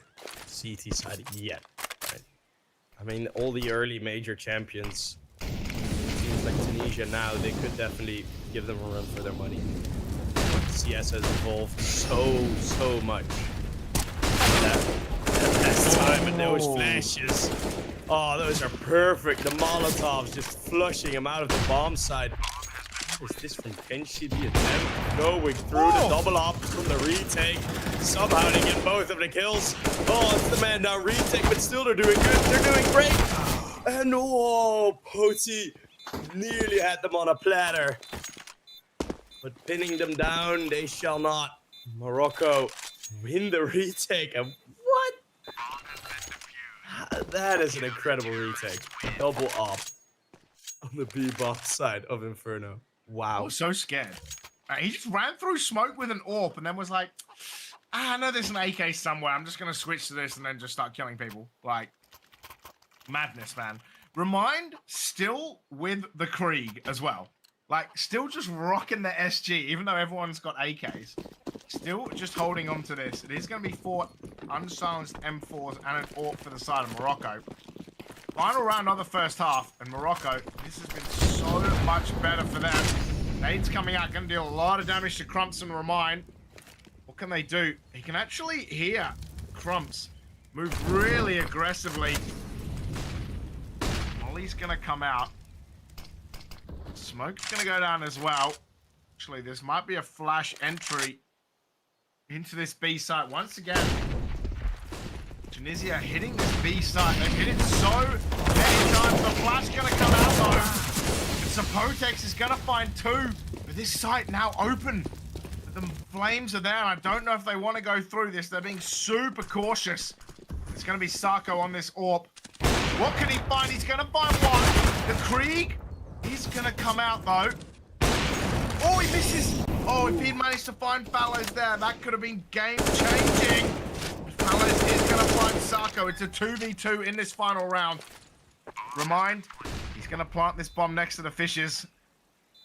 CT side yet. Right? I mean, all the early major champions, teams like Tunisia now, they could definitely give them a run for their money. CS has evolved so much. That time and those flashes. Oh, those are perfect. The Molotovs just flushing him out of the bomb side. What is this from Kenshi? The attempt going through the double up from the retake. Somehow they get both of the kills. Oh, it's the man down retake, but still they're doing good. They're doing great. And oh, Poti nearly had them on a platter. But pinning them down, they shall not. Morocco win the retake. And what? That is an incredible retake. Double up on the B-bomb side of Inferno. Wow. I was so scared. He just ran through smoke with an AWP and then was like, I know there's an AK somewhere. I'm just going to switch to this and then just start killing people. Like, madness, man. Remind, still with the Krieg as well. Like, still just rocking the SG, even though everyone's got AKs. Still just holding on to this. It is going to be 4 unsilenced M4s and an AWP for the side of Morocco. Final round of the first half, and Morocco, this has been so much better for them. Nades coming out, going to deal a lot of damage to Crumps and Remind. What can they do? He can actually hear Crumps move really aggressively. Molly's going to come out. Smoke's going to go down as well. Actually, this might be a flash entry into this B site once again. Tunisia hitting this B site. They've hit it so many times. The flash going to come out though. And Sapotex is going to find 2. But this site now open. The flames are there. And I don't know if they want to go through this. They're being super cautious. It's going to be Sarko on this AWP. What can he find? He's going to find 1. The Krieg. He's going to come out though. Oh, he misses. Oh, if he'd managed to find Fallows there, that could have been game-changing. Fallows is going to find Sarko. It's a 2v2 in this final round. Remind, he's going to plant this bomb next to the fishes.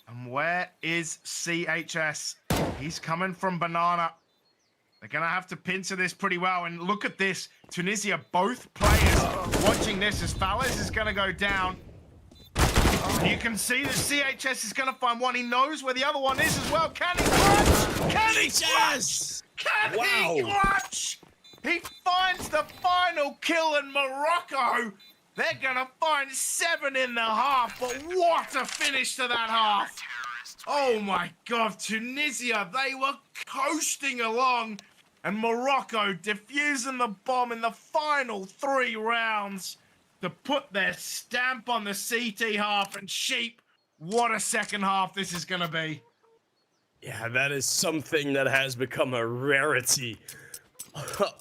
And where is CHS? He's coming from Banana. They're going to have to pincer this pretty well. And look at this. Tunisia, both players watching this as Fallas is going to go down. You can see that CHS is going to find one. He knows where the other one is as well. Can he clutch? Can he clutch? Can he clutch? He finds the final kill in Morocco. They're going to find 7.5. But what a finish to that half. Oh my God, Tunisia, they were coasting along. And Morocco defusing the bomb in the final 3 rounds to put their stamp on the CT half. And Sheep, what a second half this is going to be. Yeah, that is something that has become a rarity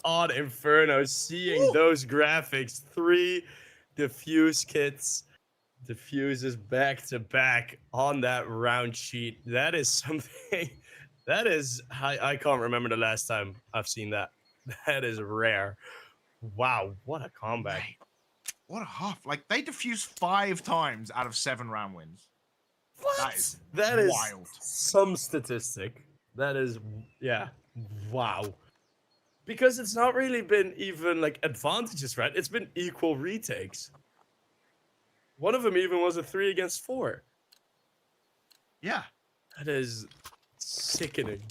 on Inferno. Seeing those graphics, 3 diffuse kits, diffuses back to back on that round sheet. That is something that is, I can't remember the last time I've seen that. That is rare. Wow, what a comeback. Mate, what a half. Like, they diffused 5 times out of 7 round wins. What? That is wild. Some statistic. That is, yeah, wow. Because it's not really been even like advantages, right? It's been equal retakes. One of them even was a 3 against 4. Yeah. That is sickening.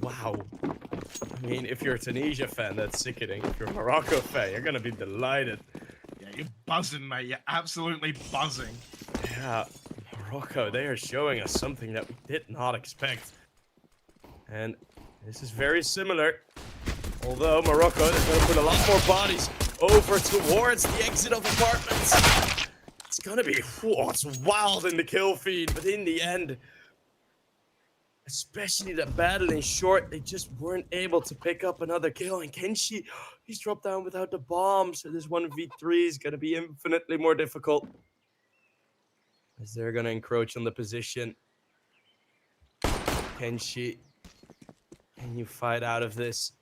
Wow. I mean, if you're a Tunisia fan, that's sickening. If you're a Morocco fan, you're gonna be delighted. Yeah, you're buzzing, mate. You're absolutely buzzing. Yeah, Morocco, they are showing us something that we did not expect. And this is very similar. Although Morocco is going to put a lot more bodies over towards the exit of apartments. It's going to be, it's wild in the kill feed. But in the end, especially that battle in short, they just weren't able to pick up another kill. And Kenshi, he's dropped down without the bomb. So this 1v3 is going to be infinitely more difficult. As they're going to encroach on the position. Kenshi, can you fight out of this?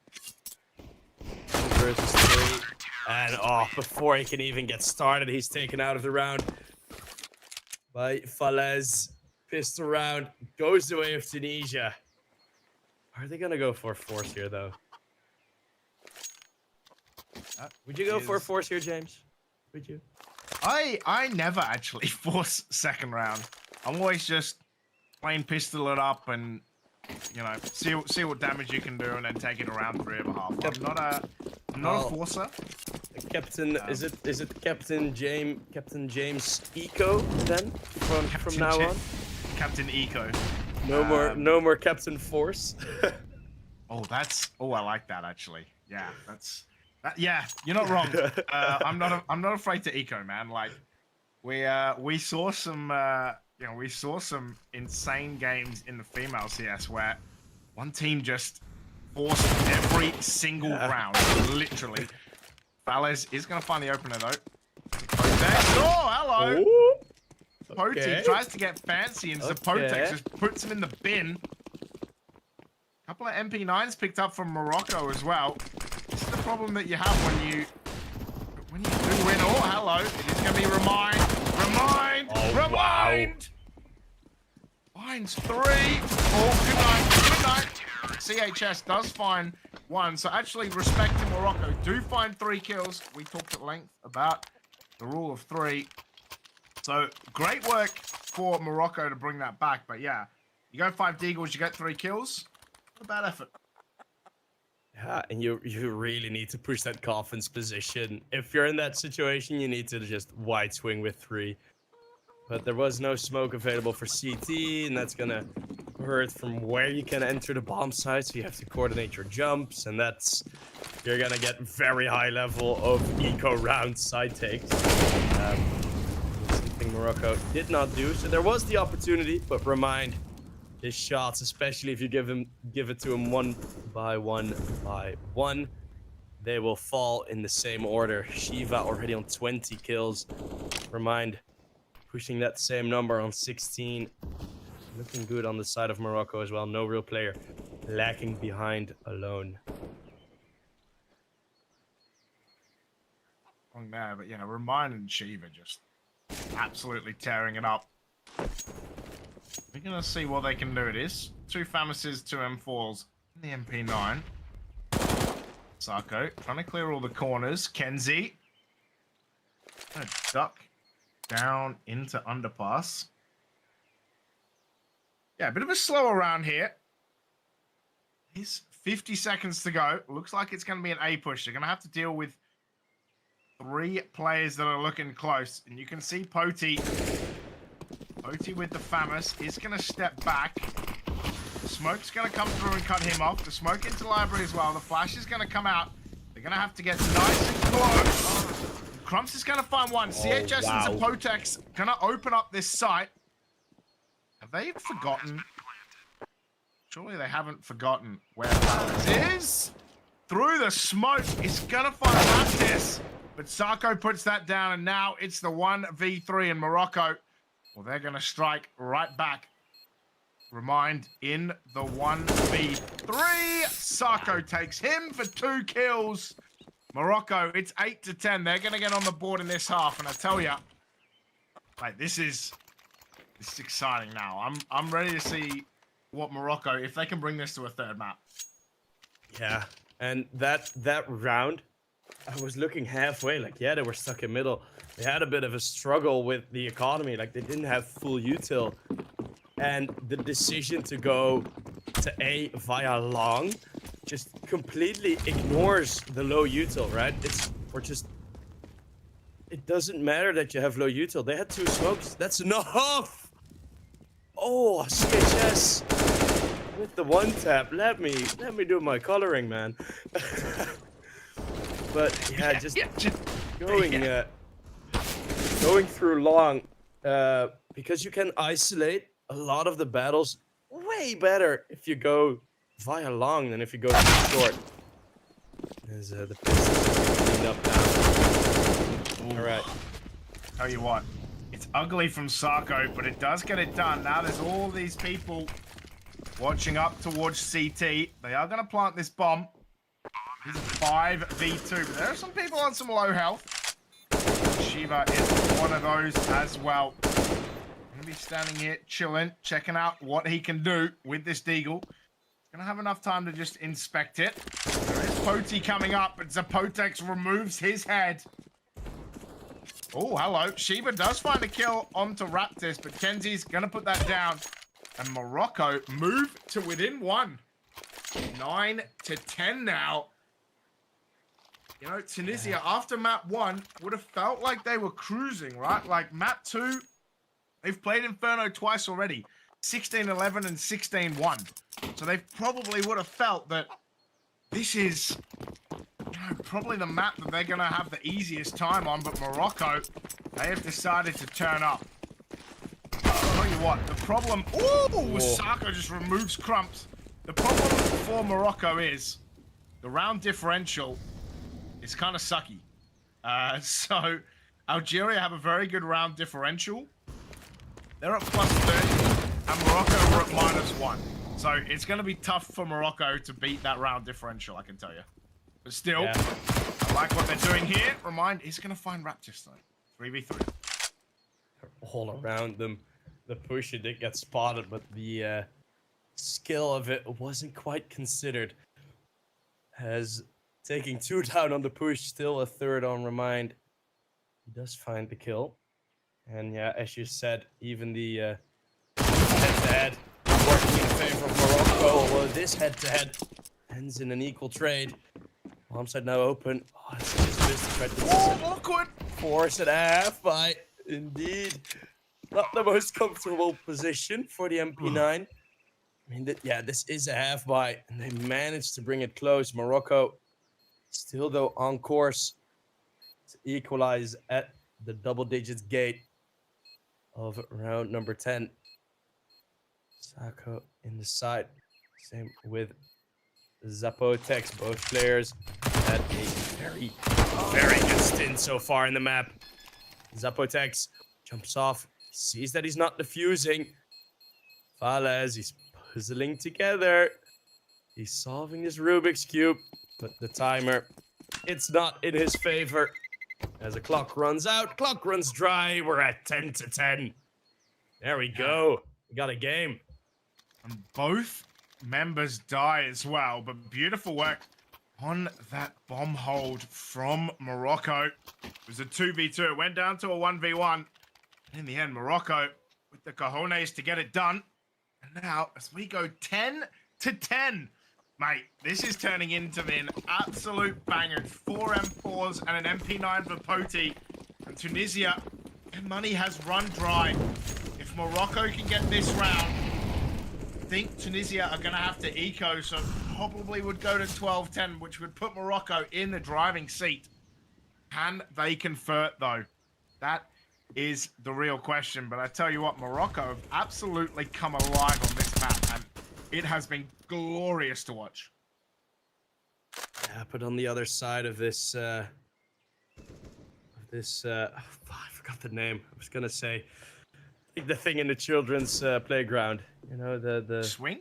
2 versus 3. And before he can even get started, he's taken out of the round by Falez. Pistol round goes the way of Tunisia. Are they going to go for force here, though? Would you go for force here, James? Would you? I never actually force second round. I'm always just plain pistol it up and, you know, see what damage you can do and then take it around 3 of a half. I'm not a forcer. Captain, is it Captain James Eco then from now on? Captain Eco. No more Captain Force. I like that actually. Yeah, yeah, you're not wrong. I'm not afraid to eco, man. Like we saw some we saw some insane games in the female CS where one team just forced every single round, literally. Fallas is gonna find the opener though. Oh, hello. Okay. Poti tries to get fancy and Zapotex just puts him in the bin. Couple of MP9s picked up from Morocco as well. This is the problem that you have when you do win. Oh, hello. It is going to be Remind. Remind! Finds 3. Oh, good night. CHS does find 1. So actually, respect to Morocco. Do find 3 kills. We talked at length about the rule of 3. So great work for Morocco to bring that back. But yeah, you go 5 deagles, you get 3 kills. Not a bad effort. Yeah, and you really need to push that Coffin's position. If you're in that situation, you need to just wide swing with 3. But there was no smoke available for CT, and that's gonna hurt from where you can enter the bomb site, so you have to coordinate your jumps, and you're gonna get very high level of eco round side takes. Something Morocco did not do, so there was the opportunity, but remind his shots, especially if you give it to him one by one, they will fall in the same order. Shiva already on 20 kills. Remind pushing that same number on 16. Looking good on the side of Morocco as well. No real player lacking behind alone. wrong there, but yeah, Remind and Shiva just absolutely tearing it up. We're gonna see what they can do. It is 2 Famises, 2 M4s in the MP9. Sarko trying to clear all the corners. Kenzie gonna duck down into underpass. Yeah, a bit of a slower round here. He's 50 seconds to go. Looks like it's going to be an A push. They're going to have to deal with 3 players that are looking close. And you can see Poti with the Famis is going to step back. The smoke's going to come through and cut him off. The smoke into library as well. The flash is going to come out. They're going to have to get nice and close. Crumps is going to find one. CHS and Zapotex going to open up this site. Have they forgotten? Surely they haven't forgotten where Palace is. Through the smoke, he's gonna find Baptist, but Sarko puts that down, and now it's the 1v3 in Morocco. Well, they're gonna strike right back. Remind in the 1v3. Sarko takes him for 2 kills. Morocco, it's 8-10. They're gonna get on the board in this half, and I tell you, like this is exciting now. I'm ready to see what Morocco, if they can bring this to a 3rd map. Yeah, and that round, I was looking halfway, like, yeah, they were stuck in middle. They had a bit of a struggle with the economy, like they didn't have full util. And the decision to go to A via long just completely ignores the low util, right? It doesn't matter that you have low util. They had 2 smokes. That's enough. Oh, CHS with the 1 tap. Let me do my coloring, man. But yeah, just going through long, because you can isolate a lot of the battles way better if you go via long than if you go too short. As the pistol cleaned up now. All right. Tell you what, it's ugly from Sarko, but it does get it done. Now there's all these people watching up towards CT. They are going to plant this bomb. This is 5v2, but there are some people on some low health. Shiva is one of those as well. Going to be standing here, chilling, checking out what he can do with this Deagle. Going to have enough time to just inspect it. There is Poti coming up, but Zapotex removes his head. Oh, hello. Shiva does find a kill onto Raptis, but Kenzie's going to put that down. And Morocco move to within 1. 9-10 now. You know, Tunisia, after map 1, would have felt like they were cruising, right? Like map 2, they've played Inferno twice already. 16-11 and 16-1. So they probably would have felt that this is, you know, probably the map that they're going to have the easiest time on. But Morocco, they have decided to turn up. I'll tell you what, the problem... Ooh, Sarko just removes Crumps. The problem for Morocco is the round differential is kind of sucky. So Algeria have a very good round differential. They're at +30, and Morocco were at -1. So it's going to be tough for Morocco to beat that round differential, I can tell you. But still, yeah. I like what they're doing here. Remind, he's going to find Raptis though. 3v3. All around them. The push, it did get spotted, but the skill of it wasn't quite considered. As taking 2 down on the push, still a 3rd on Remind. He does find the kill. And yeah, as you said, even the head-to-head working in favor of Morocco. Well, this head-to-head ends in an equal trade. Bomb side now open. Oh, it's just missed right this awkward! 4.5 by indeed. Not the most comfortable position for the MP9. I mean, yeah, this is a half buy, and they managed to bring it close. Morocco still, though, on course to equalize at the double digits gate of round number 10. Sako in the side. Same with Zapotex. Both players had a very, very good stint so far in the map. Zapotex jumps off. Sees that he's not defusing. Falez, he's puzzling together. He's solving this Rubik's Cube. But the timer, it's not in his favor. As the clock runs out, clock runs dry. We're at 10-10. There we go. We got a game. And both members die as well, but beautiful work on that bomb hold from Morocco. It was a 2v2. It went down to a 1v1. In the end, Morocco with the cojones to get it done. And now, as we go 10-10, mate, this is turning into an absolute banger. 4 M4s and an MP9 for Poti. And Tunisia, their money has run dry. If Morocco can get this round, I think Tunisia are going to have to eco, so probably would go to 12-10, which would put Morocco in the driving seat. Can they convert, though? That is the real question. But I tell you what, Morocco have absolutely come alive on this map, and it has been glorious to watch. Yeah, but on the other side of this, I forgot the name. I was gonna say, I think the thing in the children's playground. You know, the Swing?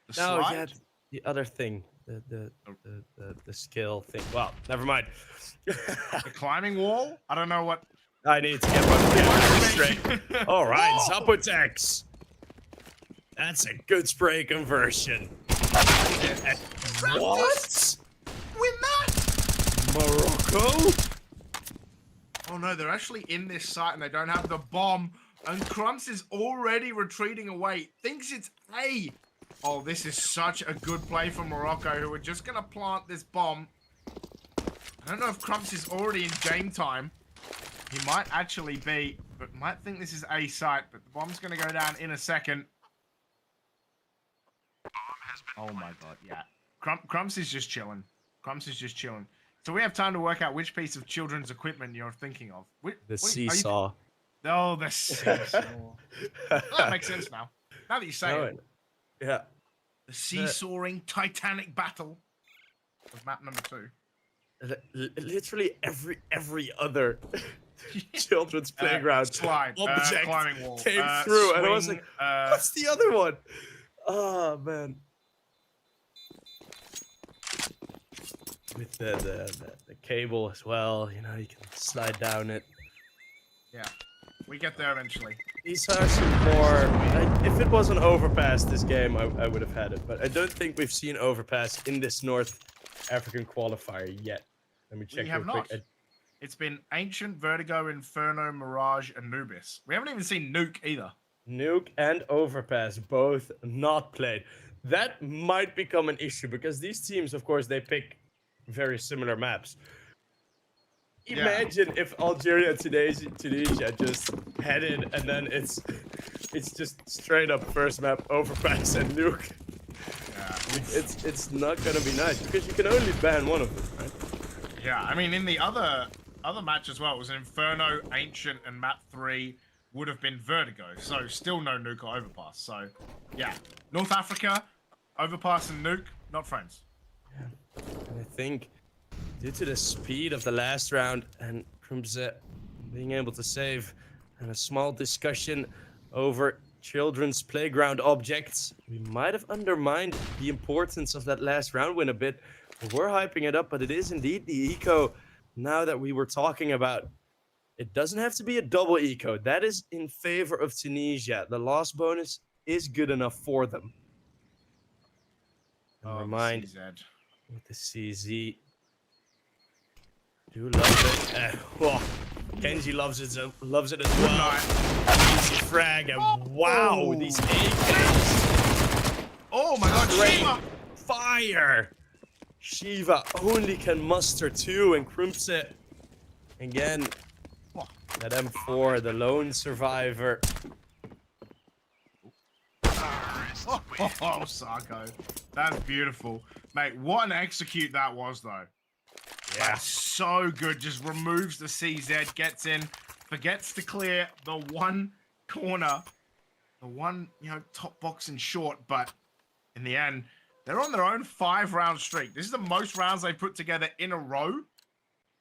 The no, slide? yeah, the other thing, the skill thing. Well, never mind. The climbing wall? I don't know what. I need to get my straight. All right, Zapotex. That's a good spray conversion. What? Win that? Morocco? Oh no, they're actually in this site and they don't have the bomb. And Crumps is already retreating away. Thinks it's A. Oh, this is such a good play from Morocco, who are just going to plant this bomb. I don't know if Crumps is already in game time. He might actually be, but might think this is A site. But the bomb's going to go down in a second. Oh my god, yeah. Crumps is just chilling. Crumps is just chilling. So we have time to work out which piece of children's equipment you're thinking of. The seesaw. Oh, the seesaw. That makes sense now. Now that you say it. Yeah. The seesawing Titanic battle of map number 2. Literally every other children's playground slide, object climbing wall, came through, swing, and I was like, "What's the other one?" Oh man. With the cable as well, you know, you can slide down it. Yeah, we get there eventually. These are some more. If it was an overpass this game, I would have had it, but I don't think we've seen overpass in this North African qualifier yet. Let me check. We have real quick. not. It's been Ancient, Vertigo, Inferno, Mirage, Anubis. We haven't even seen Nuke either. Nuke and Overpass both not played. That might become an issue because these teams, of course, they pick very similar maps. Yeah. Imagine if Algeria and Tunisia just headed and then it's just straight up first map Overpass and Nuke. Yeah. It's not gonna be nice because you can only ban one of them, right? Yeah, I mean, in the other match as well, it was Inferno, Ancient, and map 3 would have been Vertigo. So still no Nuke or Overpass. So, yeah. North Africa, Overpass and Nuke, not friends. Yeah. And I think due to the speed of the last round and Krumze being able to save and a small discussion over children's playground objects, we might have undermined the importance of that last round win a bit. We're hyping it up, but it is indeed the eco now that we were talking about. It doesn't have to be a double eco. That is in favor of Tunisia. The loss bonus is good enough for them. And remind CZ. with the CZ. Do love it. Kenji loves it as well. Easy frag and wow, these AKs. Oh my god, Shiva! Fire! Shiva only can muster 2 and Krumze again. That M4, the lone survivor. Oh, Sarko. That's beautiful. Mate, what an execute that was, though. Yeah. That's so good. Just removes the CZ, gets in, forgets to clear the one corner, the one, top box and short, but in the end, they're on their own 5-round streak. This is the most rounds they put together in a row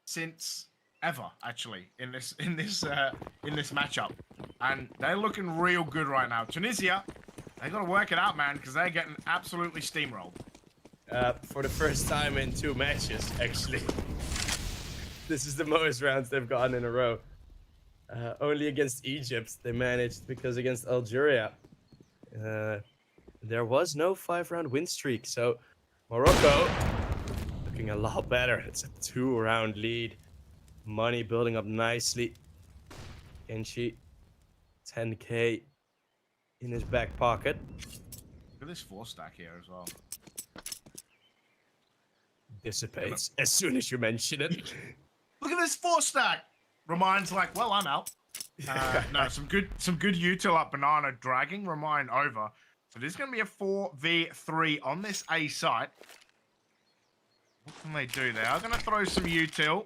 since ever, actually, in this matchup. And they're looking real good right now. Tunisia, they got to work it out, man, because they're getting absolutely steamrolled. For the first time in 2 matches, actually. This is the most rounds they've gotten in a row. Only against Egypt they managed, because against Algeria there was no 5-round win streak. So Morocco looking a lot better. It's a 2-round lead. Money building up nicely. ENG 10k in his back pocket. Look at this 4-stack here as well. Dissipates as soon as you mention it. Look at this 4-stack. Remine's like, well, I'm out. No, some good util up banana, dragging Remine over. So this is going to be a 4v3 on this A site. What can they do? They are going to throw some util.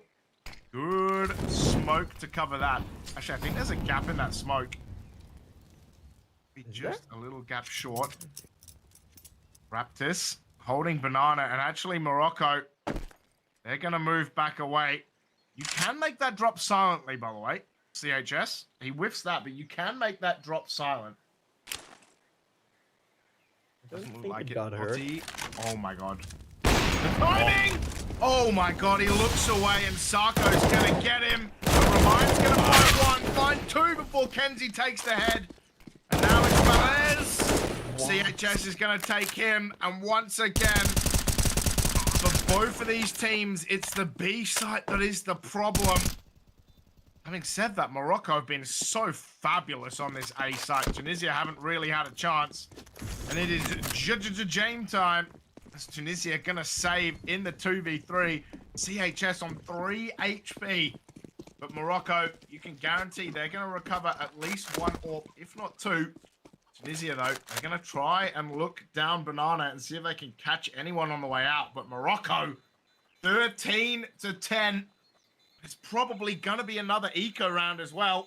Good smoke to cover that. Actually, I think there's a gap in that smoke. Be just a little gap short. Raptors holding banana, and actually Morocco, they're going to move back away. You can make that drop silently, by the way. CHS, he whiffs that, but you can make that drop silent. Doesn't look like it. Got hurt. Oh my god. The timing! Oh my god, he looks away and Sarko's gonna get him. Remine's gonna find 1, find 2 before Kenzie takes the head. And now it's Velez. CHS is gonna take him, and once again, for both of these teams, it's the B site that is the problem. Having said that, Morocco have been so fabulous on this A site. Tunisia haven't really had a chance. And it is James time. As Tunisia gonna save in the 2v3. CHS on 3 HP. But Morocco, you can guarantee they're gonna recover at least 1 or if not 2. Tunisia though, they're gonna try and look down banana and see if they can catch anyone on the way out. But Morocco, 13-10. It's probably going to be another eco round as well,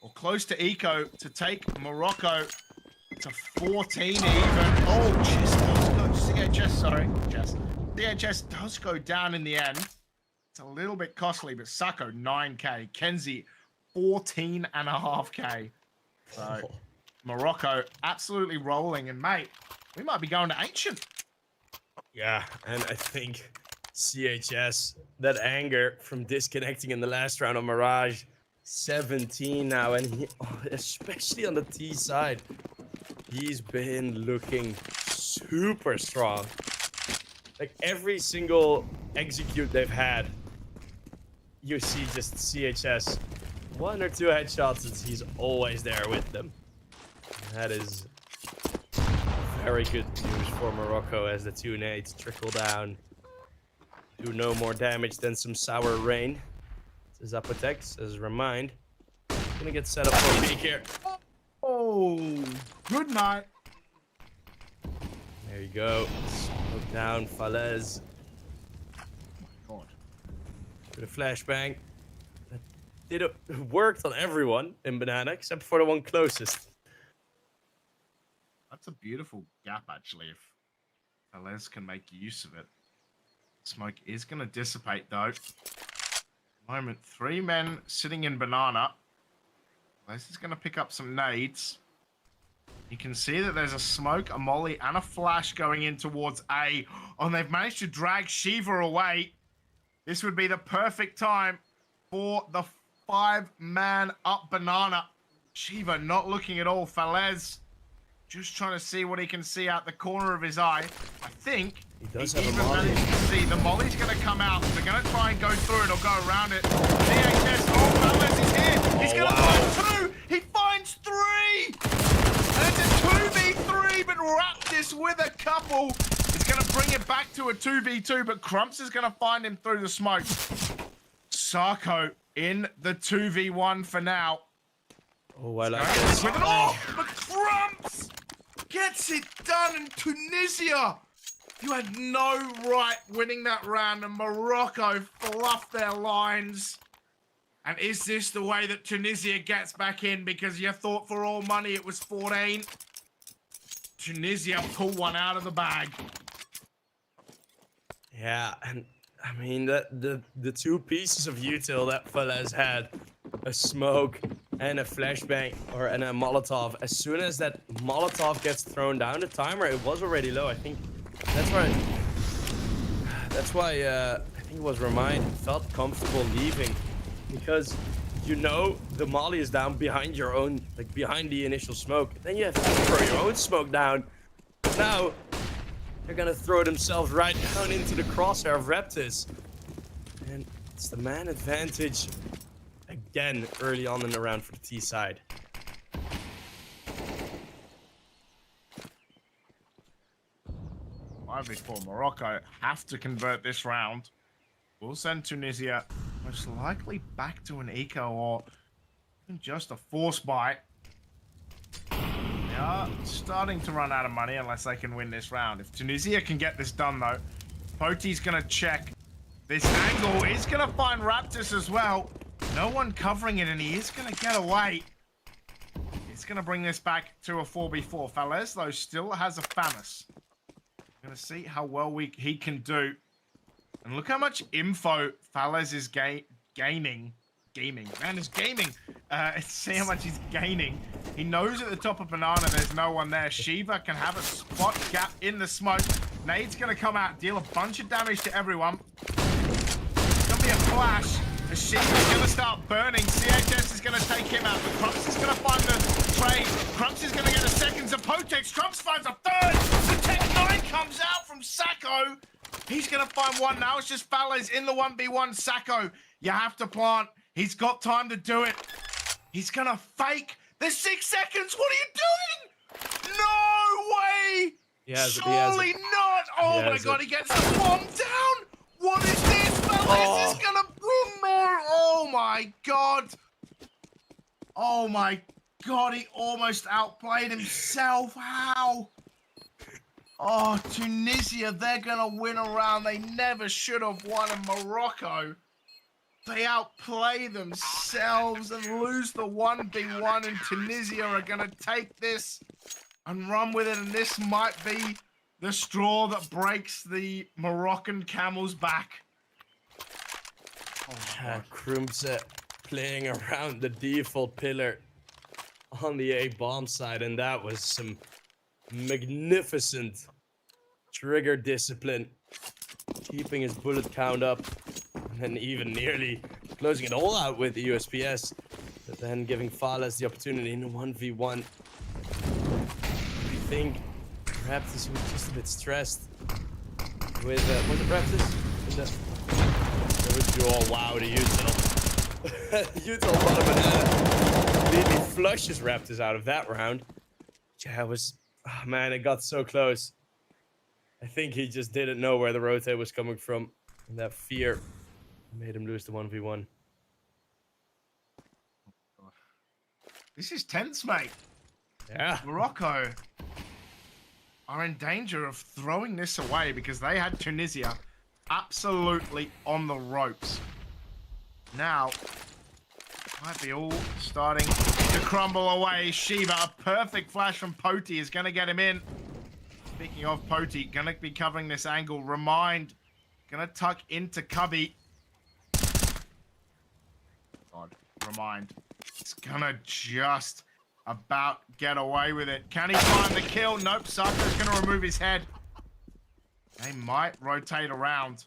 or close to eco, to take Morocco to 14 even. Oh, CHS, sorry. CHS does go down in the end. It's a little bit costly, but Sako, 9k. Kenzie, 14.5k. So, Morocco absolutely rolling. And, mate, we might be going to Ancient. Yeah, and I think CHS, that anger from disconnecting in the last round of Mirage, 17 now, and he, especially on the T side, he's been looking super strong. Like every single execute they've had, you see just CHS 1 or 2 headshots, and he's always there with them. That is very good news for Morocco as the 2 nades trickle down. Do no more damage than some sour rain. This is Apotex, as a remind. Gonna get set up for a peek here. Oh, good night. There you go. Smoke down, Falez. God. With a flashbang. It worked on everyone in Banana, except for the one closest. That's a beautiful gap, actually, if Velez can make use of it. Smoke is going to dissipate, though. Moment, 3 men sitting in banana. Velez is going to pick up some nades. You can see that there's a smoke, a molly, and a flash going in towards A. Oh, and they've managed to drag Shiva away. This would be the perfect time for the 5-man up banana. Shiva not looking at all. Falez just trying to see what he can see out the corner of his eye. I think He does he have a even molly. managed to see the molly's going to come out. They're going to try and go through it or go around it. DHS, oh, Falez is here. He's going to find 2. He finds 3. And it's a 2v3, but Raptis with a couple. He's going to bring it back to a 2v2, but Crumps is going to find him through the smoke. Sarko in the 2v1 for now. Oh, I like this. With an but Crumps gets it done in Tunisia. You had no right winning that round, and Morocco fluffed their lines. And is this the way that Tunisia gets back in? Because you thought for all money it was 14. Tunisia pulled one out of the bag. Yeah, and I mean the 2 pieces of util that Falez had, a smoke and a flashbang and a Molotov. As soon as that Molotov gets thrown down, the timer, it was already low. I think that's That's why I think it was Remind felt comfortable leaving, because you know the molly is down behind your own, like behind the initial smoke. Then you have to throw your own smoke down. But now they're gonna throw themselves right down into the crosshair of Raptors, and it's the man advantage again early on in the round for the T side. Before Morocco have to convert this round. We'll send Tunisia most likely back to an eco or even just a force buy. They are starting to run out of money unless they can win this round. If Tunisia can get this done though, Poti's gonna check this angle. He's gonna find Raptors as well. No one covering it, and he is gonna get away. He's gonna bring this back to a 4v4. Falez though still has a Famus. Gonna see how well he can do, and look how much info Falez is gaining. Man is gaming. See how much he's gaining. He knows at the top of Banana there's no one there. Shiva can have a spot gap in the smoke. Nade's gonna come out, deal a bunch of damage to everyone. It's gonna be a flash. Shiva's gonna start burning. CHS is gonna take him out. But Crumps is gonna find the trade. Crumps is gonna get a second to Potex. Crumps finds a third. The Tech 9 comes out from Sacco. He's gonna find one now. It's just Falez in the 1v1. Sacco, you have to plant. He's got time to do it. He's gonna fake. There's 6 seconds. What are you doing? No way. Surely not. Oh my god, he gets the bomb down. What is this? Falez is gonna bring more. Oh my god. Oh my god, he almost outplayed himself. How? Oh, Tunisia, they're gonna win a round they never should have won in Morocco. They outplay themselves and lose the 1v1, and Tunisia are gonna take this and run with it, and this might be the straw that breaks the Moroccan camel's back. Krumse playing around the default pillar on the A bomb side, and that was some magnificent trigger discipline, keeping his bullet count up, and then even nearly closing it all out with the USPS, but then giving Falez the opportunity in a 1v1. I think Raptors was just a bit stressed with was it Raptors? Oh wow, the Util. Util bottom banana completely flushes Raptors out of that round. Yeah, it was, oh man, it got so close. I think he just didn't know where the rotate was coming from, and that fear made him lose the 1v1. This is tense, mate. Yeah. Morocco are in danger of throwing this away because they had Tunisia absolutely on the ropes. Now, might be all starting to crumble away. Shiva, a perfect flash from Poti is going to get him in. Speaking of Poti, going to be covering this angle. Remind, going to tuck into Cubby. God, Remind. It's going to just about get away with it. Can he find the kill? Nope, Saka's going to remove his head. They might rotate around.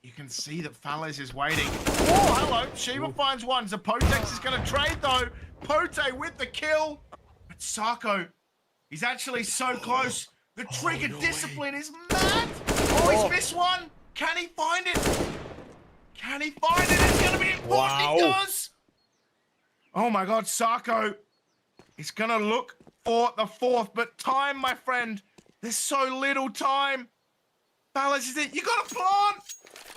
You can see that Falez is waiting. Oh, hello. Shiva finds one. Zapotex is going to trade, though. Pote with the kill. But Sako, he's actually so close. The trigger discipline is mad. Oh, he's missed one. Can he find it? Can he find it? It's going to be important. Wow. He does. Oh, my God. Sako is going to look for the fourth. But time, my friend. There's so little time. Falez is it. You got to plant.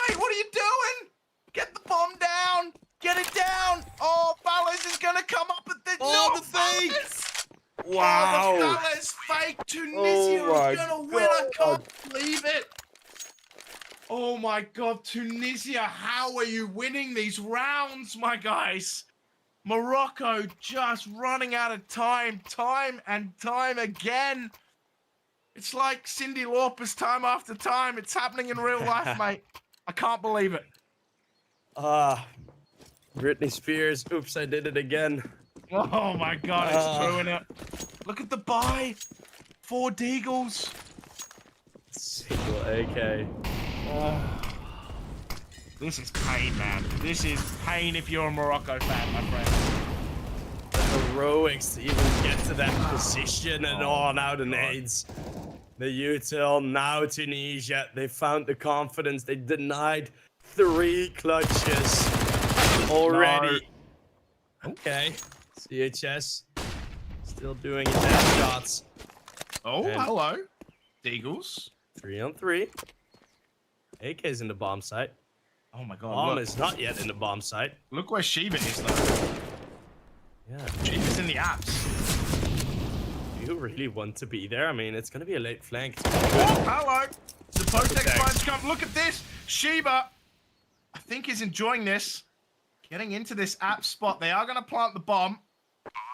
Mate, what are you doing? Get the bomb down. Get it down. Oh, Falez is going to come up at the... Oh, no, the fake. Falez. Wow. Oh, the Falez fake. Tunisia is going to win. I can't believe it. Oh, my God. Tunisia, how are you winning these rounds, my guys? Morocco just running out of time and time again. It's like Cyndi Lauper's time after time. It's happening in real life, mate. I can't believe it. Britney Spears. Oops, I did it again. Oh my God, it's true, innit? Look at the buy. 4 Deagles. Single AK. This is pain, man. This is pain if you're a Morocco fan, my friend. The heroics to even get to that position and now the nades. The util, now Tunisia. They found the confidence. They denied 3 clutches already. No. Okay. CHS still doing his ass shots. Oh, And hello. Deagles. 3 on 3. AK's in the bomb site. Oh my god. Bomb Look. is not yet in the bomb site. Look where Shiva is, though. Yeah. Shiva's in the apps. Do you really want to be there? I mean, it's going to be a late flank. Oh, hello. The Potex Potex. finds come. Look at this. Shiva, I think, is enjoying this. Getting into this app spot. They are going to plant the bomb.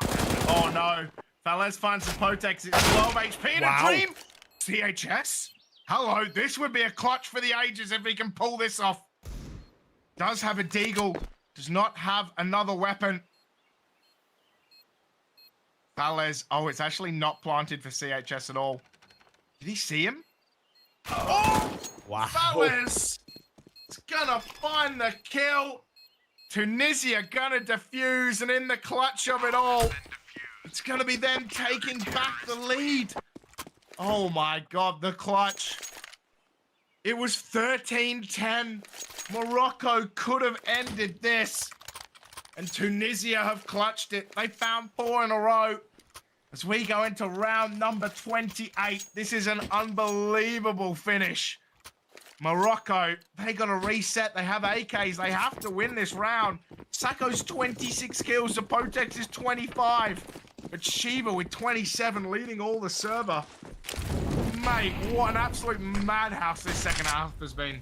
Oh, no. Falez finds the Potex. It's 12 HP in a dream. CHS. Hello. This would be a clutch for the ages if he can pull this off. Does have a deagle. Does not have another weapon. Falez. Oh, it's actually not planted for CHS at all. Did he see him? Oh! Wow. Falez is gonna find the kill. Tunisia gonna defuse, and in the clutch of it all, it's gonna be them taking back the lead. Oh my god, the clutch. It was 13-10. Morocco could have ended this. And Tunisia have clutched it. They found 4 in a row. As we go into round number 28. This is an unbelievable finish. Morocco, they got to reset. They have AKs. They have to win this round. Sako's 26 kills. The Potex is 25. But Shiva with 27 leading all the server. Mate, what an absolute madhouse this second half has been.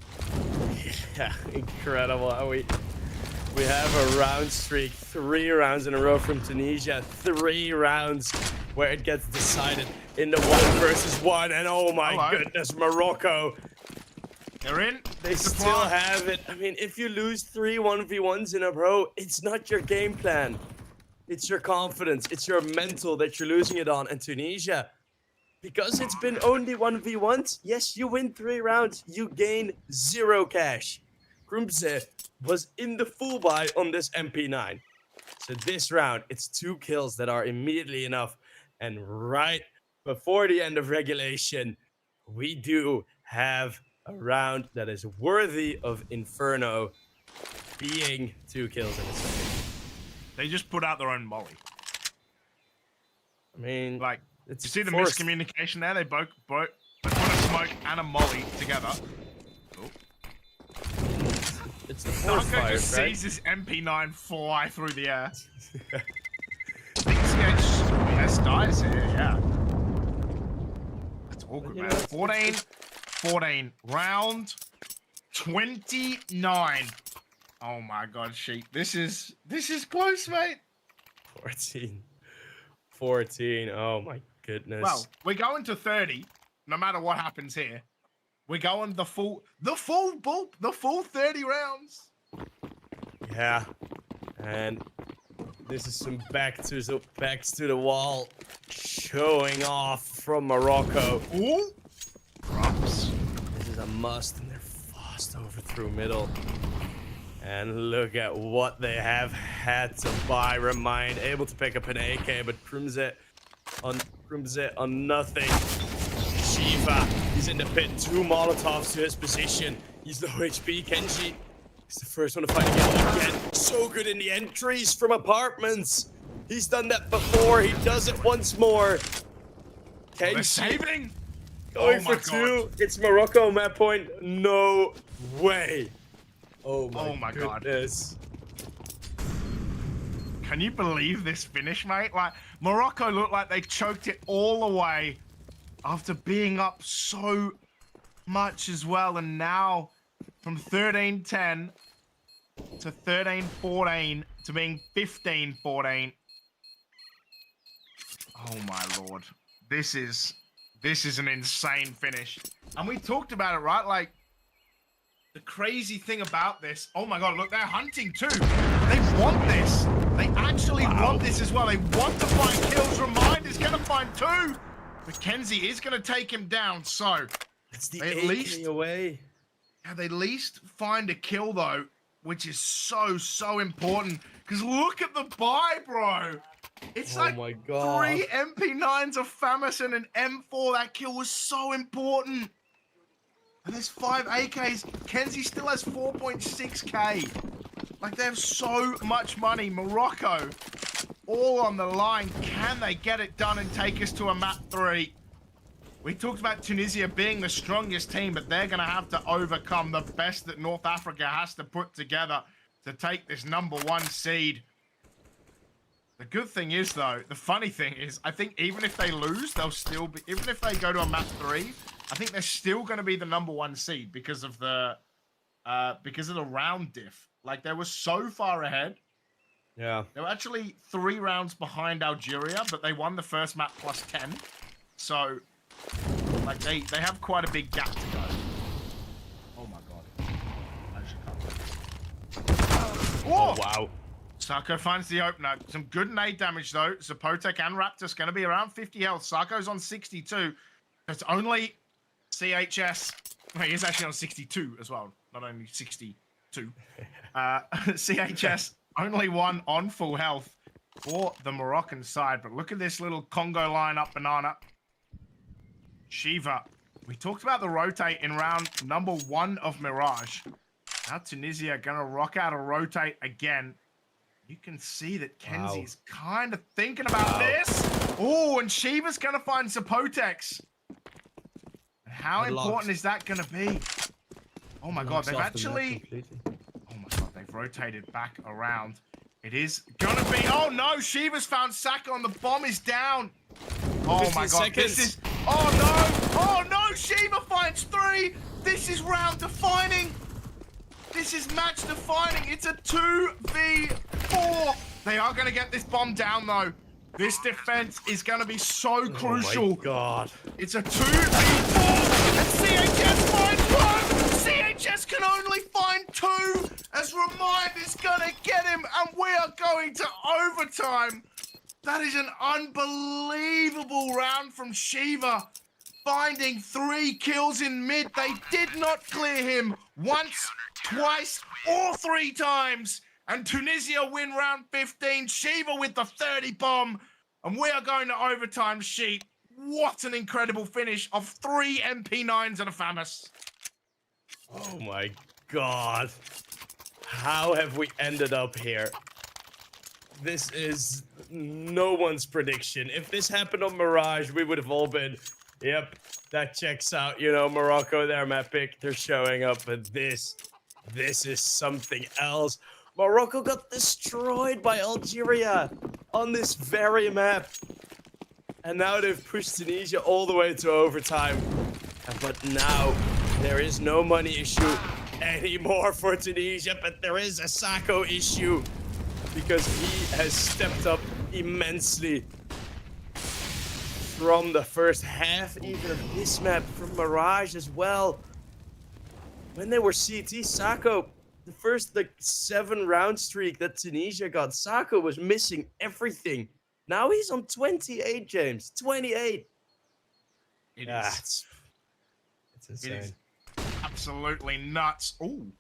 Yeah, incredible. We have a round streak, 3 rounds in a row from Tunisia, 3 rounds where it gets decided in the 1 versus 1, and oh my goodness, Morocco. They're in. They still have it. I mean, if you lose 3 1v1s in a row, it's not your game plan. It's your confidence. It's your mental that you're losing it on. And Tunisia, because it's been only 1v1s, yes, you win 3 rounds, you gain 0 cash. Krumze was in the full buy on this MP9. So this round, it's 2 kills that are immediately enough. And right before the end of regulation, we do have a round that is worthy of Inferno being 2 kills in a second. They just put out their own molly. I mean, Like, it's you see the forced. miscommunication there? They both put a smoke and a molly together. It's the force Narco fire, just right? sees his MP9 fly through the air. Yes, dies here, yeah. That's awkward, You man. know, 14, round 29. Oh my god, Sheik. This is close, mate. 14. Oh my goodness. Well, we're going to 30, no matter what happens here. We're going the full 30 rounds. Yeah. And this is some backs to the wall showing off from Morocco. Ooh. Props. This is a must, and they're fast over through middle. And look at what they have had to buy. Remind able to pick up an AK, but Krumze on nothing. Shiva, he's in the pit. 2 Molotovs to his position. He's low HP. Kenji, he's the first one to fight again. So good in the entries from apartments. He's done that before. He does it once more. They're Kenji saving. going Oh my for 2. It's Morocco map point. No way. Oh my goodness. Can you believe this finish, mate? Like, Morocco looked like they choked it all away after being up so much as well. And now, from 13-10 to 13-14 to being 15-14. Oh my lord. This is an insane finish. And we talked about it, right? Like, the crazy thing about this, oh my god, look, they're hunting too. They want this. They actually want this as well. They want to find kills. Remind is going to find 2. Mackenzie is going to take him down, so It's the at AK least away. They at least find a kill though, which is so important. Because look at the buy, bro. It's Oh like my God. 3 MP9s of Famis and an M4. That kill was so important. And there's 5 AKs. Kenzie still has 4.6k. Like, they have so much money. Morocco, all on the line. Can they get it done and take us to a map 3? We talked about Tunisia being the strongest team, but they're going to have to overcome the best that North Africa has to put together to take this #1 seed. The good thing is, though, the funny thing is, I think even if they lose, they'll still be, even if they go to a map 3, I think they're still going to be the #1 seed because of the round diff. Like, they were so far ahead. Yeah. They were actually 3 rounds behind Algeria, but they won the first map plus 10. So, like, they have quite a big gap to go. Oh my god. Oh, wow. Sako finds the opener. Some good nade damage, though. Zapotek and Raptus going to be around 50 health. Sako's on 62. It's only CHS. Wait, he's actually on 62 as well. Not only 62. CHS only one on full health for the Moroccan side. But look at this little Congo lineup, Banana. Shiva. We talked about the rotate in round #1 of Mirage. Now Tunisia going to rock out a rotate again. You can see that Kenzie's kind of thinking about this. Oh, and Shiva's going to find Zapotex. How important is that going to be? Oh my god, they've actually... Oh my god, they've rotated back around. It is going to be... Oh no, Shiva's found Saka and the bomb is down. Oh my god, this is... Oh no! Oh no, Shiva finds 3! This is round defining! This is match defining! It's a 2v4! They are going to get this bomb down though. This defense is going to be so crucial. Oh my god. It's a 2v4! And CHS finds 1! CHS can only find 2! As Remind is going to get him, and we are going to overtime! That is an unbelievable round from Shiva. Finding 3 kills in mid. They did not clear him once, twice, or 3 times. And Tunisia win round 15. Shiva with the 30 bomb. And we are going to overtime, Sheep. What an incredible finish of 3 MP9s and a Famis. Oh my god. How have we ended up here? This is no one's prediction. If this happened on Mirage, we would have all been, yep, that checks out. You know, Morocco, they're my pick. They're showing up. But this is something else. Morocco got destroyed by Algeria on this very map. And now they've pushed Tunisia all the way to overtime. But now there is no money issue anymore for Tunisia, but there is a Sako issue because he has stepped up immensely from the first half even of this map, from Mirage as well. When they were CT, Sako, the first like 7-round streak that Tunisia got, Sako was missing everything. Now he's on 28, James. 28. It is. It's insane. It is absolutely nuts. Ooh.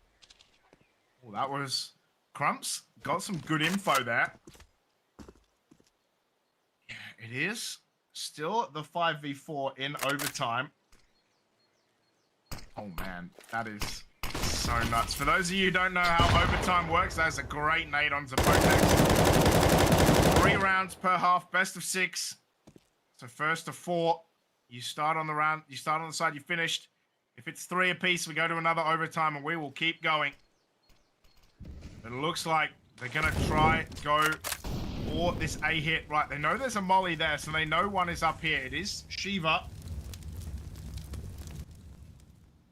Oh, that was Crumps. Got some good info there. Yeah, it is still the 5v4 in overtime. Oh man, that is so nuts. For those of you who don't know how overtime works, that's a great nade on Zapotex. 3 rounds per half, best of 6. So first to 4. You start on the round, you start on the side you finished. If it's 3 apiece, we go to another overtime and we will keep going. It looks like they're gonna try go for this A hit. Right, they know there's a molly there, so they know one is up here. It is Shiva.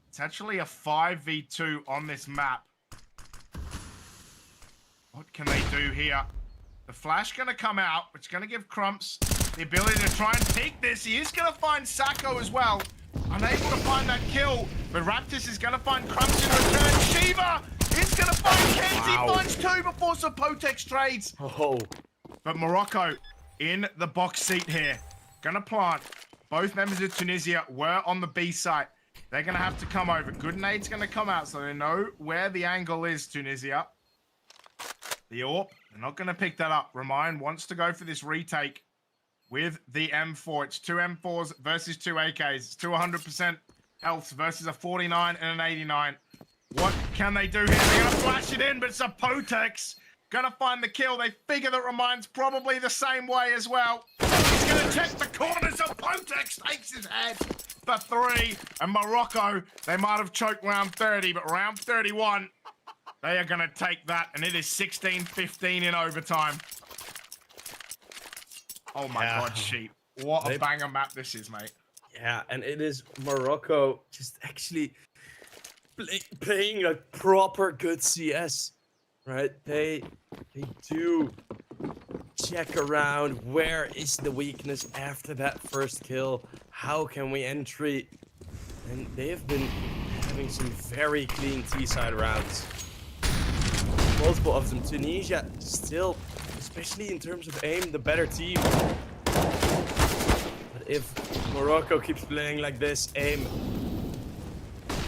It's actually a 5v2 on this map. What can they do here? The flash gonna come out, which is gonna give Crumps the ability to try and peek this. He is gonna find Sako as well. Unable to find that kill, but Raptus is gonna find Crumps in return. Shiva is gonna find Kenzie. Wow. Finds 2 before Zapotex trades. Oh. But Morocco in the box seat here. Gonna plant. Both members of Tunisia were on the B site. They're going to have to come over. Good nade's going to come out so they know where the angle is, Tunisia. The AWP, they're not going to pick that up. Remind wants to go for this retake with the M4. It's 2 M4s versus 2 AKs. It's 200% health versus a 49 and an 89. What can they do here? They're going to flash it in, but it's a Potex. Gonna find the kill. They figure that Remind's probably the same way as well. He's gonna check the corners of Potex, takes his head for 3. And Morocco, they might have choked round 30, but round 31, they are gonna take that, and it is 16-15 in overtime. Oh my God, Sheep. What a banger map this is, mate. Yeah, and it is Morocco just actually playing like proper good CS. Right, they do check around where is the weakness after that first kill. How can we entry? And they have been having some very clean T-side rounds. Multiple of them. Tunisia still, especially in terms of aim, the better team. But if Morocco keeps playing like this, aim,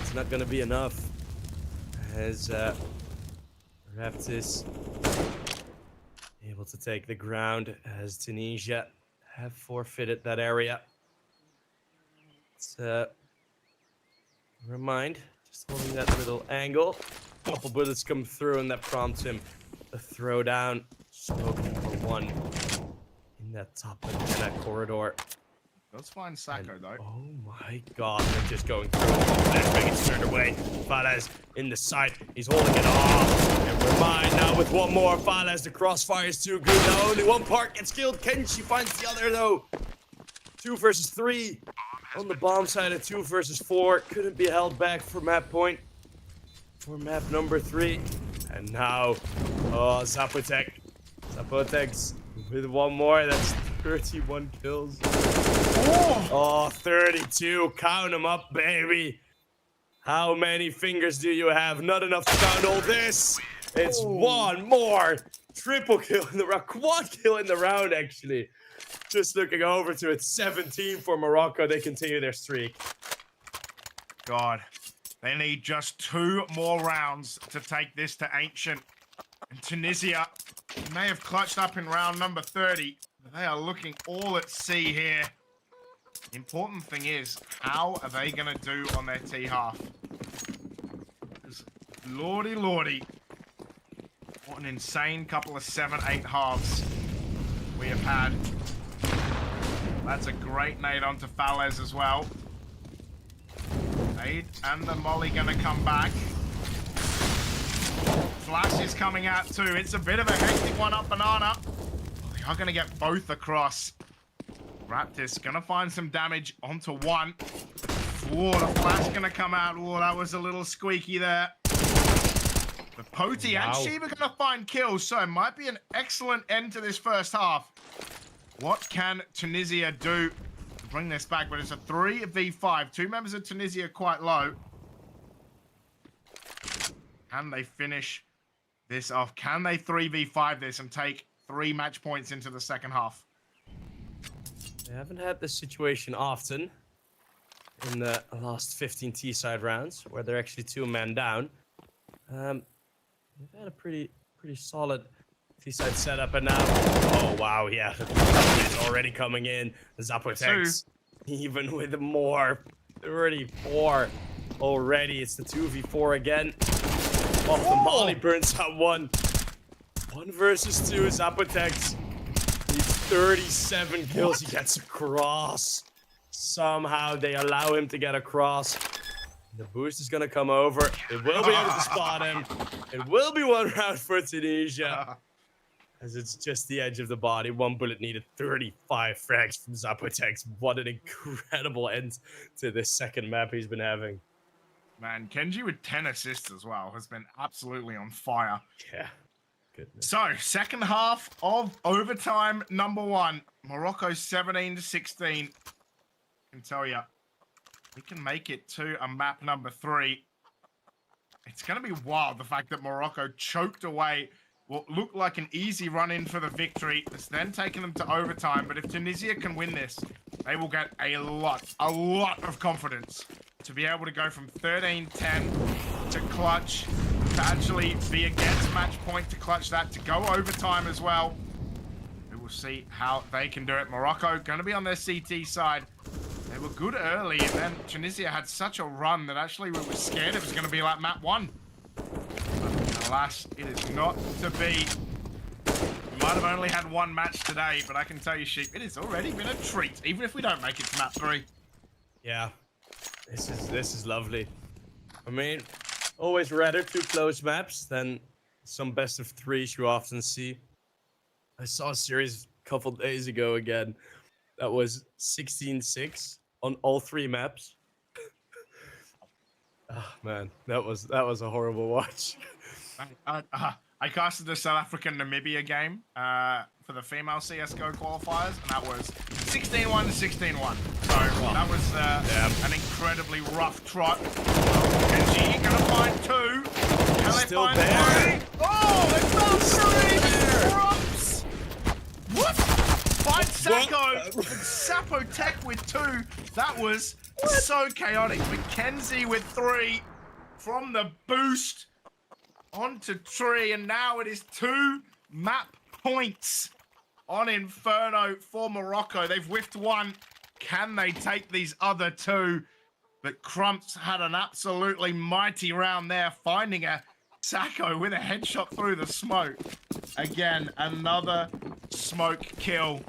it's not gonna be enough. As Raptis able to take the ground as Tunisia have forfeited that area. It's Remind, just holding that little angle. Couple bullets come through and that prompts him to throw down smoke number 1 in that top antenna corridor. Let's find Sacco, though. Oh my God, they're just going through. Flashbang is turned away. Falaz in the sight. He's holding it off. And Remind now with one more. Falaz, the crossfire is too good. Now only one part gets killed. Kenshi finds the other, though. 2 versus 3. On the bomb side of 2 versus 4. Couldn't be held back for map point. For map number 3. And now, oh, Zapotek. Zapotek's with one more. That's 31 kills. Oh, 32. Count them up, baby. How many fingers do you have? Not enough to count all this. It's one more. Triple kill in the round. Quad kill in the round, actually. Just looking over to it. 17 for Morocco. They continue their streak. God, they need just 2 more rounds to take this to Ancient. And Tunisia may have clutched up in round number 30. But they are looking all at sea here. The important thing is, how are they going to do on their T half? Because lordy, lordy. What an insane couple of 7-8 halves we have had. That's a great nade onto Falez as well. Nade and the molly going to come back. Flash is coming out too. It's a bit of a hectic one up Banana. They are going to get both across. Raptis gonna find some damage onto 1. Whoa, the flash gonna come out. Whoa, that was a little squeaky there. The Poti and Sheba gonna find kills, so it might be an excellent end to this first half. What can Tunisia do to bring this back? But it's a 3v5. 2 members of Tunisia are quite low. Can they finish this off? Can they 3v5 this and take 3 match points into the second half? They haven't had this situation often in the last 15 T-side rounds, where they're actually 2-man down. They've had a pretty solid T-side setup, and now, oh wow, yeah, it's already coming in. Zapotex, even with more, 34 already. It's the 2v4 again. Oh, the molly burns out 1. 1 versus 2, Zapotex. 37 kills. He gets across. Somehow they allow him to get across. The boost is gonna come over. It will be able to spot him. It will be 1 round for Tunisia. As it's just the edge of the body. 1 bullet needed. 35 frags from Zapotex. What an incredible end to this second map he's been having. Man, Kenji with 10 assists as well has been absolutely on fire. Yeah. Goodness. So, second half of overtime number 1. Morocco 17-16. I can tell you, we can make it to a map number 3. It's going to be wild, the fact that Morocco choked away what looked like an easy run-in for the victory. It's then taken them to overtime, but if Tunisia can win this, they will get a lot of confidence to be able to go from 13-10 to clutch, to actually be against match point, to clutch that, to go overtime as well. We will see how they can do it. Morocco going to be on their CT side. They were good early, and then Tunisia had such a run that actually we were scared it was going to be like map 1. But alas, it is not to be. We might have only had one match today, but I can tell you, Sheep, it has already been a treat, even if we don't make it to map 3. Yeah, this is lovely. I mean, always rather 2 close maps than some best of 3s you often see. I saw a series a couple days ago again that was 16-6 on all 3 maps. Oh man, that was a horrible watch. I casted the South African Namibia game for the female CSGO qualifiers, and that was 16-1 to 16-1. So that was an incredibly rough trot. ENG gonna find 2. Can they Still find there. 3? Oh, they found 3! Props! What? Find Sacco! Sapo Tech with 2. That was so chaotic. Mackenzie with 3 from the boost onto Tree, and now it is 2 map points on Inferno for Morocco. They've whiffed 1. Can they take these other 2? But Crumps had an absolutely mighty round there, finding a Sacco with a headshot through the smoke. Again, another smoke kill.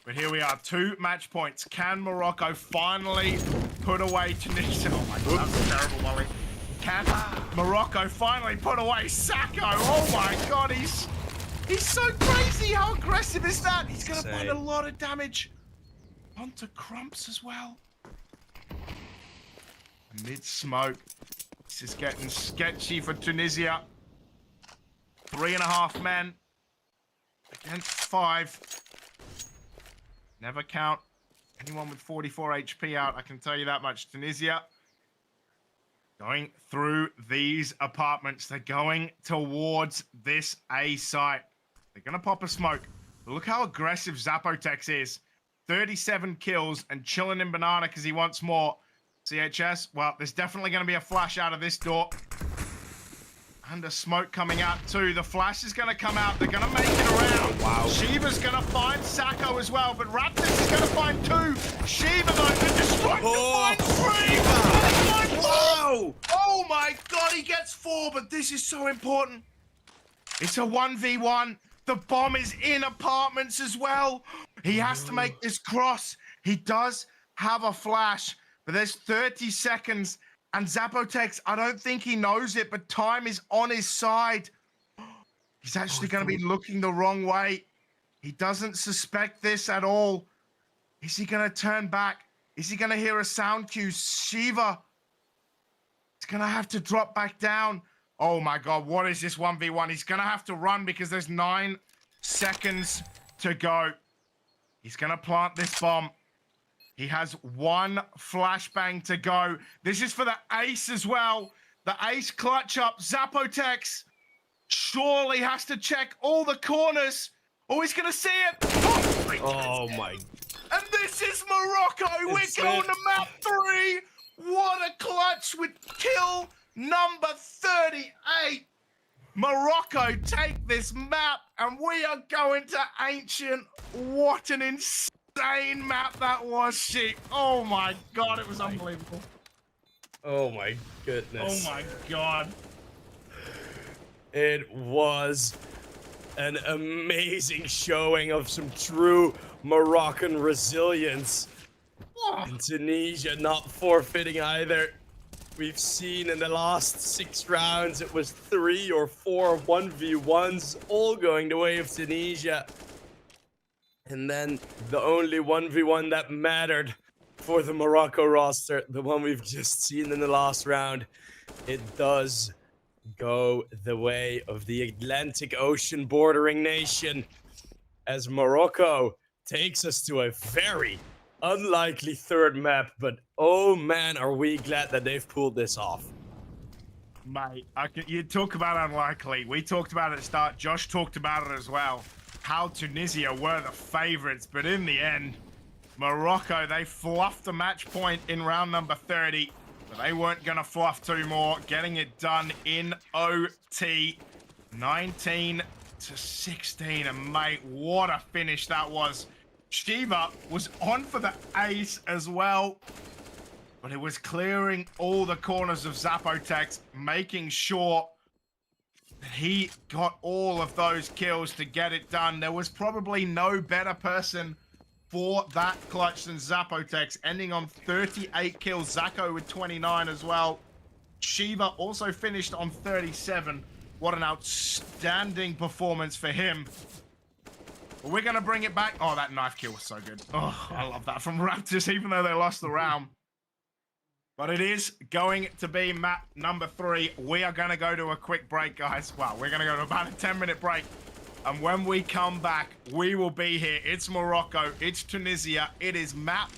But here we are, 2 match points. Can Morocco finally put away Tunisia? Oh my god, that's a terrible volley. Can Morocco finally put away Sacco? Oh my god, he's so crazy. How aggressive is that? He's gonna find a lot of damage onto Crumps as well. Mid smoke. This is getting sketchy for Tunisia. 3.5 men against 5. Never count anyone with 44 HP out, I can tell you that much. Tunisia going through these apartments. They're going towards this A site. They're going to pop a smoke. But look how aggressive Zapotex is. 37 kills and chilling in banana because he wants more. CHS, well, there's definitely going to be a flash out of this door. And a smoke coming out too. The flash is going to come out. They're going to make it around. Wow. Shiva's going to find Sacco as well, but Raptors is going to find 2. Shiva though can destroy to find 3. Wow! Oh my god, he gets 4, but this is so important. It's a 1v1. The bomb is in apartments as well. He has to make this cross. He does have a flash, but there's 30 seconds. And Zapotex, I don't think he knows it, but time is on his side. He's actually going to be looking the wrong way. He doesn't suspect this at all. Is he going to turn back? Is he going to hear a sound cue? Shiva is going to have to drop back down. Oh my god, what is this 1v1? He's going to have to run because there's 9 seconds to go. He's going to plant this bomb. He has 1 flashbang to go. This is for the ace as well. The ace clutch up. Zapotex surely has to check all the corners. Oh, he's going to see it. Oh my. And this is Morocco. We're going to map 3. What a clutch with kill number 38. Morocco take this map, and we are going to Ancient. What an insane map that was, Sheep. Oh my god, it was unbelievable. Oh my goodness. Oh my god. It was an amazing showing of some true Moroccan resilience. And Tunisia not forfeiting either. We've seen in the last 6 rounds, it was 3 or 4 1v1s, all going the way of Tunisia. And then the only 1v1 that mattered for the Morocco roster, the one we've just seen in the last round, it does go the way of the Atlantic Ocean bordering nation, as Morocco takes us to a very unlikely 3rd map, but oh man, are we glad that they've pulled this off. Mate, you talk about unlikely. We talked about it at the start. Josh talked about it as well. How Tunisia were the favorites, but in the end, Morocco, they fluffed the match point in round number 30, but they weren't going to fluff two more, getting it done in OT. 19 to 16, and mate, what a finish that was. Shiva was on for the ace as well, but it was clearing all the corners of Zapotex, making sure that he got all of those kills to get it done. There was probably no better person for that clutch than Zapotex, ending on 38 kills. Zako with 29 as well. Shiva also finished on 37. What an outstanding performance for him. But we're going to bring it back. Oh, that knife kill was so good. Oh, I love that from Raptors, even though they lost the round. But it is going to be map number 3. We are going to go to a quick break, guys. Well, we're going to go to about a 10-minute break. And when we come back, we will be here. It's Morocco. It's Tunisia. It is map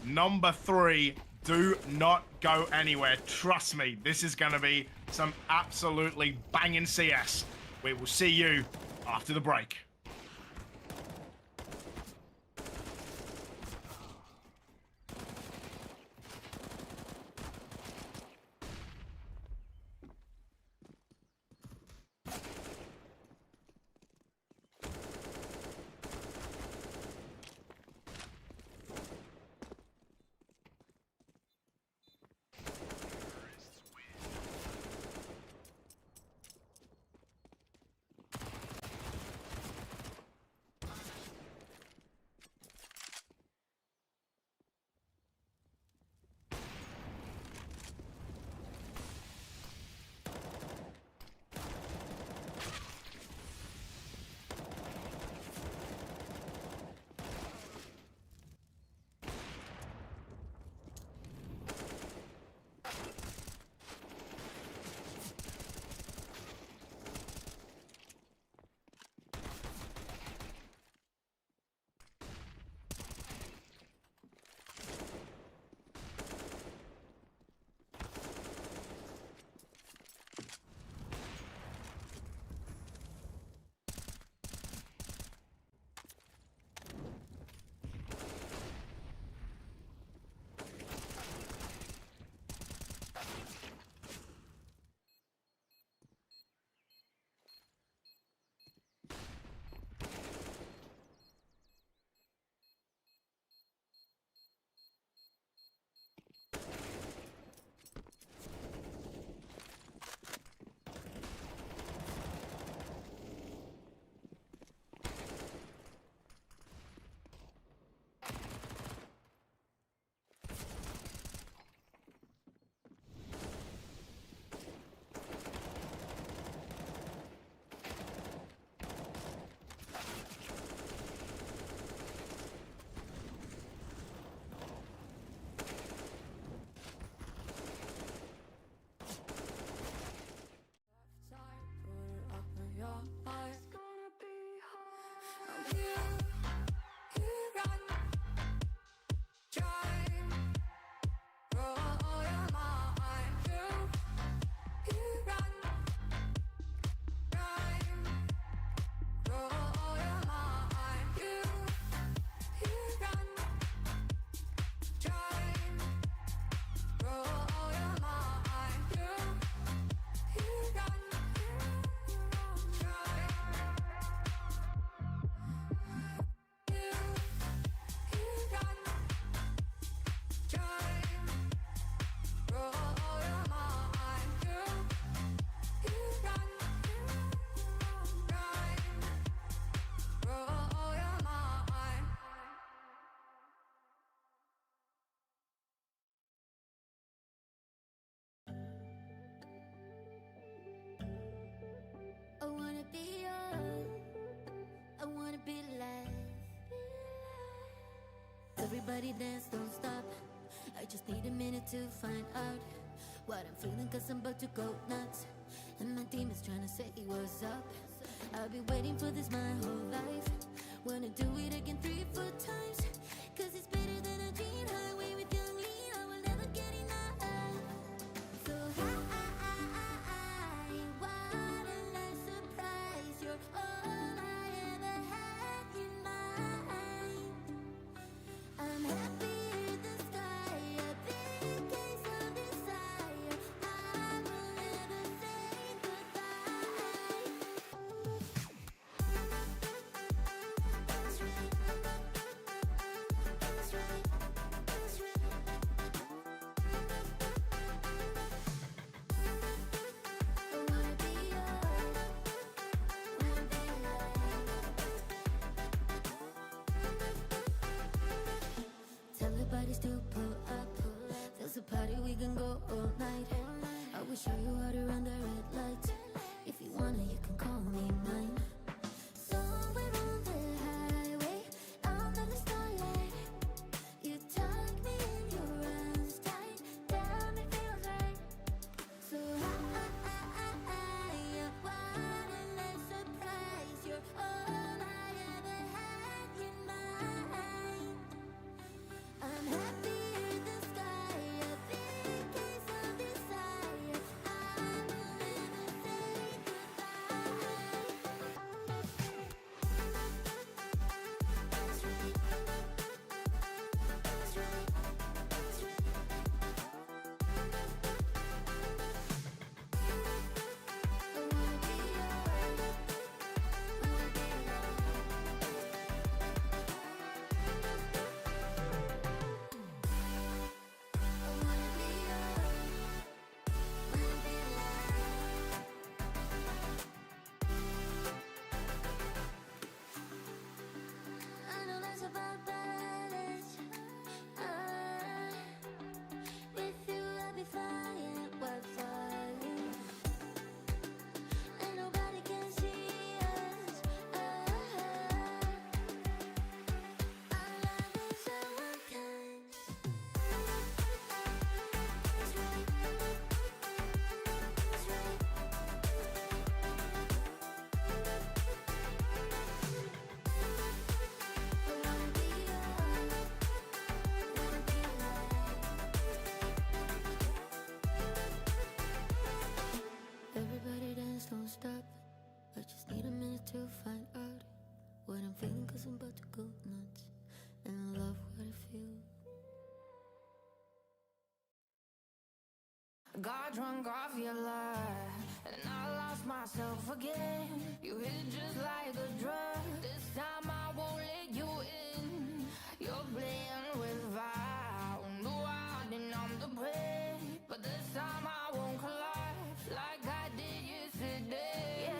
number 3. Do not go anywhere. Trust me, this is going to be some absolutely banging CS. We will see you after the break. I wanna be young, I wanna be alive. Everybody dance, don't stop. I just need a minute to find out what I'm feeling, cause I'm about to go nuts. And my team is trying to say what's up. I've been waiting for this my whole life. Wanna do it again 3 or 4 times, cause it's better than a dream. Highway with young Lee, I will never get enough. So high, we still pull up. There's a party we can go all night. I will show you how to run the red light. If you wanna, you can call me mine. Somewhere on the highway, under the starlight, you tuck me in your arms tight. Damn, it feels right. So what a nice surprise. You're all I ever had in mind. I'm happy in the sky, a big case of desire. I will never say I know that's about balance. With you I'll be flying while falling, and nobody can see us. Our love is so unkind. Everybody dance, don't stop. I just need a minute to find out what I'm feeling, 'cause I'm about to go nuts. And I love what I feel. Got drunk off your lie, and I lost myself again. You hit just like a drug. This time I won't let you in. You're playing with fire. No, I didn't, I'm the prey. But this time I won't collapse like I did yesterday.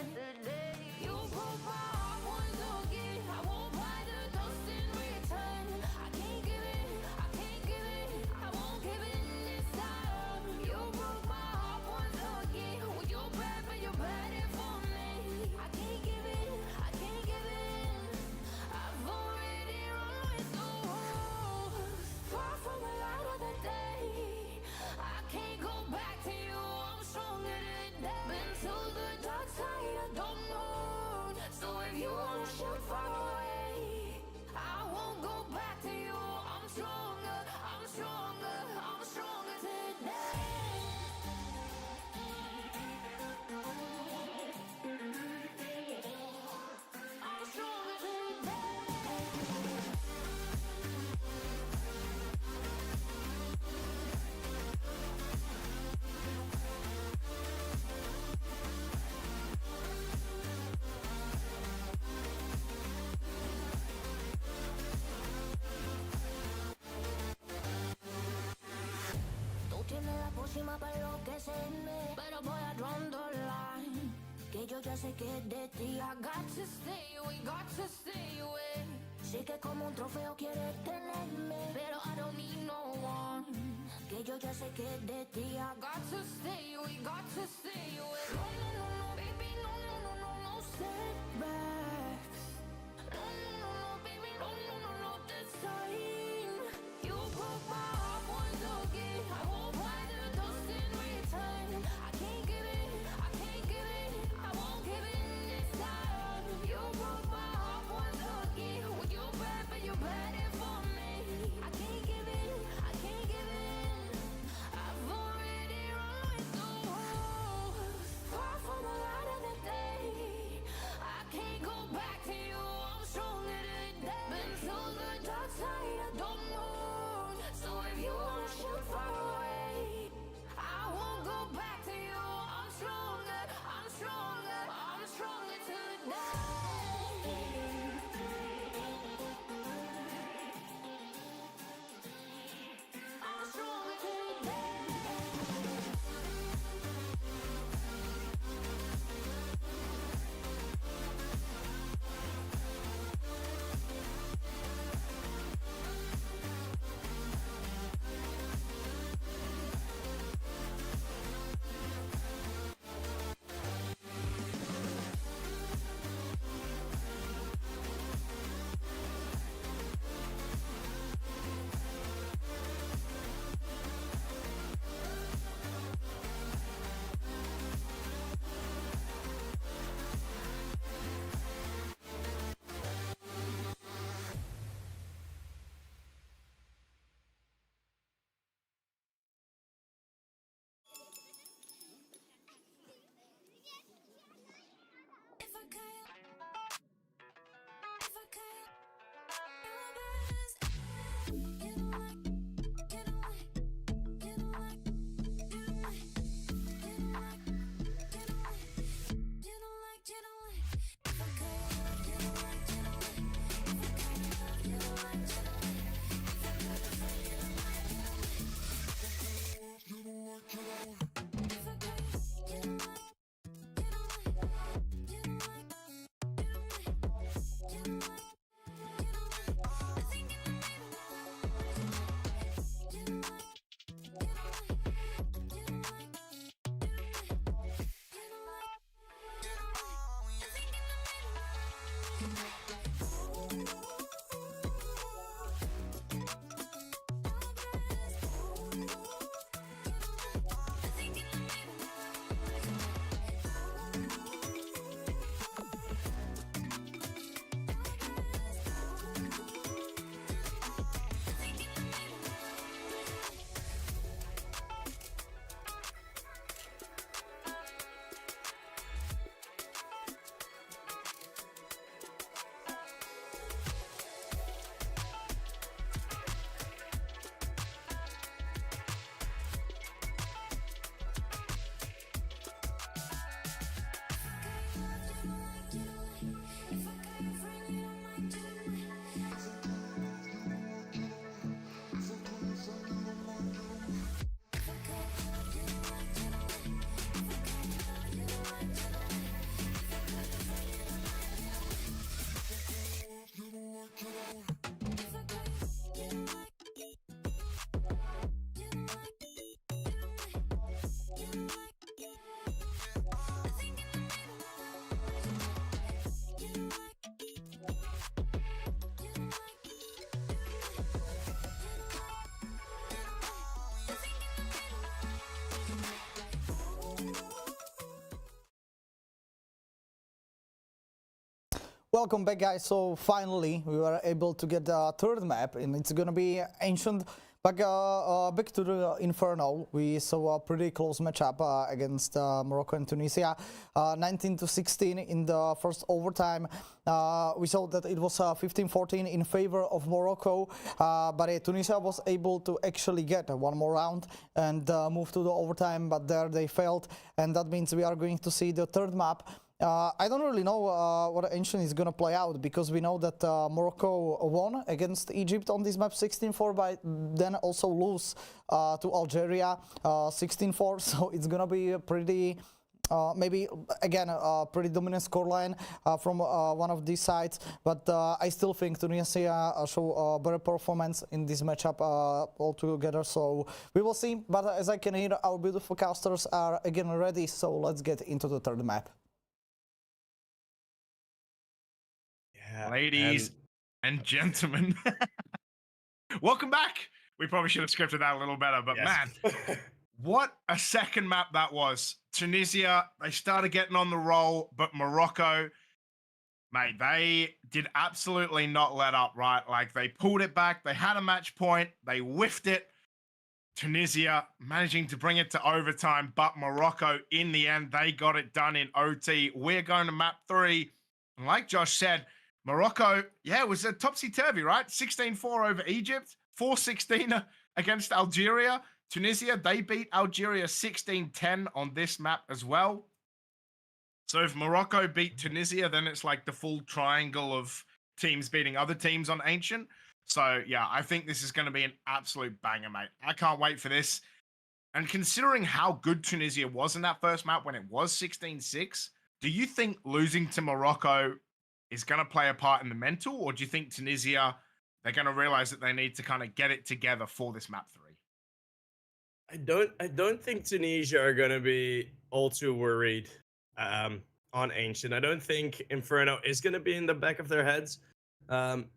You broke my heart once again. I won't buy the dust in return. I can't give it, I can't give it, I won't give it this time. You broke my heart once again. Well, you're bad, but you're bad it for me. I can't give it, I can't give it. I've already run with the wolves. Far from the light of the day. I can't go back to you, I'm stronger today. Been to the dark side, I don't know. So if you wanna shoot far away, I won't go back to you. I'm stronger, I'm stronger, I'm stronger today. I'm stronger today. Tú tienes la pócima para enloquecerme, pero voy a draw the line. Que yo ya sé que es de ti. I got to stay away, got to stay away. Sé que como un trofeo quieres tenerme, pero I don't need no one. Que yo ya sé que es de ti. I got to stay away, got to stay away. No, no, no, no, baby, no, no, no, no, no setbacks. No, no, no, no, baby, no, no, no, no, this time. You broke my heart once again. I won't buy the dust in return. I can't give it, I can't give it, I won't give it this time. You broke my heart once again. Well, you're bad, but you're bad it for me. I can't give it, I can't give it. I've already run with the wolves. Welcome back, guys. So finally we were able to get the third map, and it's gonna be Ancient. Back to the Inferno. We saw a pretty close matchup against Morocco and Tunisia, 19-16 in the first overtime. We saw that it was 15-14 in favor of Morocco, but Tunisia was able to actually get one more round and move to the overtime, but there they failed, and that means we are going to see the third map. I don't really know what Ancient is going to play out, because we know that Morocco won against Egypt on this map 16-4, but then also lose to Algeria 16-4, so it's going to be a pretty, maybe again a pretty dominant scoreline from one of these sides, but I still think Tunisia show a better performance in this matchup altogether, so we will see. But as I can hear, our beautiful casters are again ready, so let's get into the third map. Ladies and gentlemen, welcome back. We probably should have scripted that a little better, but man, what a second map that was. Tunisia, they started getting on the roll, but Morocco, mate, they did absolutely not let up, right? Like, they pulled it back, they had a match point, they whiffed it. Tunisia managing to bring it to overtime, but Morocco, in the end, they got it done in OT. We're going to map 3, and like Josh said, Morocco, yeah, it was a topsy-turvy, right? 16-4 over Egypt, 4-16 against Algeria. Tunisia, they beat Algeria 16-10 on this map as well. So if Morocco beat Tunisia, then it's like the full triangle of teams beating other teams on Ancient. So yeah, I think this is going to be an absolute banger, mate. I can't wait for this. And considering how good Tunisia was in that first map when it was 16-6, do you think losing to Morocco is going to play a part in the mental, or do you think Tunisia, they're going to realize that they need to kind of get it together for this map 3? I don't think Tunisia are going to be all too worried on Ancient. I don't think Inferno is going to be in the back of their heads. I've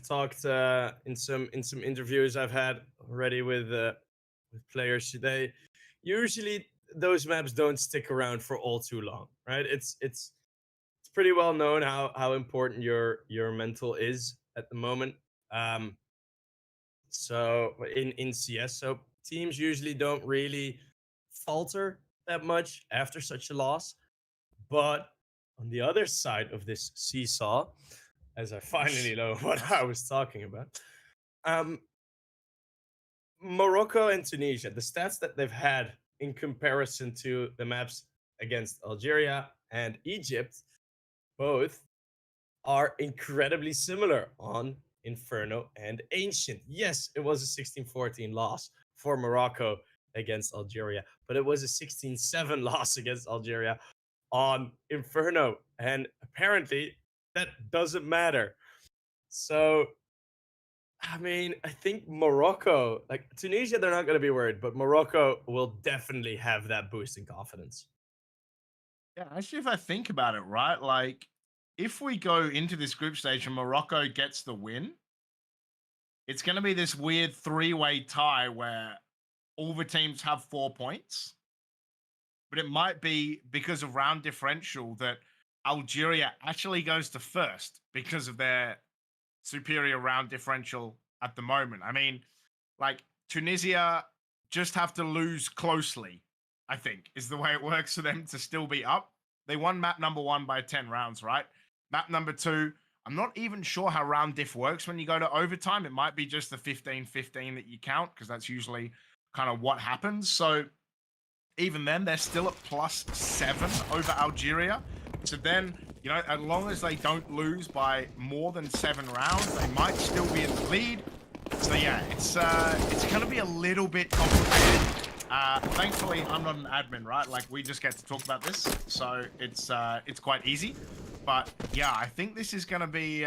talked in some interviews I've had already with players today. Usually those maps don't stick around for all too long, right? It's pretty well known how important your mental is at the moment. So in CS, so teams usually don't really falter that much after such a loss. But on the other side of this seesaw, as I finally know what I was talking about, Morocco and Tunisia, the stats that they've had in comparison to the maps against Algeria and Egypt, both are incredibly similar on Inferno and Ancient. Yes, it was a 16-14 loss for Morocco against Algeria, but it was a 16-7 loss against Algeria on Inferno, and apparently that doesn't matter. So, I mean, I think Morocco, like Tunisia, they're not going to be worried, but Morocco will definitely have that boost in confidence. Yeah, actually, if I think about it, right, like, if we go into this group stage and Morocco gets the win, it's going to be this weird 3-way tie where all the teams have 4 points. But it might be because of round differential that Algeria actually goes to first because of their superior round differential at the moment. I mean, like, Tunisia just have to lose closely, I think, is the way it works for them to still be up. They won map number 1 by 10 rounds, right? Map number 2, I'm not even sure how round diff works when you go to overtime. It might be just the 15-15 that you count, because that's usually kind of what happens. So even then, they're still at +7 over Algeria. So then, you know, as long as they don't lose by more than 7 rounds, they might still be in the lead. So yeah, it's going to be a little bit complicated. Thankfully, I'm not an admin, right? Like, we just get to talk about this, so it's quite easy. But yeah, I think this is going to be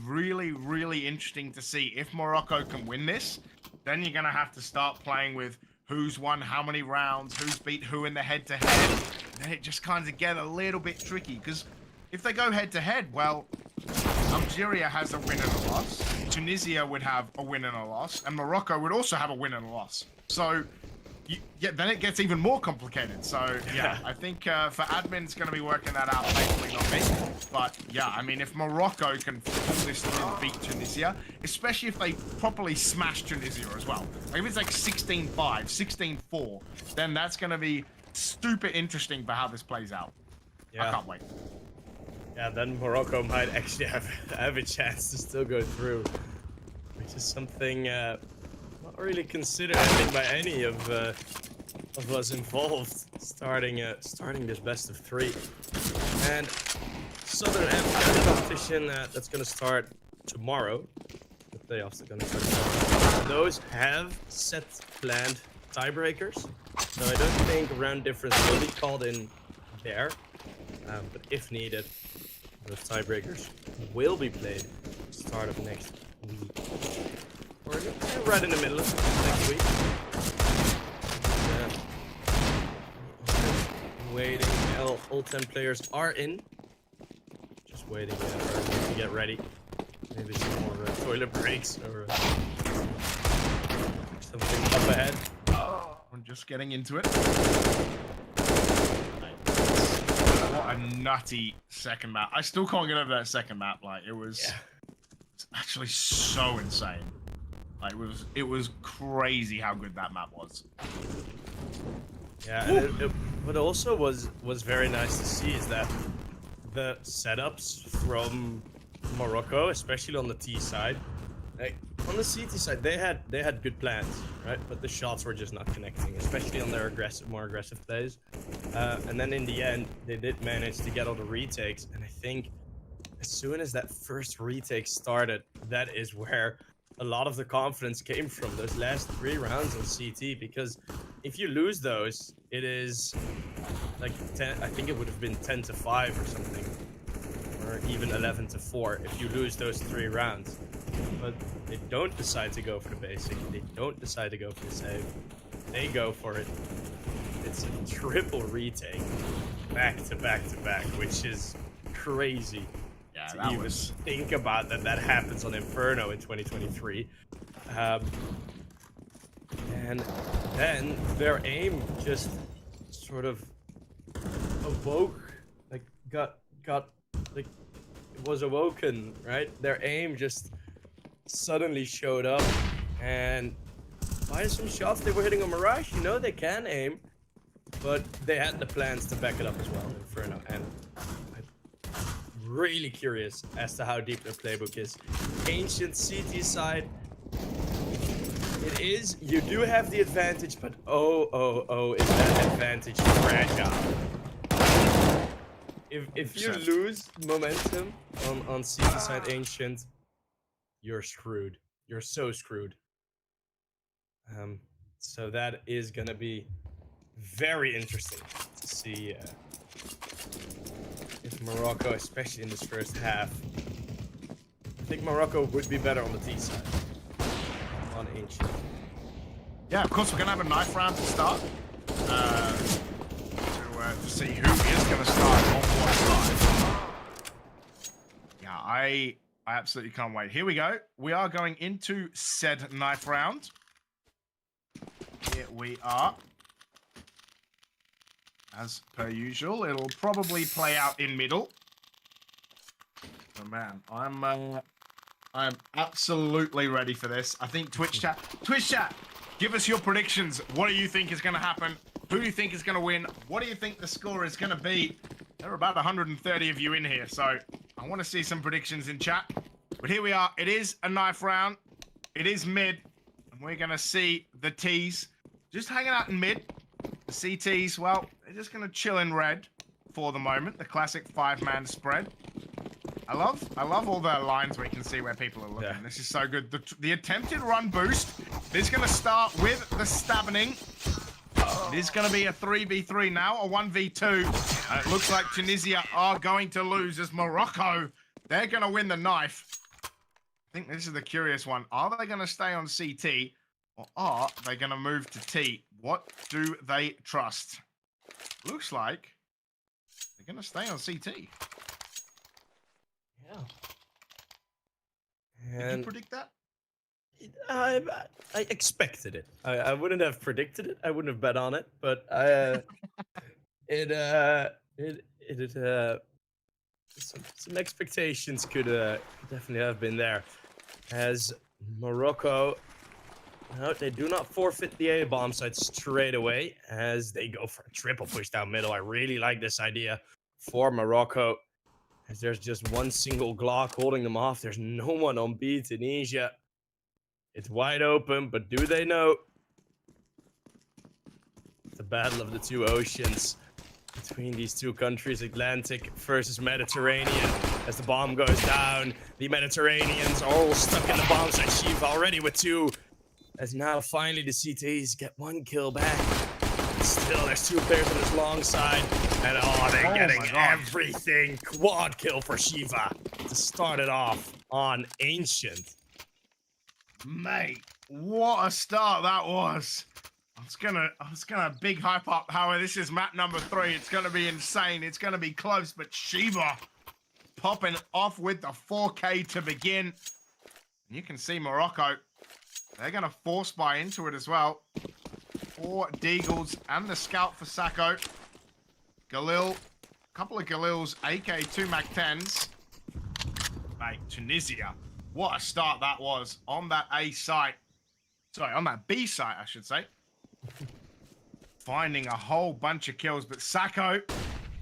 really, really interesting to see. If Morocco can win this, then you're going to have to start playing with who's won how many rounds, who's beat who in the head-to-head. Then it just kind of get a little bit tricky, because if they go head-to-head, well, Algeria has a win and a loss, Tunisia would have a win and a loss, and Morocco would also have a win and a loss. So yeah, then it gets even more complicated. So yeah, I think for admin, it's going to be working that out. Thankfully, not me. But yeah, I mean, if Morocco can pull this through and beat Tunisia, especially if they properly smash Tunisia as well, like if it's like 16-5, 16-4, then that's going to be super interesting for how this plays out. I can't wait. Yeah, then Morocco might actually have a chance to still go through, which is something not really considered, I think, by any of us involved. Starting this best of 3, and Southern Africa competition that's gonna start tomorrow. The playoffs are gonna start tomorrow. Those have set planned tiebreakers, so I don't think round difference will be called in there. But if needed, those tiebreakers will be played start of next week. Or right in the middle of next week. Waiting. All 10 players are in. Just waiting to get ready. Maybe some more toilet breaks or something up ahead. I'm just getting into it. What a nutty second map. I still can't get over that second map. Like, it was it's actually so insane. Like, it was crazy how good that map was. Yeah, and what also was very nice to see is that the setups from Morocco, especially on the T side, like on the CT side, they had good plans, right? But the shots were just not connecting, especially on their more aggressive plays. And then in the end, they did manage to get all the retakes. And I think as soon as that first retake started, that is where a lot of the confidence came from, those last 3 rounds on CT. Because if you lose those, it is like 10, I think it would have been 10-5 or something, or even 11-4 if you lose those 3 rounds. But they don't decide to go for the basic. They don't decide to go for the save. They go for it. It's a triple retake, back to back to back, which is crazy. Yeah, to that even was... think about that happens on Inferno in 2023. And then their aim just sort of awoke, like got like it was awoken, right? Their aim just suddenly showed up, and by some shots they were hitting a Mirage. You know they can aim, but they had the plans to back it up as well, Inferno. And I'm really curious as to how deep their playbook is. Ancient CT side, it is, you do have the advantage, but oh, is that advantage fragile. If you lose momentum on CT side Ancient, you're screwed. You're so screwed. So that is gonna be very interesting to see if Morocco, especially in this first half, I think Morocco would be better on the T side. On Ancient. Yeah, of course, we're going to have a knife round to start. To see who is going to start on what side. Yeah, I absolutely can't wait. Here we go. We are going into said knife round. Here we are. As per usual, it'll probably play out in middle. Oh man, I'm absolutely ready for this. I think Twitch chat, give us your predictions. What do you think is going to happen? Who do you think is going to win? What do you think the score is going to be? There are about 130 of you in here, so I want to see some predictions in chat. But here we are. It is a knife round. It is mid, and we're going to see the T's just hanging out in mid. The CTs, well, they're just going to chill in red for the moment. The classic 5-man spread. I love all the lines where you can see where people are looking. Yeah. This is so good. The attempted run boost is going to start with the stabbing. It is going to be a 3v3 now, a 1v2. It looks like Tunisia are going to lose as Morocco. They're going to win the knife. I think this is the curious one. Are they going to stay on CT or are they going to move to T? What do they trust? Looks like they're going to stay on CT. Yeah. Did you predict that? I, I expected it. I wouldn't have predicted it. I wouldn't have bet on it, but some expectations could definitely have been there. As Morocco, no, they do not forfeit the A bomb site straight away as they go for a triple push down middle. I really like this idea for Morocco, as there's just one single Glock holding them off. There's no one on B. Tunisia. It's wide open, but do they know? The battle of the two oceans between these two countries, Atlantic versus Mediterranean. As the bomb goes down, the Mediterraneans are all stuck in the bomb site. Shiva already with two. As now finally the CTs get one kill back. Still, there's two players on this long side. And they're getting everything. Quad kill for Shiva to start it off on Ancient. Mate, what a start that was. I was gonna big hype up how this is map number 3. It's gonna be insane. It's gonna be close, but Shiva popping off with the 4K to begin. You can see Morocco. They're gonna force buy into it as well. 4 Deagles and the scout for Sacco. Galil, couple of Galils, AK 2 Mac 10s. Mate, Tunisia. What a start that was on that A site. Sorry, on that B site, I should say. Finding a whole bunch of kills, but Sacco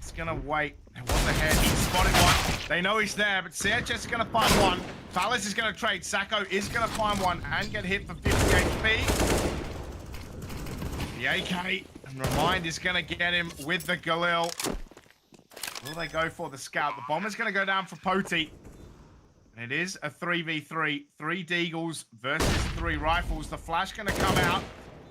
is gonna wait. There was a head. He spotted one. They know he's there, but CHS is gonna find one. Fallis is gonna trade. Sacco is gonna find one and get hit for 50 HP. The AK and Remind is gonna get him with the Galil. Will they go for the scout? The bomber's gonna go down for Poti. And it is a 3v3. 3 Deagles versus 3 rifles. The flash gonna come out.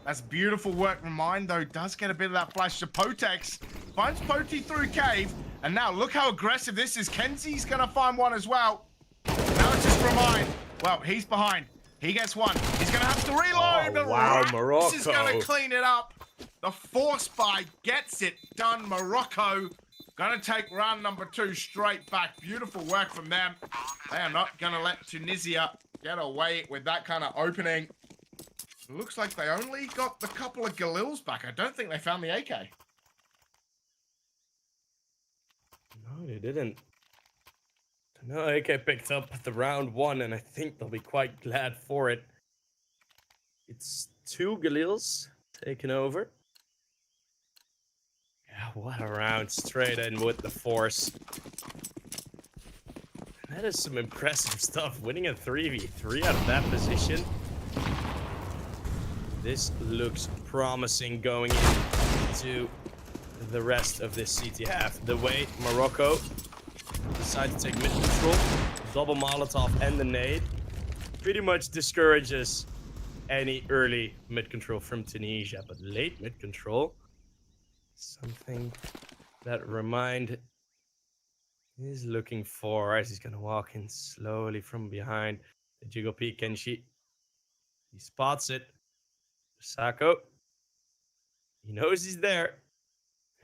That's beautiful work. Remind, though, does get a bit of that flash to Potex. Finds Poti through cave. And now look how aggressive this is. Kenzie's going to find one as well. Now it's just Remind. Well, he's behind. He gets one. He's going to have to reload. Oh, wow, Morocco. This is going to clean it up. The force buy gets it done. Morocco going to take round number 2 straight back. Beautiful work from them. They are not going to let Tunisia get away with that kind of opening. Looks like they only got the couple of Galils back. I don't think they found the AK. No, they didn't. No, AK picked up the round 1, and I think they'll be quite glad for it. It's 2 Galils taken over. Yeah, what a round. Straight in with the force. That is some impressive stuff. Winning a 3v3 out of that position. This looks promising going into the rest of this CT half. The way Morocco decides to take mid control, double Molotov and the nade, pretty much discourages any early mid control from Tunisia. But late mid control, something that Remind is looking for as he's going to walk in slowly from behind. The jiggle peek, Kenshi. He spots it. Sacco, he knows he's there.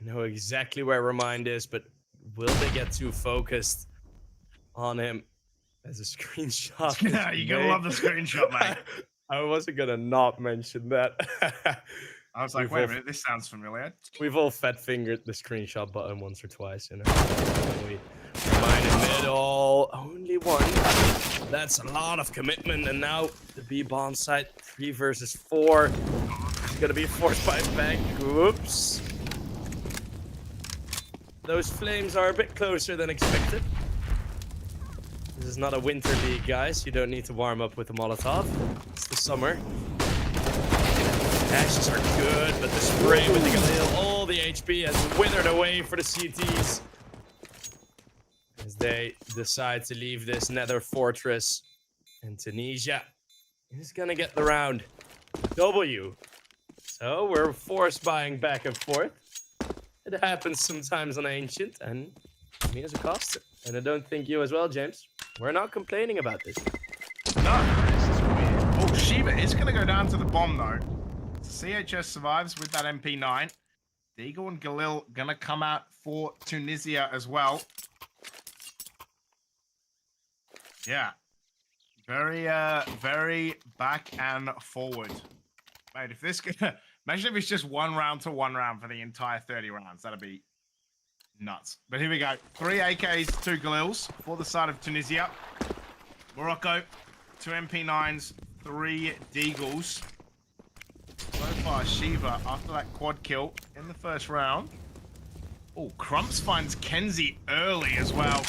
I know exactly where Remind is, but will they get too focused on him as a screenshot? Yeah, you're going to love the screenshot, mate. I wasn't going to not mention that. I was like, wait a minute, this sounds familiar. We've all fat-fingered the screenshot button once or twice, you know. Remind in middle, only one. That's a lot of commitment, and now the B bomb site, 3 versus 4. It's gonna be forced by bank. Whoops. Those flames are a bit closer than expected. This is not a winter league, guys. You don't need to warm up with a Molotov. It's the summer. Ashes are good, but the spray with the Galil, all the HP has withered away for the CTs. As they decide to leave this nether fortress. And Tunisia is gonna get the round W. So we're force buying back and forth. It happens sometimes on Ancient, and me as a cost. And I don't think you as well, James. We're not complaining about this. No, this is weird. Oh, Shiva is gonna go down to the bomb though. CHS survives with that MP9. Deagle and Galil gonna come out for Tunisia as well. Yeah. Very back and forward. Mate, if this imagine if it's just 1 round to 1 round for the entire 30 rounds. That'd be nuts. But here we go. 3 AKs, 2 Galils for the side of Tunisia. Morocco, 2 MP9s, 3 Deagles. So far, Shiva, after that quad kill in the first round. Oh, Crumps finds Kenzie early as well.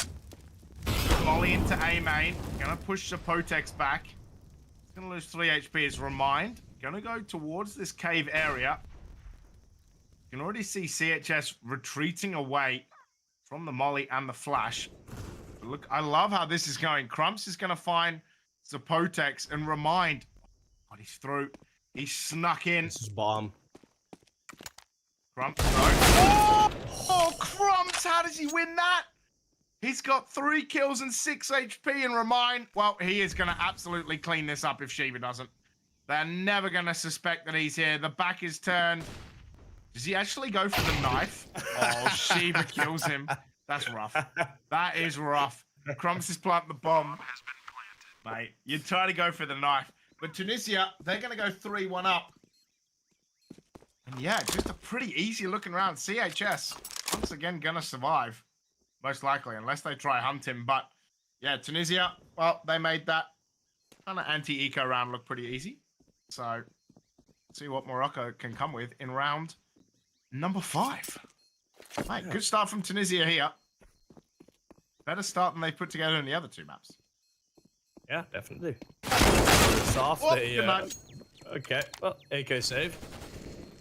Molly into A main. Gonna push Zapotex back. He's gonna lose 3 HP as Remind. Gonna go towards this cave area. You can already see CHS retreating away from the Molly and the Flash. But look, I love how this is going. Crumps is gonna find Zapotex and Remind. But he's through. He snuck in. This is bomb. Crumps, no. Oh, Crumps! How does he win that? He's got 3 kills and 6 HP and Remind. Well, he is going to absolutely clean this up if Shiva doesn't. They're never going to suspect that he's here. The back is turned. Does he actually go for the knife? Oh, Shiva kills him. That's rough. That is rough. Crumps is planting the bomb. Mate, you try to go for the knife. But Tunisia, they're going to go 3-1 up. And yeah, just a pretty easy looking round. CHS, once again, going to survive. Most likely, unless they try hunt him. But yeah, Tunisia, well, they made that kind of anti-eco round look pretty easy. So, let's see what Morocco can come with in round number 5. Mate, good start from Tunisia here. Better start than they put together in the other 2 maps. Yeah, definitely. It's off. Oh, They, good night. okay, well, AK save.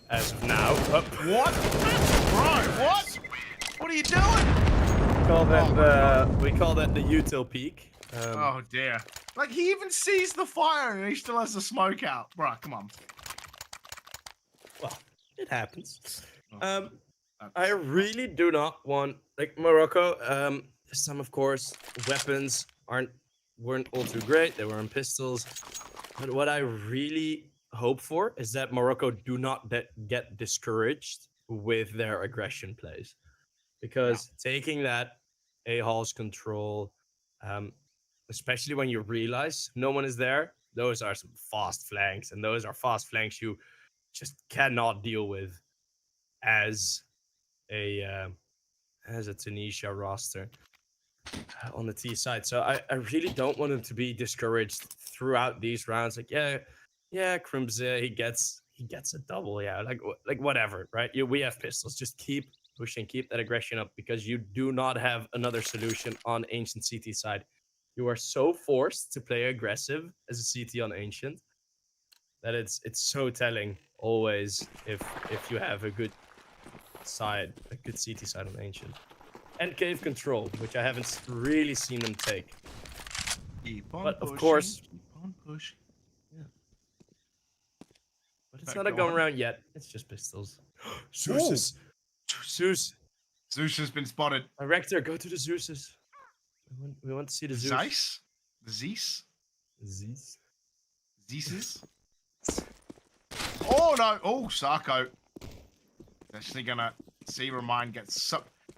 As of now. Oh. What? Bro, what? What are you doing? We call that the util peak. Oh dear. Like he even sees the fire and he still has the smoke out. Bro, come on. Well, it happens. Oh, I really do not want like Morocco. Some of course weapons weren't all too great. They were in pistols. But what I really hope for is that Morocco do not get discouraged with their aggression plays. Because taking that A-Hall's control, especially when you realize no one is there, those are some fast flanks, and those are fast flanks you just cannot deal with as a Tunisia roster on the T side. So I really don't want him to be discouraged throughout these rounds. Like Crimps, he gets a double, like whatever, right? We have pistols, just keep pushing, keep that aggression up, because you do not have another solution on Ancient CT side. You are so forced to play aggressive as a CT on Ancient that it's so telling always if you have a good side, a good CT side on Ancient. And cave control, which I haven't really seen them take. But of course, keep on pushing. Yeah. But it's not a gun round yet. It's just pistols. Zeus Zeus has been spotted. Rector, go to the Zeuses. We want to see the Zeus. Zeiss? The Zeus? Zeus. Zeuses? Oh no! Oh, Sarko. Actually gonna see Remind get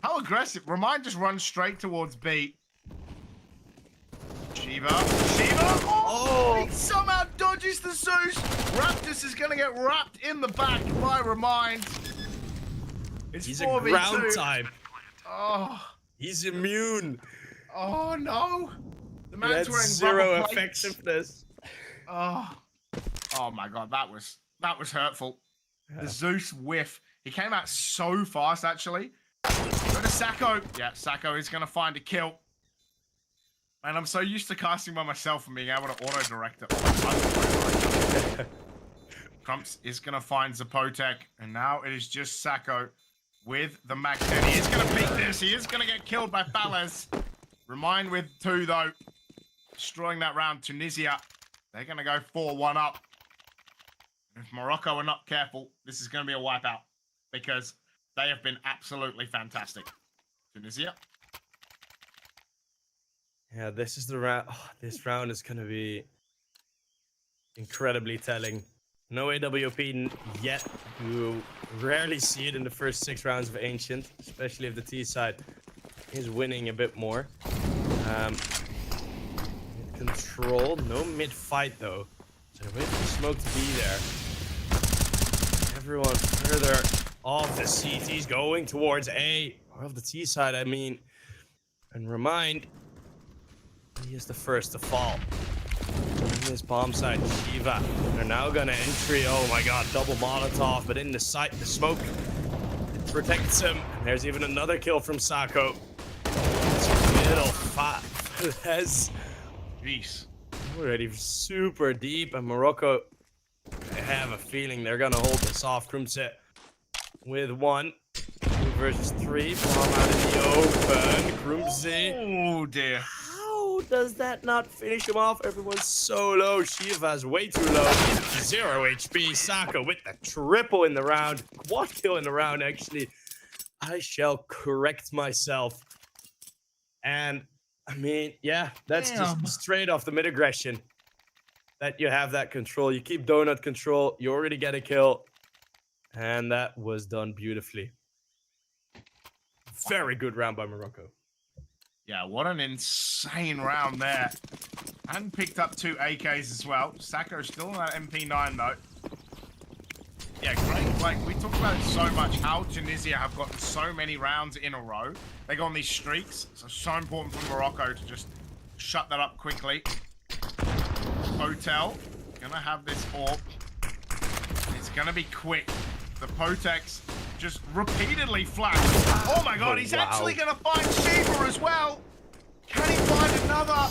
how aggressive. Remind just runs straight towards B. Shiva. Oh! He somehow dodges the Zeus. Raptus is gonna get wrapped in the back by Remind. He's a ground type. Oh. He's immune. Oh no. The He man's had wearing zero rubber plates. effectiveness. Oh my god, that was hurtful. The Zeus whiff. He came out so fast actually. Go to Sacco. Yeah, Sacco is gonna find a kill. And I'm so used to casting by myself and being able to auto-direct it. Crumps is gonna find Zapotek, and now it is just Sacco with the Mac 10. He is gonna beat this. He is gonna get killed by Falez. Remind with 2 though. Destroying that round. Tunisia, they're gonna go 4-1 up. If Morocco are not careful, this is gonna be a wipeout because they have been absolutely fantastic. Tunisia. Yeah, this is the round. Oh, this round is gonna be incredibly telling. No AWP yet. You rarely see it in the first 6 rounds of Ancient, especially if the T side is winning a bit more. control. No mid-fight, though. So they're waiting for smoke to be there. Everyone further off the CT's going towards A. Or of the T side, I mean. And remind, he is the first to fall. On this bomb side, Shiva. They're now gonna entry. Oh my god, double Molotov, but in the sight, the smoke protects him. And there's even another kill from Sako. It's middle five. That's already super deep, and Morocco, I have a feeling they're gonna hold this off. Krumse with 1. 2 versus 3. Bomb out in the open. Krumse. Oh dear. How does that not finish him off? Everyone's so low. Shiva's way too low. 0 HP. Sako with the triple in the round. Quad kill in the round, actually. I shall correct myself. And, I mean, yeah, that's just straight off the mid-aggression. That you have that control. You keep donut control. You already get a kill. And that was done beautifully. Very good round by Morocco. Yeah, what an insane round there. And picked up 2 AKs as well. Sako still on that MP9 though. Yeah, great. Like, we talk about it so much, how Tunisia have gotten so many rounds in a row. They go on these streaks. So important for Morocco to just shut that up quickly. Hotel, gonna have this orb. It's gonna be quick. The Potex just repeatedly flash. Oh my god, he's actually gonna find Shiva as well. Can he find another?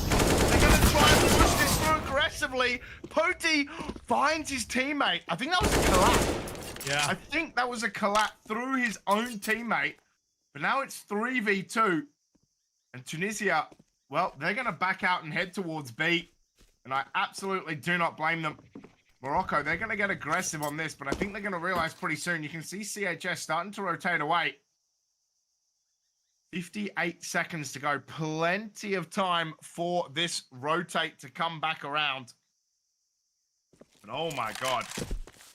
They're gonna try and push this through aggressively. Poti finds his teammate. I think that was a collab. Yeah. I think that was a collab through his own teammate. But now it's 3v2. And Tunisia, well, they're gonna back out and head towards B. And I absolutely do not blame them. Morocco, they're going to get aggressive on this, but I think they're going to realize pretty soon. You can see CHS starting to rotate away. 58 seconds to go. Plenty of time for this rotate to come back around. But oh my god.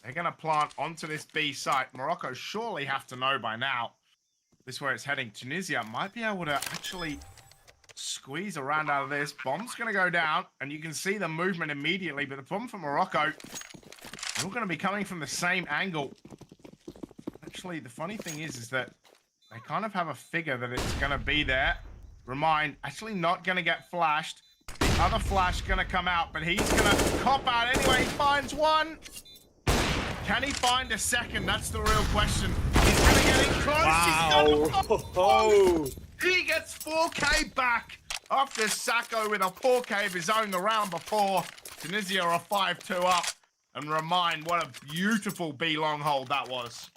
They're going to plant onto this B site. Morocco surely have to know by now. This is where it's heading. Tunisia might be able to actually squeeze a round out of this. Bomb's going to go down, and you can see the movement immediately. But the problem for Morocco, they're all going to be coming from the same angle. Actually, the funny thing is that they kind of have a figure that it's going to be there. Remind, actually not going to get flashed. The other flash going to come out, but he's going to cop out anyway. He finds 1. Can he find a second? That's the real question. He's going to get in close. Wow. He gets 4K back after Sako with a 4K of his own the round before. Tunisia are 5-2 up. And Remind, what a beautiful B long hold that was.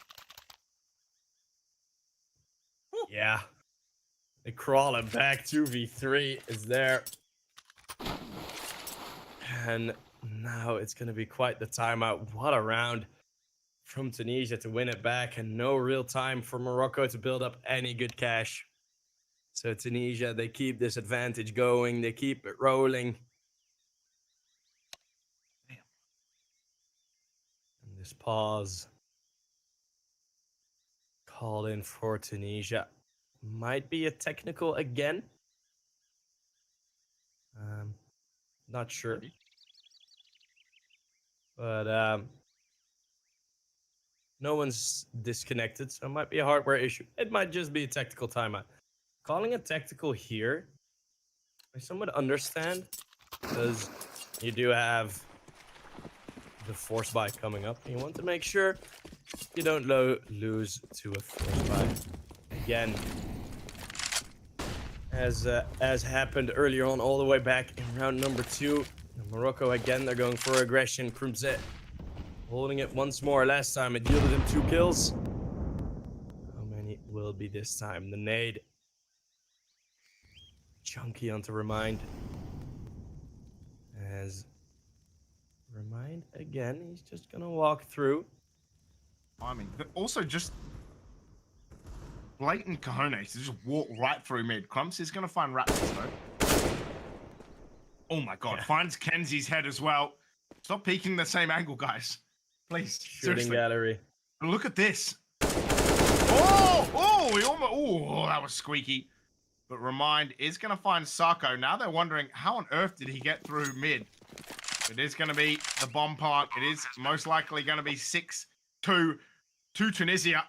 Yeah. They crawling back. 2v3 is there. And now it's going to be quite the timeout. What a round from Tunisia to win it back. And no real time for Morocco to build up any good cash. So Tunisia, they keep this advantage going. They keep it rolling. Damn. And this pause called in for Tunisia. Might be a technical again. Not sure. But no one's disconnected, so it might be a hardware issue. It might just be a technical timeout. Calling it tactical here, I somewhat understand, because you do have the force buy coming up. And you want to make sure you don't lose to a force buy again, as happened earlier on, all the way back in round number 2. Morocco again, they're going for aggression. Krumse holding it once more. Last time it yielded him 2 kills. How many will be this time? The nade. Chunky onto Remind. As Remind again, he's just gonna walk through. I mean, also just blatant cojones to just walk right through mid. Crumps is gonna find Raptors though. Oh my god, finds Kenzie's head as well. Stop peeking the same angle, guys. Please. Shooting Seriously. gallery. Look at this. Oh, he almost, that was squeaky. But Remind is going to find Sako. Now they're wondering, how on earth did he get through mid? It is going to be the bomb plant. It is most likely going to be 6-2 to Tunisia.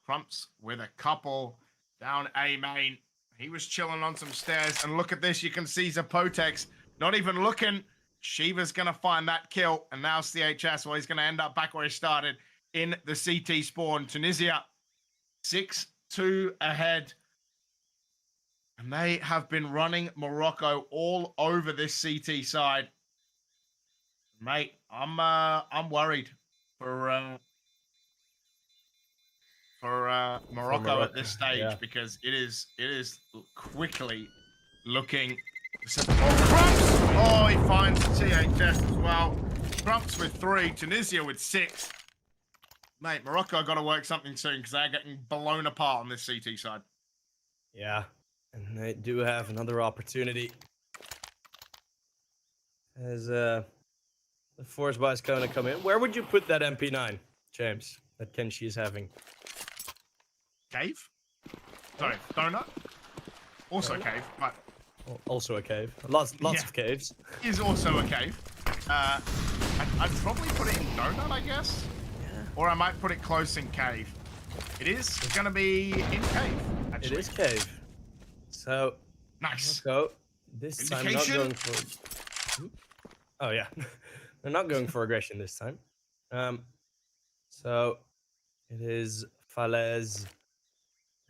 Crumps with a couple down A main. He was chilling on some stairs. And look at this. You can see Zapotex not even looking. Shiva's going to find that kill. And now CHS, well, he's going to end up back where he started in the CT spawn. Tunisia 6-2 ahead. And they have been running Morocco all over this CT side. Mate, I'm worried for Morocco at this stage because it is quickly looking. Oh, he finds CHS as well. Crumps with 3, Tunisia with 6. Mate, Morocco got to work something soon because they're getting blown apart on this CT side. Yeah, and they do have another opportunity. As the force buy is going to come in. Where would you put that MP9, James, that Kenshi is having? Cave? Sorry, donut? Also Donut? cave, but... Also a cave. Lots of caves. Is also a cave. I'd probably put it in donut, I guess. Yeah. Or I might put it close in cave. It is going to be in cave, actually. It is cave. So, Nice. So, this time not Indication? going for... Oh, yeah. They're not going for aggression this time. So, it is Falaise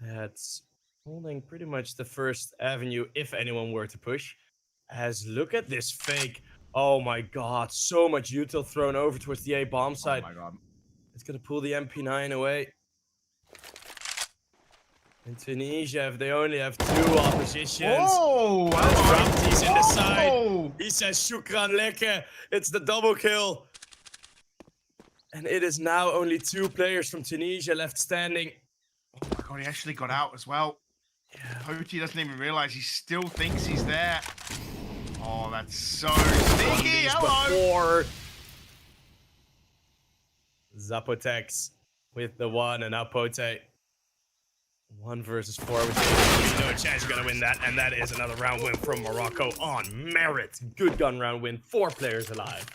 that's holding pretty much the first avenue if anyone were to push. As look at this fake. Oh my god, so much util thrown over towards the A bomb side. Oh my god. It's gonna pull the MP9 away. In Tunisia, if they only have 2 oppositions. Oh! Rapti's in the side. Oh! He says shukran leke. It's the double kill. And it is now only 2 players from Tunisia left standing. Oh my god, he actually got out as well. Hoti doesn't even realize he still thinks he's there. Oh, that's so sneaky. Hello. Before Zapotex with the 1 and Apote. 1 versus 4, which is no chance you're gonna win that, and that is another round win from Morocco on merit. Good gun round win, 4 players alive.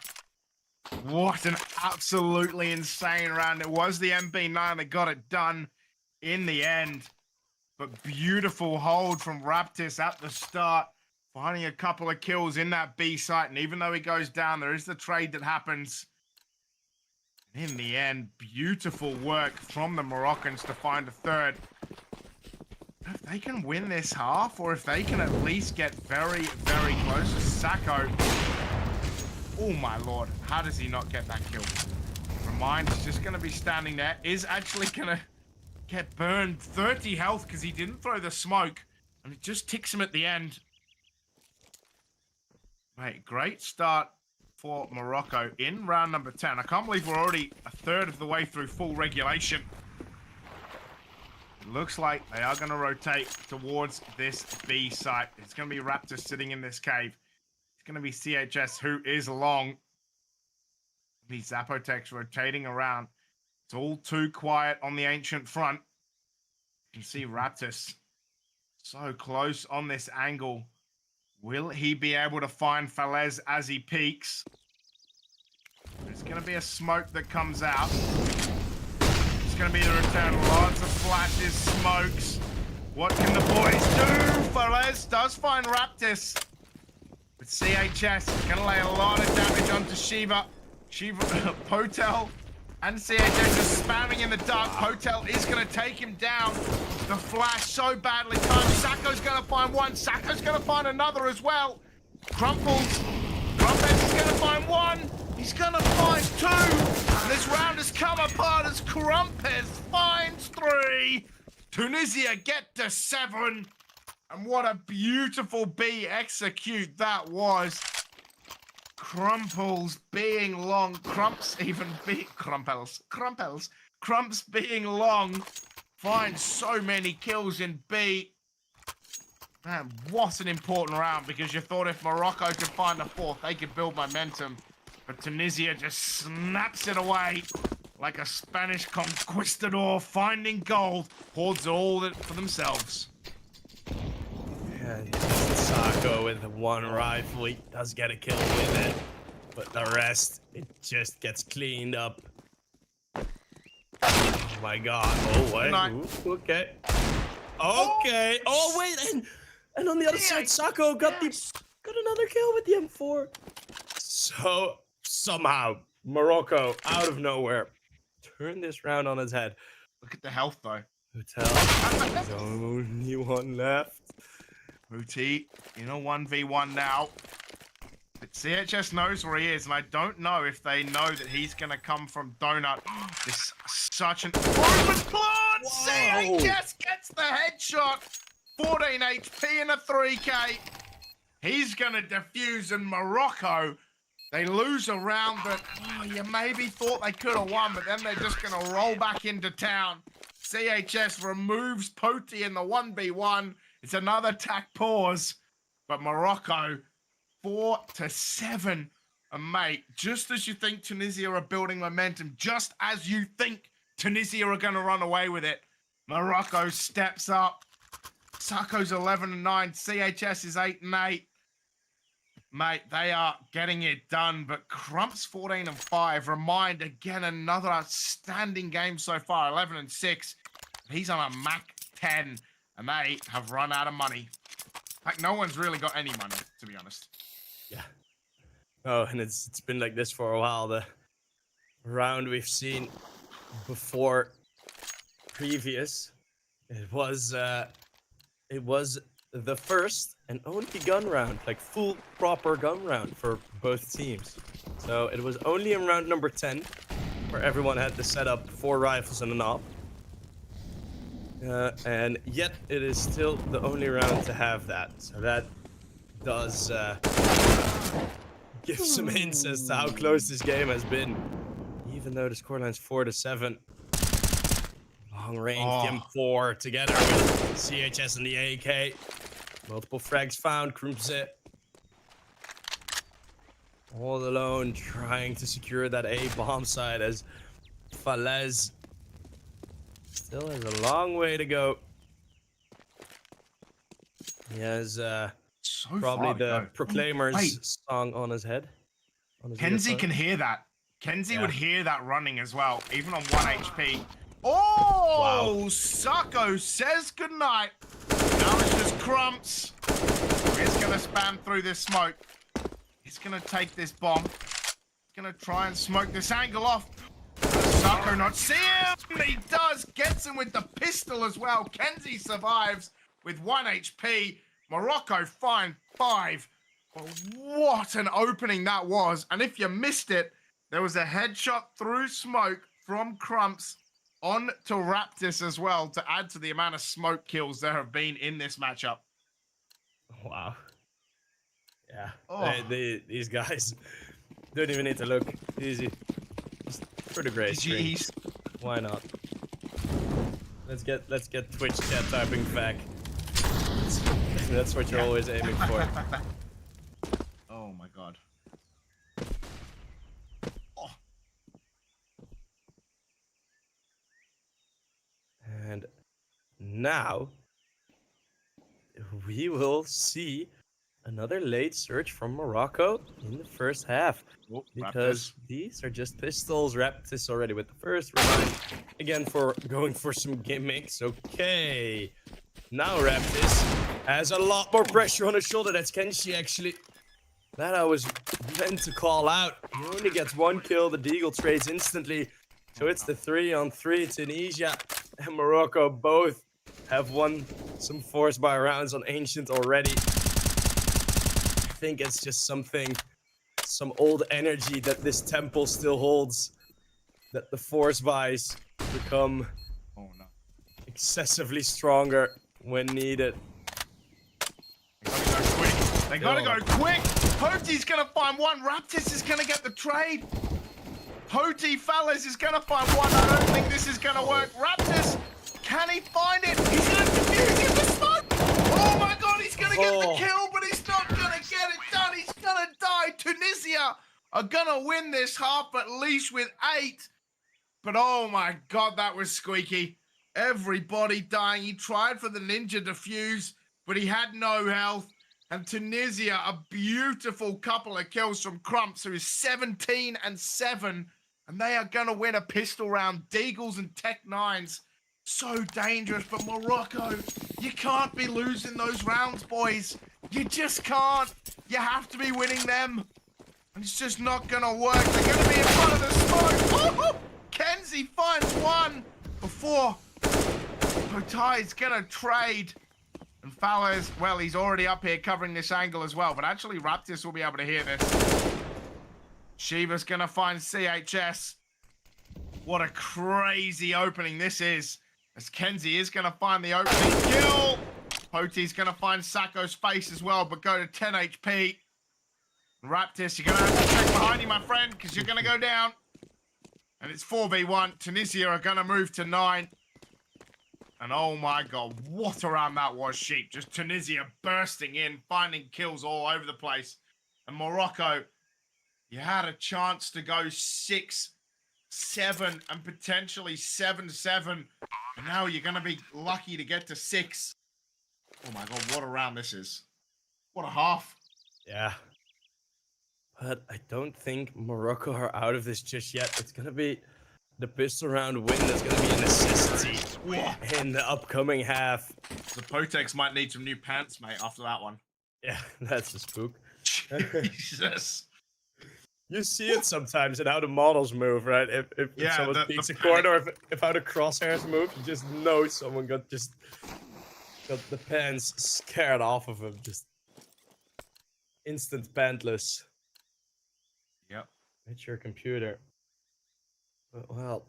What an absolutely insane round. It was the MP9 that got it done in the end. But beautiful hold from Raptis at the start, finding a couple of kills in that B site. And even though he goes down, there is the trade that happens. In the end, beautiful work from the Moroccans to find a third. If they can win this half, or if they can at least get very, very close to Sako. Oh my lord, how does he not get that kill? Remind is just going to be standing there. Is actually going to get burned 30 health because he didn't throw the smoke. And it just ticks him at the end. Mate, great start for Morocco in round number 10. I can't believe we're already a third of the way through full regulation. It looks like they are going to rotate towards this B site. It's going to be Raptor sitting in this cave. It's going to be CHS who is long. The Zapotex rotating around. It's all too quiet on the ancient front. You can see Raptus so close on this angle. Will he be able to find Falaise as he peeks? There's going to be a smoke that comes out. It's going to be the return. Lots of flashes, smokes. What can the boys do? Falaise does find Raptus. But CHS is going to lay a lot of damage onto Shiva. Potel and CHS is spamming in the dark. Potel is going to take him down. The flash so badly timed. Sako's going to find 1. Sako's going to find another as well. Crumples is going to find 1. He's going to find 2. And this round has come apart as Crumpes finds 3. Tunisia get to 7. And what a beautiful B execute that was. Crumples being long. Crumps being long. Finds so many kills in B. Man, what an important round, because you thought if Morocco could find a 4th, they could build momentum. But Tunisia just snaps it away like a Spanish conquistador finding gold. Hoards all for themselves. And Sako with one rifle, he does get a kill with it. But the rest, it just gets cleaned up. Oh my god. Oh, wait. Ooh, okay. Okay. Oh, wait. And on the other side, Sako got another kill with the M4. So, somehow, Morocco, out of nowhere, turned this round on its head. Look at the health, though. Hotel. There's only one left. Muti in a 1v1 now. But CHS knows where he is, and I don't know if they know that he's going to come from Donut. This is such an open plant! CHS gets the headshot! 14 HP and a 3k. He's going to defuse, and Morocco, they lose a round that you maybe thought they could have won, but then they're just going to roll back into town. CHS removes Poti in the 1v1. It's another tack pause, but Morocco 4-7. And mate, just as you think Tunisia are building momentum, just as you think Tunisia are going to run away with it, Morocco steps up. Sako's 11-9. CHS is 8-8. Mate, they are getting it done, but Crump's 14-5. Remind again, another outstanding game so far, 11-6. He's on a Mac 10, and they have run out of money. Like, no one's really got any money, to be honest. Yeah. Oh, and it's been like this for a while. The round we've seen before previous, it was the first and only gun round, like full proper gun round for both teams. So it was only in round number 10 where everyone had to set up 4 rifles and an op. And yet it is still the only round to have that. So that does give some hints as to how close this game has been. Even though the scoreline's 4-7. Long range M4 together with CHS and the AK. Multiple frags found. Krumze all alone trying to secure that A bomb site as Falez still has a long way to go. He has probably the Proclaimers song on his head. Kenzie can hear that. Kenzie would hear that running as well, even on 1 HP. Oh, wow. Sako says goodnight. Now it's just Crumps. He's going to spam through this smoke. He's going to take this bomb. He's going to try and smoke this angle off. Sako not see him. He does. Gets him with the pistol as well. Kenzie survives with 1 HP. Morocco find 5. But what an opening that was. And if you missed it, there was a headshot through smoke from Crumps on to Raptis as well to add to the amount of smoke kills there have been in this matchup. Wow. Yeah. Oh. These guys don't even need to look. Easy. Just for the great stream. Why not? Let's get Twitch chat typing back. That's what you're always aiming for. Oh my god. Oh. And now we will see another late surge from Morocco in the first half. Because these are just pistols. Raptis already with the first round. Again, for going for some gimmicks. Okay. Now Raptis has a lot more pressure on his shoulder. That's Kenshi, actually. That I was meant to call out. He only gets 1 kill. The Deagle trades instantly. So it's the 3-on-3. Tunisia and Morocco both have won some force by rounds on Ancient already. I think it's just some old energy that this temple still holds. That the force buys become excessively stronger when needed. They gotta go quick. Poti's gonna find one. Raptis is gonna get the trade. Poti Falez is gonna find one. I don't think this is gonna work. Raptis, can he find it? He's gonna defuse in the smoke. Oh my god, he's gonna get the kill, but he's not gonna get it done. He's gonna die. Tunisia are gonna win this half at least with 8. But oh my god, that was squeaky. Everybody dying. He tried for the ninja defuse, but he had no health. And Tunisia, a beautiful couple of kills from Crumps, who is 17-7. And they are going to win a pistol round. Deagles and Tech 9s. So dangerous. But Morocco, you can't be losing those rounds, boys. You just can't. You have to be winning them. And it's just not going to work. They're going to be in front of the smoke. Woo! Kenzie finds one before Potai's going to trade. And Fowler's, well, he's already up here covering this angle as well. But actually, Raptis will be able to hear this. Shiva's going to find CHS. What a crazy opening this is. As Kenzie is going to find the opening kill. Poti's going to find Sacco's face as well, but go to 10 HP. Raptis, you're going to have to check behind you, my friend, because you're going to go down. And it's 4v1. Tunisia are going to move to 9. And oh my god, what a round that was, Sheep. Just Tunisia bursting in, finding kills all over the place. And Morocco, you had a chance to go 6-7 and potentially 7-7. And now you're going to be lucky to get to 6. Oh my god, what a round this is. What a half. Yeah. But I don't think Morocco are out of this just yet. It's going to be the pistol round win that's going to be a necessity in the upcoming half. The Potex might need some new pants, mate, after that one. Yeah, that's a spook. Jesus. You see it sometimes in how the models move, right? If someone peeks a corner, or if how the crosshairs move, you just know someone got the pants scared off of him. Just instant pantless. Yep. It's your computer. Well,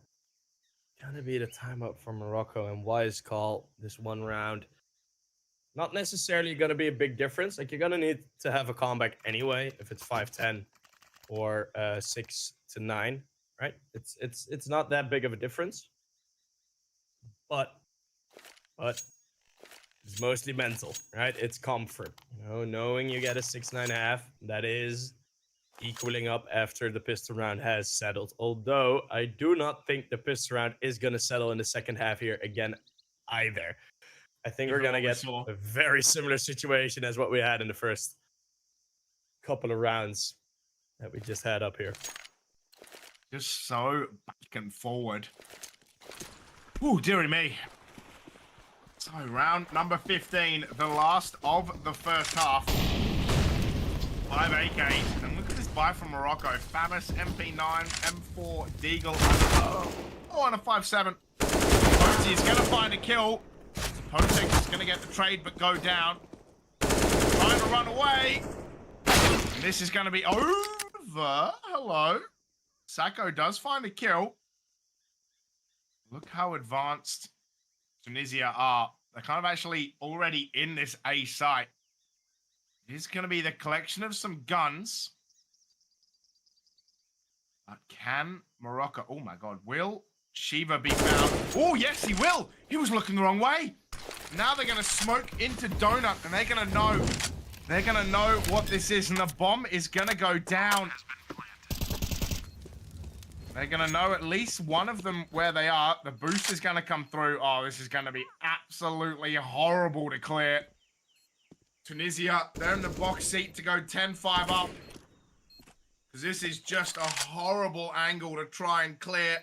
gonna be the timeout for Morocco, and wise call this one round. Not necessarily gonna be a big difference. Like, you're gonna need to have a comeback anyway if it's 5-10 or 6-9, right? It's not that big of a difference. But it's mostly mental, right? It's comfort. You know, knowing you get a 6-9.5, that is equaling up after the pistol round has settled. Although I do not think the pistol round is going to settle in the second half here again either. I think we're going to get a very similar situation as what we had in the first couple of rounds that we just had up here. Just so back and forward. Ooh, dearie me. So round number 15, the last of the first half. 5 AKs, and look at this buy from Morocco. Famis, MP9, M4, Deagle, and a 5-7. Posey is going to find a kill. Posey is going to get the trade, but go down. Trying to run away. And this is going to be over. Hello. Sacco does find a kill. Look how advanced Tunisia are. They're kind of actually already in this A site. It's going to be the collection of some guns. But can Morocco... Oh, my God. Will Shiva be found? Oh, yes, he will. He was looking the wrong way. Now they're going to smoke into Donut, and they're going to know. They're going to know what this is, and the bomb is going to go down. They're going to know at least one of them where they are. The boost is going to come through. Oh, this is going to be absolutely horrible to clear. Tunisia, they're in the box seat to go 10-5 up. Because this is just a horrible angle to try and clear.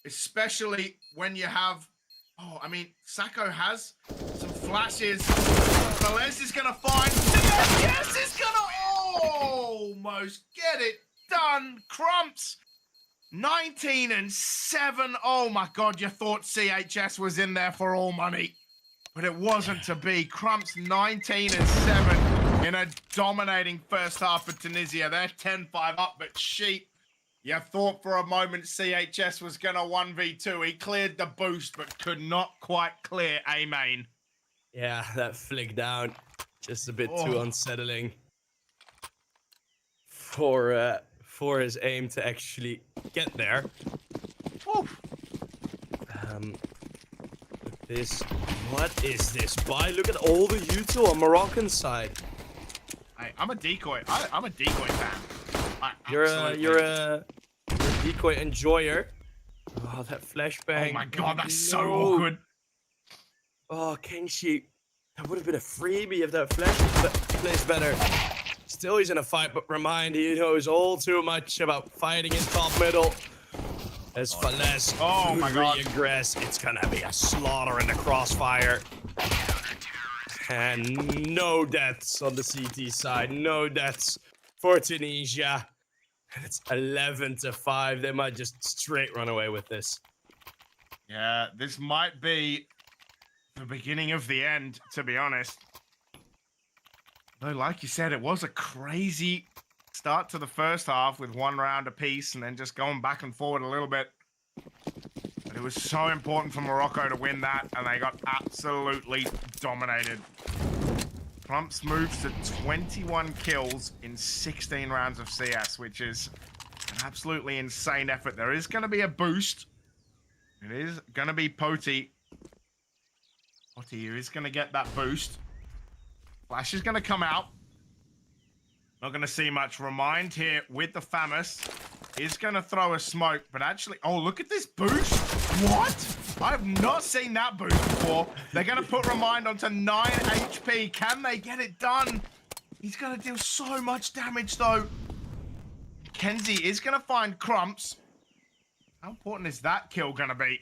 Especially when you have... Oh, I mean, Sacco has some flashes. Velez is going to find... Yes, is going to almost get it done. Crumps, 19-7. Oh, my God, you thought CHS was in there for all money. But it wasn't to be. Crumps 19-7 in a dominating first half for Tunisia. They're 10-5 up, but Sheep, you thought for a moment CHS was going to 1v2. He cleared the boost, but could not quite clear A main. Yeah, that flick down, just a bit too unsettling for his aim to actually get there. What is this buy? Look at all the util on Moroccan side. Hey, I'm a decoy. I'm a decoy fan. You're a decoy enjoyer. Oh, that flashbang. Oh my God, that's so awkward. Oh, Kenshi, That would have been a freebie if that flash plays better. Still, he's in a fight, but remind, he knows all too much about fighting in top middle. As Fales Oh my God. regress, it's gonna be a slaughter in the crossfire. And no deaths on the CT side, no deaths for Tunisia. And it's 11-5. They might just straight run away with this. Yeah, this might be the beginning of the end, to be honest. No, like you said, it was a crazy start to the first half with 1 round apiece and then just going back and forward a little bit. But it was so important for Morocco to win that, and they got absolutely dominated. Clumps moves to 21 kills in 16 rounds of CS, which is an absolutely insane effort. There is going to be a boost. It is going to be Poti. Poti is going to get that boost. Flash is going to come out. Not going to see much. Remind here with the Famous is going to throw a smoke, but actually, oh, look at this boost. What? I've not seen that boost before. They're going to put Remind onto 9 HP. Can they get it done? He's going to deal so much damage, though. Kenzie is going to find Crumps. How important is that kill going to be?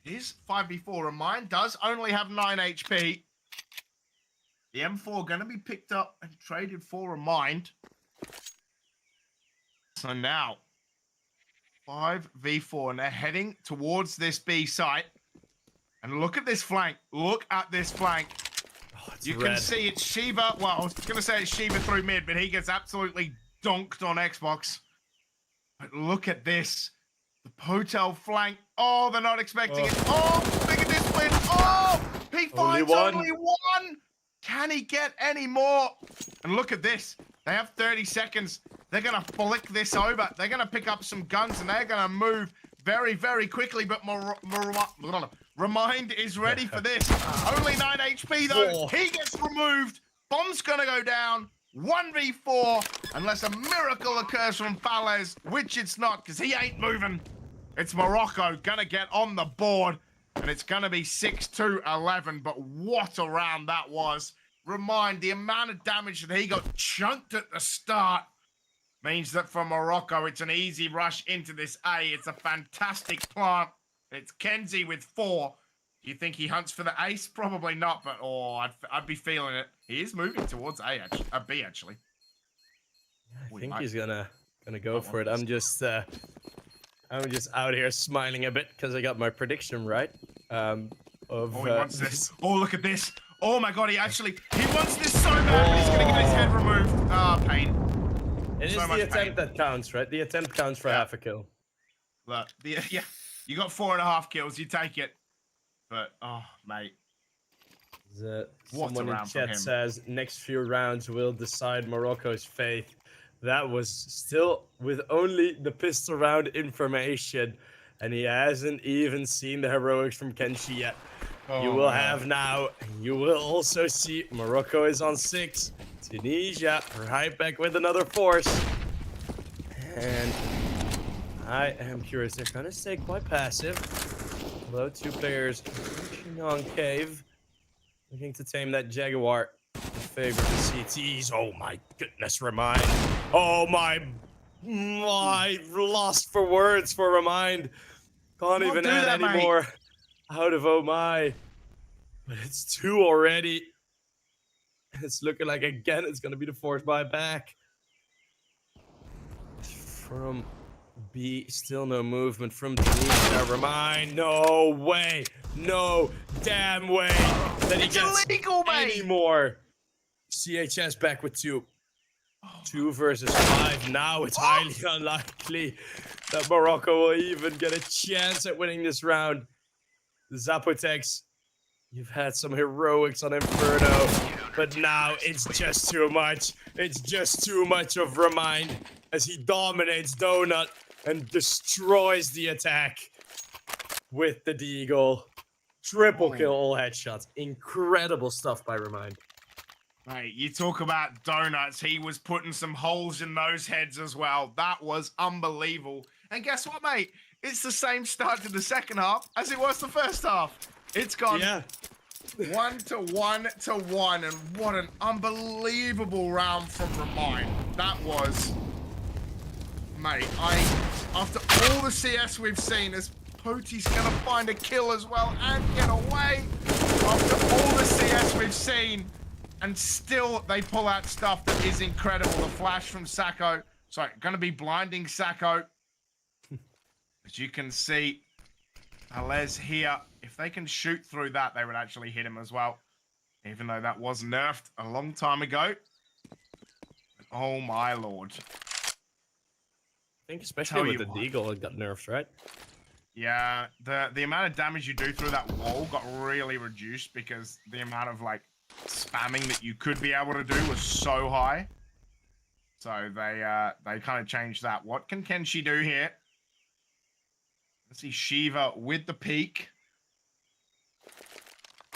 It is 5v4. Remind does only have 9 HP. The M4 going to be picked up and traded for Remind. So now, 5v4, and they're heading towards this B site. And look at this flank. Look at this flank. Oh, You can see it's Shiva. Well, I was going to say it's Shiva through mid, but he gets absolutely donked on Xbox. But look at this. The Potel flank. Oh, they're not expecting it. Oh, look at this win. Oh, he finds only one. Can he get any more? And look at this. They have 30 seconds. They're going to flick this over. They're going to pick up some guns, and they're going to move very, very quickly. But Remind is ready for this. Only 9 HP, though. He gets removed. Bomb's going to go down. 1v4, unless a miracle occurs from Fales, which it's not, because he ain't moving. It's Morocco going to get on the board. And it's going to be 6-11, but what a round that was. Remind, the amount of damage that he got chunked at the start means that for Morocco, it's an easy rush into this A. It's a fantastic plant. It's Kenzie with 4. Do you think he hunts for the ace? Probably not, but I'd be feeling it. He is moving towards B, actually. I think he's gonna go for it. I'm just out here smiling a bit because I got my prediction right. He wants this. Oh, look at this. Oh my God, he wants this so bad. He's gonna get his head removed. Ah, pain. It is the attempt that counts, right? The attempt counts for half a kill. Look, yeah, you got 4.5 kills. You take it. But oh, mate. Someone in chat says next few rounds will decide Morocco's fate. That was still with only the pistol round information, and he hasn't even seen the heroics from Kenshi yet. You will have now. You will also see Morocco is on 6. Tunisia right back with another force. And I am curious. They're going to stay quite passive. Although 2 players pushing on Cave. Looking to tame that Jaguar. In favor of the CTs. Oh my goodness, Remind. Oh my lost for words for Remind. Can't even add any more out of oh my. But it's 2 already. It's looking like again it's gonna be the force buyback. From B, still no movement from Tunisia. Remind, no way, no damn way that he gets illegal, any more. CHS back with 2. 2 versus 5. Now it's highly unlikely that Morocco will even get a chance at winning this round. The Zapotex, you've had some heroics on Inferno, but now it's just too much. It's just too much of Remind as he dominates Donut and destroys the attack with the Deagle. Triple kill, all headshots. Incredible stuff by Remind. Mate, you talk about donuts. He was putting some holes in those heads as well. That was unbelievable. And guess what, mate? It's the same start to the second half as it was the first half. It's gone 1 to 1 to 1, and what an unbelievable round from Remind. That was, mate, after all the CS we've seen, as Poti's gonna find a kill as well and get away. After all the CS we've seen, and still they pull out stuff that is incredible. The flash from Sacco, sorry, gonna be blinding Sacco. As you can see, Alez here, if they can shoot through that, they would actually hit him as well. Even though that was nerfed a long time ago. Oh my lord. I think especially with the Deagle, it got nerfed, right? Yeah, the amount of damage you do through that wall got really reduced because the amount of like spamming that you could be able to do was so high. So they kind of changed that. What can Kenshi do here? Let's see Shiva with the peak.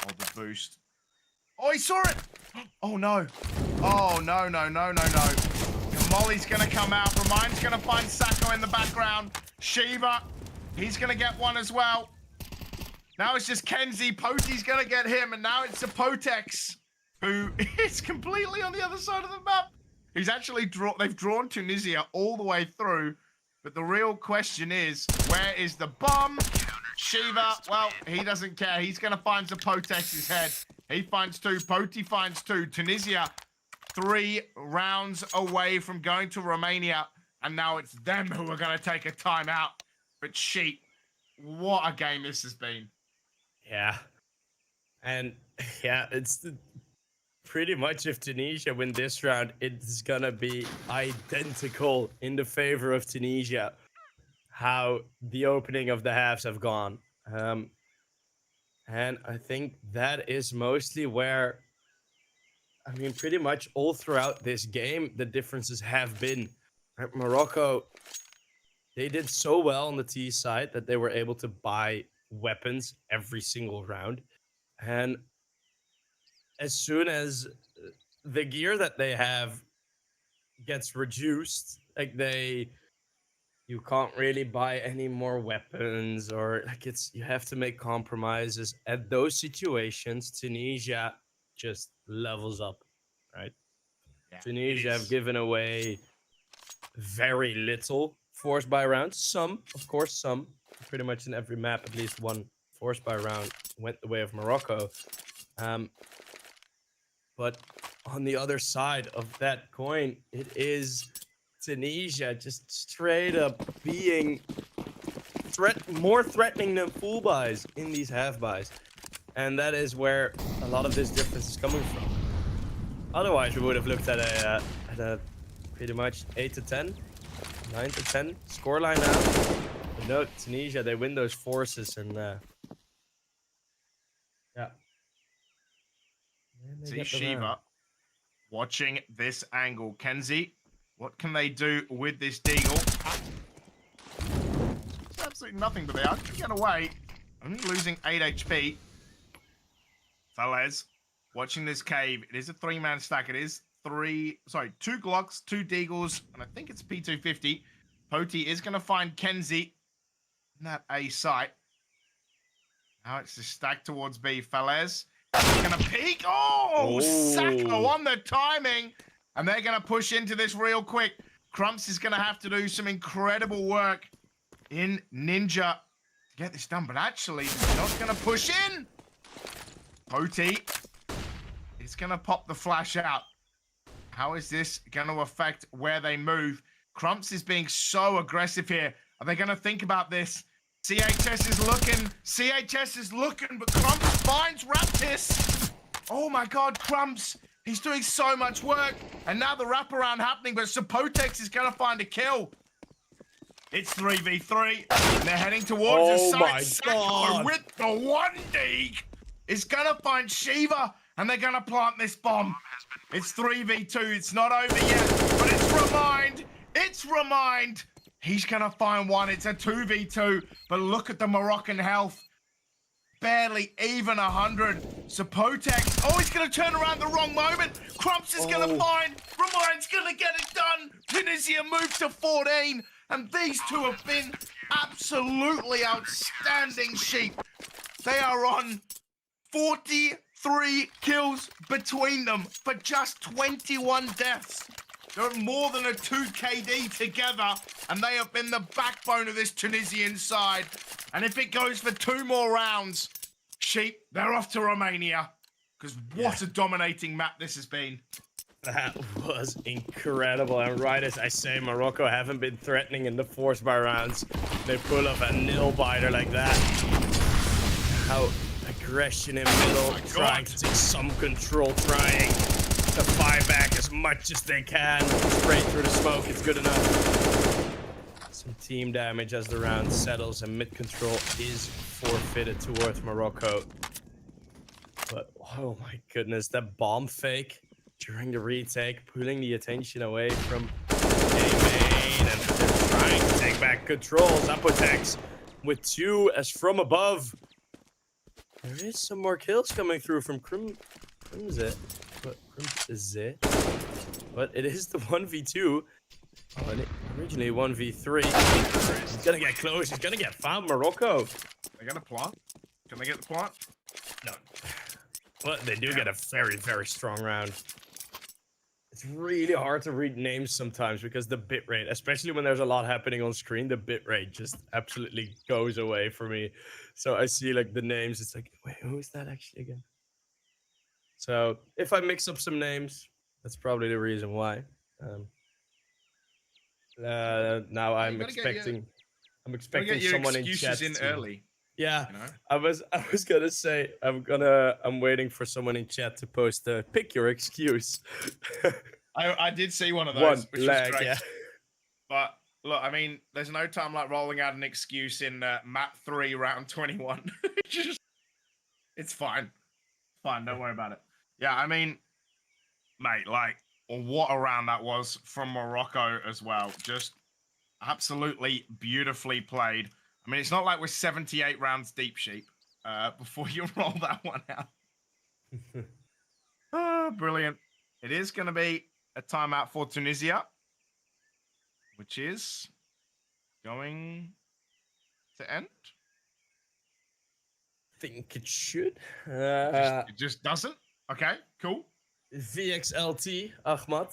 Oh, the boost. Oh, he saw it! Oh, no. Oh, no, no, no, no, no. Molly's going to come out. Remind's going to find Sacco in the background. Shiva, he's going to get one as well. Now it's just Kenzie. Poti's going to get him. And now it's Zapotex, who is completely on the other side of the map. He's actually they've drawn Tunisia all the way through. But the real question is, where is the bomb? Shiva, well, he doesn't care. He's going to find Zapotex's head. He finds 2. Poti finds 2. Tunisia, 3 rounds away from going to Romania. And now it's them who are going to take a timeout. But Sheep, what a game this has been. Yeah. And, yeah, it's pretty much if Tunisia win this round, it's going to be identical in the favor of Tunisia. How the opening of the halves have gone. And I think that is mostly where, I mean, pretty much all throughout this game, the differences have been. Right? Morocco, they did so well on the T side that they were able to buy weapons every single round. And as soon as the gear that they have gets reduced, like you can't really buy any more weapons, or like you have to make compromises. At those situations, Tunisia just levels up, right? Yeah, Tunisia have given away very little force buy rounds. Some, of course, some. Pretty much in every map, at least one force buy round went the way of Morocco. But on the other side of that coin, it is Tunisia just straight up being more threatening than full buys in these half buys. And that is where a lot of this difference is coming from. Otherwise, we would have looked at a pretty much 8 to 10, 9 to 10 scoreline now. But no, Tunisia, they win those forces and yeah. See Shiva watching this angle. Kenzie, what can they do with this Deagle? It's absolutely nothing, but they are going to get away. Only losing 8 HP. Falez watching this cave. It is a 3-man stack. It is 2 Glocks, 2 Deagles, and I think it's P250. Poti is going to find Kenzie in that A site. Now it's just stacked towards B. Falez is going to peek. Oh, Sacco on the timing. And they're going to push into this real quick. Crumps is going to have to do some incredible work in Ninja to get this done. But actually, they're not going to push in. Poti is going to pop the flash out. How is this going to affect where they move? Crumps is being so aggressive here. Are they going to think about this? CHS is looking. CHS is looking, but Crumps finds Raptis. Oh my God, Crumps. He's doing so much work. And now the wraparound happening, but Zapotex is going to find a kill. It's 3v3. They're heading towards the site. Sacco with the 1D is going to find Shiva, and they're going to plant this bomb. It's 3v2. It's not over yet, but it's Remind. It's Remind. He's going to find one. It's a 2v2, but look at the Moroccan health. Barely even 100. Zapotex. Oh, he's going to turn around the wrong moment. Crumps is going to find. Remind's going to get it done. Tunisia moved to 14. And these two have been absolutely outstanding, Sheep. They are on 43 kills between them for just 21 deaths. They're more than a 2 KD together, and they have been the backbone of this Tunisian side. And if it goes for 2 more rounds, Sheep, they're off to Romania. Because what a dominating map this has been. That was incredible. And right as I say, Morocco haven't been threatening in the force bar rounds. They pull up a nil biter like that. How aggression in middle, trying to take some control, trying to fight back as much as they can. Straight through the smoke, it's good enough. Some team damage as the round settles, and mid control is forfeited towards Morocco. But oh my goodness, that bomb fake during the retake, pulling the attention away from A-Main, and they're trying to take back controls. Apotex with 2 as from above. There is some more kills coming through from Crimzit. But it is the 1v2. Oh, and originally 1v3. He's gonna get close. He's gonna get found. Morocco. They got a plant? Can they get the plant? No. But they do get a very, very strong round. It's really hard to read names sometimes because the bitrate, especially when there's a lot happening on screen, the bitrate just absolutely goes away for me. So I see like the names, it's like, wait, who is that actually again? So if I mix up some names, that's probably the reason why. Now I'm expecting someone in chat in early. Yeah, You know? I was gonna say I'm waiting for someone in chat to post pick your excuse. I did see one of those, which lag, was great. yeah. But look, I mean, there's no time like rolling out an excuse in map 3, round 21. It's fine. Fine, don't worry about it. Yeah, I mean, mate, like, what a round that was from Morocco as well. Just absolutely beautifully played. I mean, it's not like we're 78 rounds deep, Sheep, before you roll that one out. Oh, brilliant. It is going to be a timeout for Tunisia, which is going to end. Think it should. It just doesn't. Okay, cool. VXLT Ahmad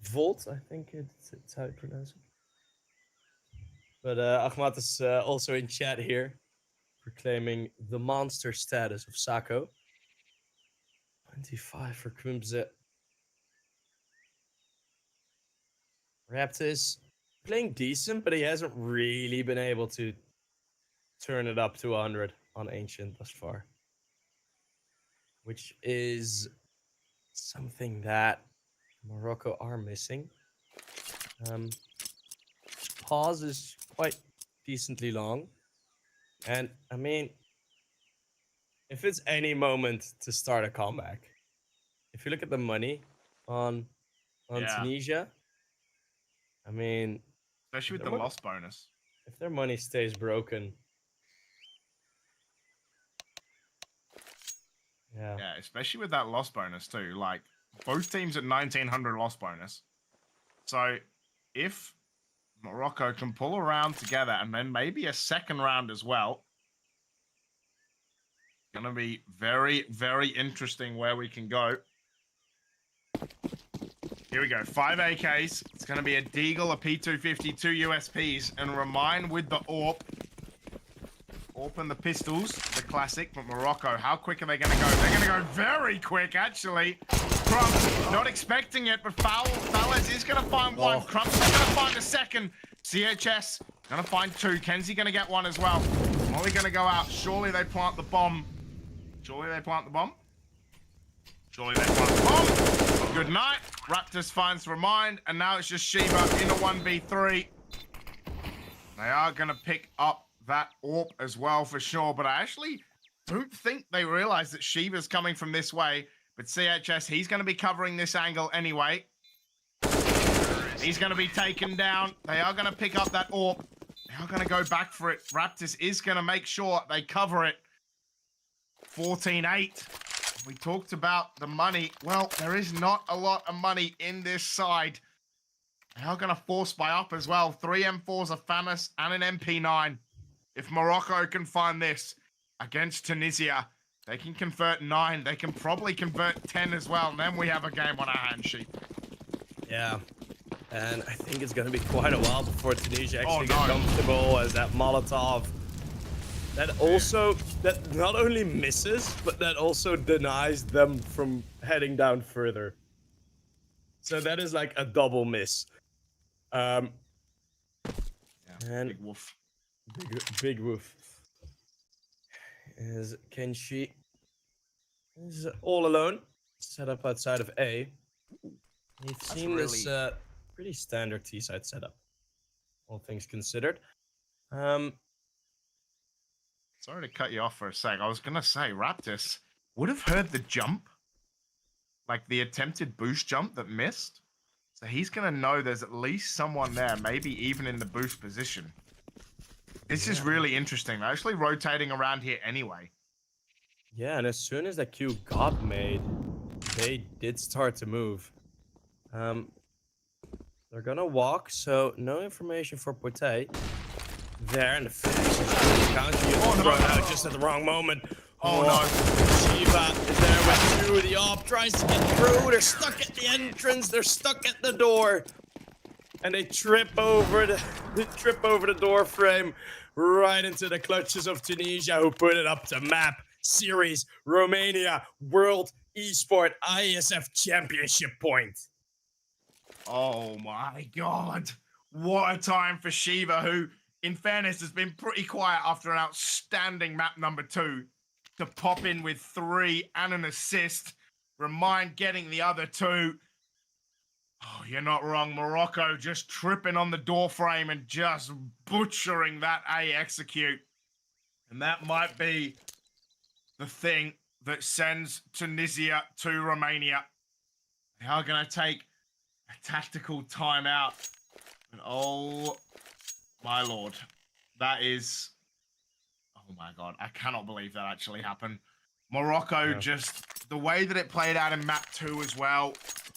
Volt, I think it's how you pronounce it. But Ahmad is also in chat here, proclaiming the monster status of Sako. 25 for Crimzit. Raptor is playing decent, but he hasn't really been able to turn it up to 100 on Ancient thus far. Which is something that Morocco are missing. Pause is quite decently long. And, I mean, if it's any moment to start a comeback, if you look at the money on Tunisia, I mean... Especially with the loss bonus. If their money stays broken... Yeah, especially with that loss bonus too. Like, both teams at 1900 loss bonus. So, if Morocco can pull a round together and then maybe a second round as well, it's going to be very, very interesting where we can go. Here we go. 5 AKs. It's going to be a Deagle, a P250, 2 USPs, and Remind with the AWP. AWP and the pistols, the classic, but Morocco, how quick are they going to go? They're going to go very quick, actually. Crump, not expecting it, but Fowles is going to find one. Crump's going to find a second. CHS going to find 2. Kenzie going to get 1 as well. Molly going to go out. Surely they plant the bomb. Surely they plant the bomb. Surely they plant the bomb. Good night. Raptors finds Remind, and now it's just Shiva in a 1v3. They are going to pick up that AWP as well for sure, but I actually don't think they realize that Shiva's coming from this way. But CHS, he's going to be covering this angle anyway. He's going to be taken down. They are going to pick up that AWP. They are going to go back for it. Raptors is going to make sure they cover it. 14-8. We talked about the money. Well, there is not a lot of money in this side. They are going to force buy up as well. 3 M4s, a FAMAS, and an MP9. If Morocco can find this against Tunisia, They can convert 9. They can probably convert 10 as well. And then we have a game on our hands, Sheep. Yeah. And I think it's going to be quite a while before Tunisia actually no. gets comfortable as that Molotov. That not only misses, but that also denies them from heading down further. So that is like a double miss. And Big woof. big woof. Is Kenshi is all alone, set up outside of A. We've seen this pretty standard T-side setup, all things considered. Sorry to cut you off for a sec. I was gonna say Raptus would have heard the jump, like the attempted boost jump that missed. So he's gonna know there's at least someone there, maybe even in the boost position. This is really interesting. They're actually rotating around here anyway. Yeah, and as soon as that queue got made, they did start to move. They're gonna walk, so no information for Pote. There, and the finish is counter thrown out just at the wrong moment. Oh no. Shiva is there with 2. The op tries to get through. They're stuck at the entrance. They're stuck at the door. And they trip over the door frame right into the clutches of Tunisia, who put it up to map series Romania World Esport IESF Championship point. Oh my god. What a time for Shiva, who, in fairness, has been pretty quiet after an outstanding map number 2, to pop in with 3 and an assist. Remind getting the other 2. Oh, you're not wrong. Morocco just tripping on the door frame and just butchering that A execute. And that might be the thing that sends Tunisia to Romania. They are going to take a tactical timeout. And oh my lord, that is... Oh my god, I cannot believe that actually happened. Morocco, just the way that it played out in map 2 as well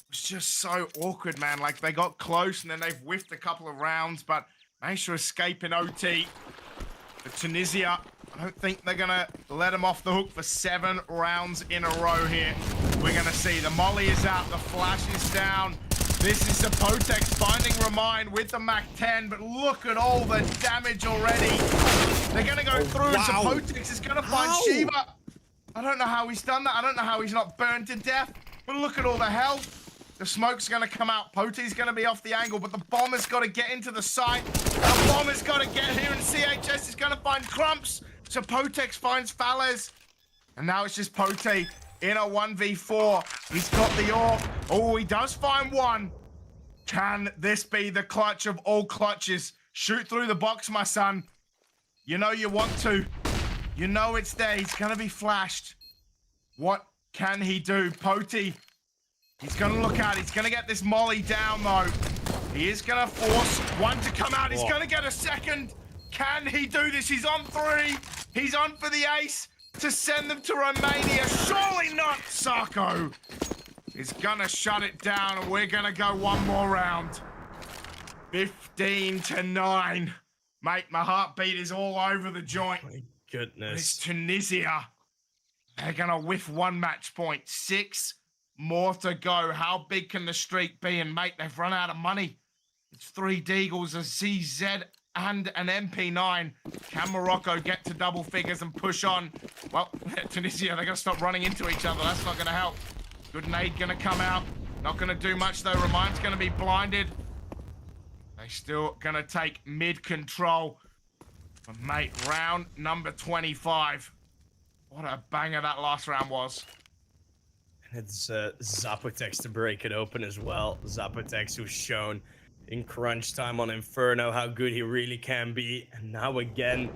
was just so awkward, man. Like, they got close and then they've whiffed a couple of rounds, but managed to escape in OT. But Tunisia, I don't think they're going to let them off the hook for 7 rounds in a row here. We're going to see the molly is out, the flash is down. This is Zapotex finding Remind with the Mac 10, but look at all the damage already. They're going to go through. Wow. Zapotex is going to find Shiva. I don't know how he's done that. I don't know how he's not burned to death, but look at all the health. The smoke's going to come out. Pote's going to be off the angle, but the bomber's got to get into the site. The bomber's got to get here, and CHS is going to find Crumps. Zapotex finds Fales. And now it's just Pote in a 1v4. He's got the AWP. Oh, he does find one. Can this be the clutch of all clutches? Shoot through the box, my son. You know you want to. You know it's there. He's going to be flashed. What can he do? Pote, he's going to look out. He's going to get this molly down, though. He is going to force one to come out. He's going to get a second. Can he do this? He's on 3. He's on for the ace to send them to Romania. Surely not. Sarko is going to shut it down, and we're going to go one more round. 15-9. Mate, my heartbeat is all over the joint. My goodness. It's Tunisia. They're going to whiff 1 match point. 6 more to go. How big can the streak be? And, mate, they've run out of money. It's 3 Deagles, a CZ, and an MP9. Can Morocco get to double figures and push on? Well, Tunisia, they're going to stop running into each other. That's not going to help. Good nade going to come out. Not going to do much, though. Remind's going to be blinded. They still going to take mid-control. But, mate, round number 25. What a banger that last round was. And it's Zapotex to break it open as well. Zapotex, who's shown in crunch time on Inferno how good he really can be. And now again,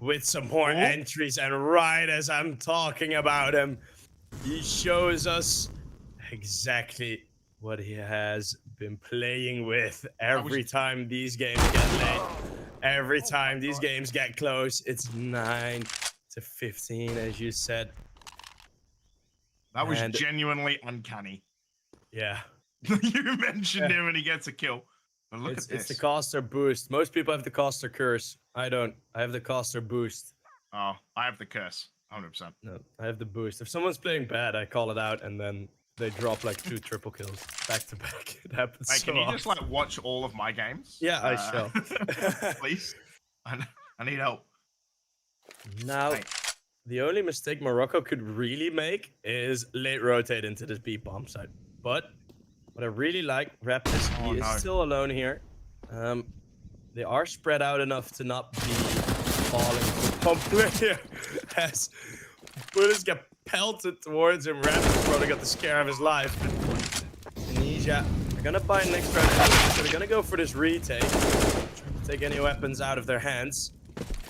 with some more entries. And right as I'm talking about him, he shows us exactly what he has been playing with every time these games get late. Every time these games get close, it's 9-15, as you said. That was genuinely uncanny. Yeah. You mentioned him and he gets a kill. But look at this. It's the caster boost. Most people have the caster curse. I don't. I have the caster boost. Oh, I have the curse. 100%. No, I have the boost. If someone's playing bad, I call it out, and then they drop like 2 triple kills back to back. It happens Wait, so can you often. just like watch all of my games? Yeah, I shall. Please. I need help. Now, Hey. the only mistake Morocco could really make is late rotate into this B bomb site. But what I really like, Raptors, he is still alone here. They are spread out enough to not be falling. Pump here as bullets get pelted towards him. Raptors probably got the scare of his life. Tunisia are gonna buy an extra round, so they're gonna go for this retake. Trying to take any weapons out of their hands.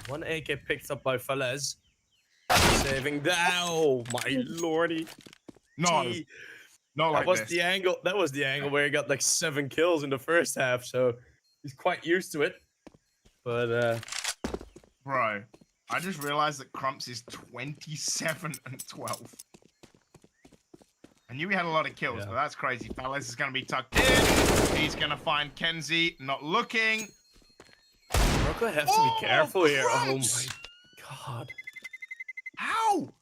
One AK picked up by Falez. Saving that. Oh my lordy. No. Gee. Not like That was this. the angle. That was the angle where he got like 7 kills in the first half, so he's quite used to it. But Bro, I just realized that Crumps is 27 and 12. I knew we had a lot of kills, Yeah. but that's crazy. Falez is going to be tucked in. He's going to find Kenzie not looking. Morocco have to be careful here. Oh Crumps! my god. How?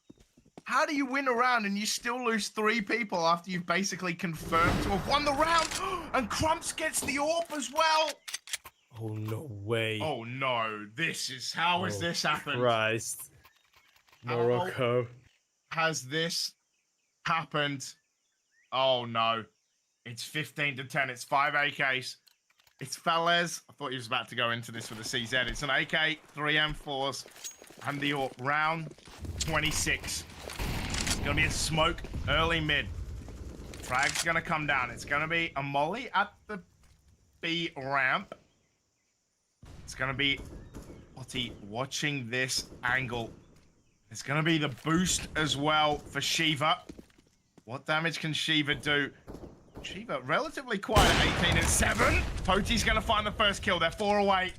How do you win a round and you still lose 3 people after you've basically confirmed to have won the round? And Crumps gets the AWP as well. Oh no way. Oh no, how has this happened? Christ. Morocco. Has this happened? Oh no. It's 15 to 10. It's 5 AKs. It's Falez. I thought he was about to go into this with a CZ. It's an AK, 3 M4s, and the AWP. Round 26. It's gonna be a smoke early mid. Frag's gonna come down. It's gonna be a molly at the B ramp. It's gonna be Otti watching this angle. It's gonna be the boost as well for Shiva. What damage can Shiva do? Shiva relatively quiet at 18 and 7. Poti's gonna find the first kill. They're 4 away.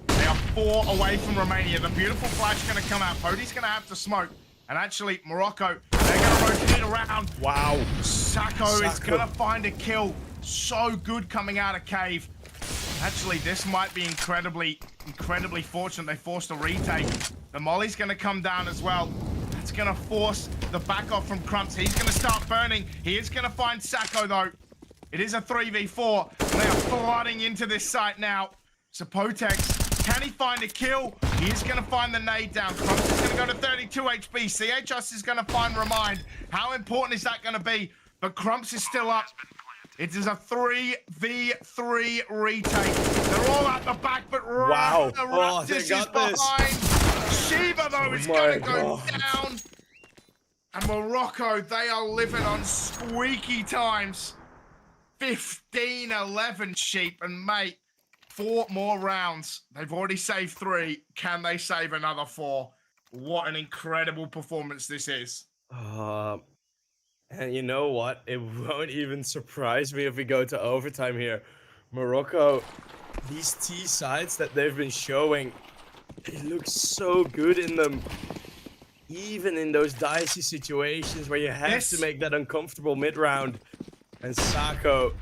They are 4 away from Romania. The beautiful flash gonna come out. Poti's gonna have to smoke. And actually, Morocco, they're gonna rotate around. Wow. Sacco is gonna find a kill. So good coming out of cave. Actually, this might be incredibly fortunate. They forced a retake. The molly's gonna come down as well. That's gonna force the back off from Crumps. He's gonna start burning. He is gonna find Sacco though. It is a 3v4. They are flooding into this site now. So Potex, can he find a kill? He is gonna find the nade down. Crumps is gonna go to 32 HP. CHS is gonna find Remind. How important is that gonna be? But Crumps is still up. It is a 3v3 retake. They're all at the back, but Wow. Raptis is behind. Shiva, though, is going to go down. And Morocco, they are living on squeaky times. 15-11, Sheep. And, mate, 4 more rounds. They've already saved 3. Can they save another 4? What an incredible performance this is. And you know what? It won't even surprise me if we go to overtime here. Morocco, these T sides that they've been showing, they look so good in them. Even in those dicey situations where you have to make that uncomfortable mid-round. And Sacco,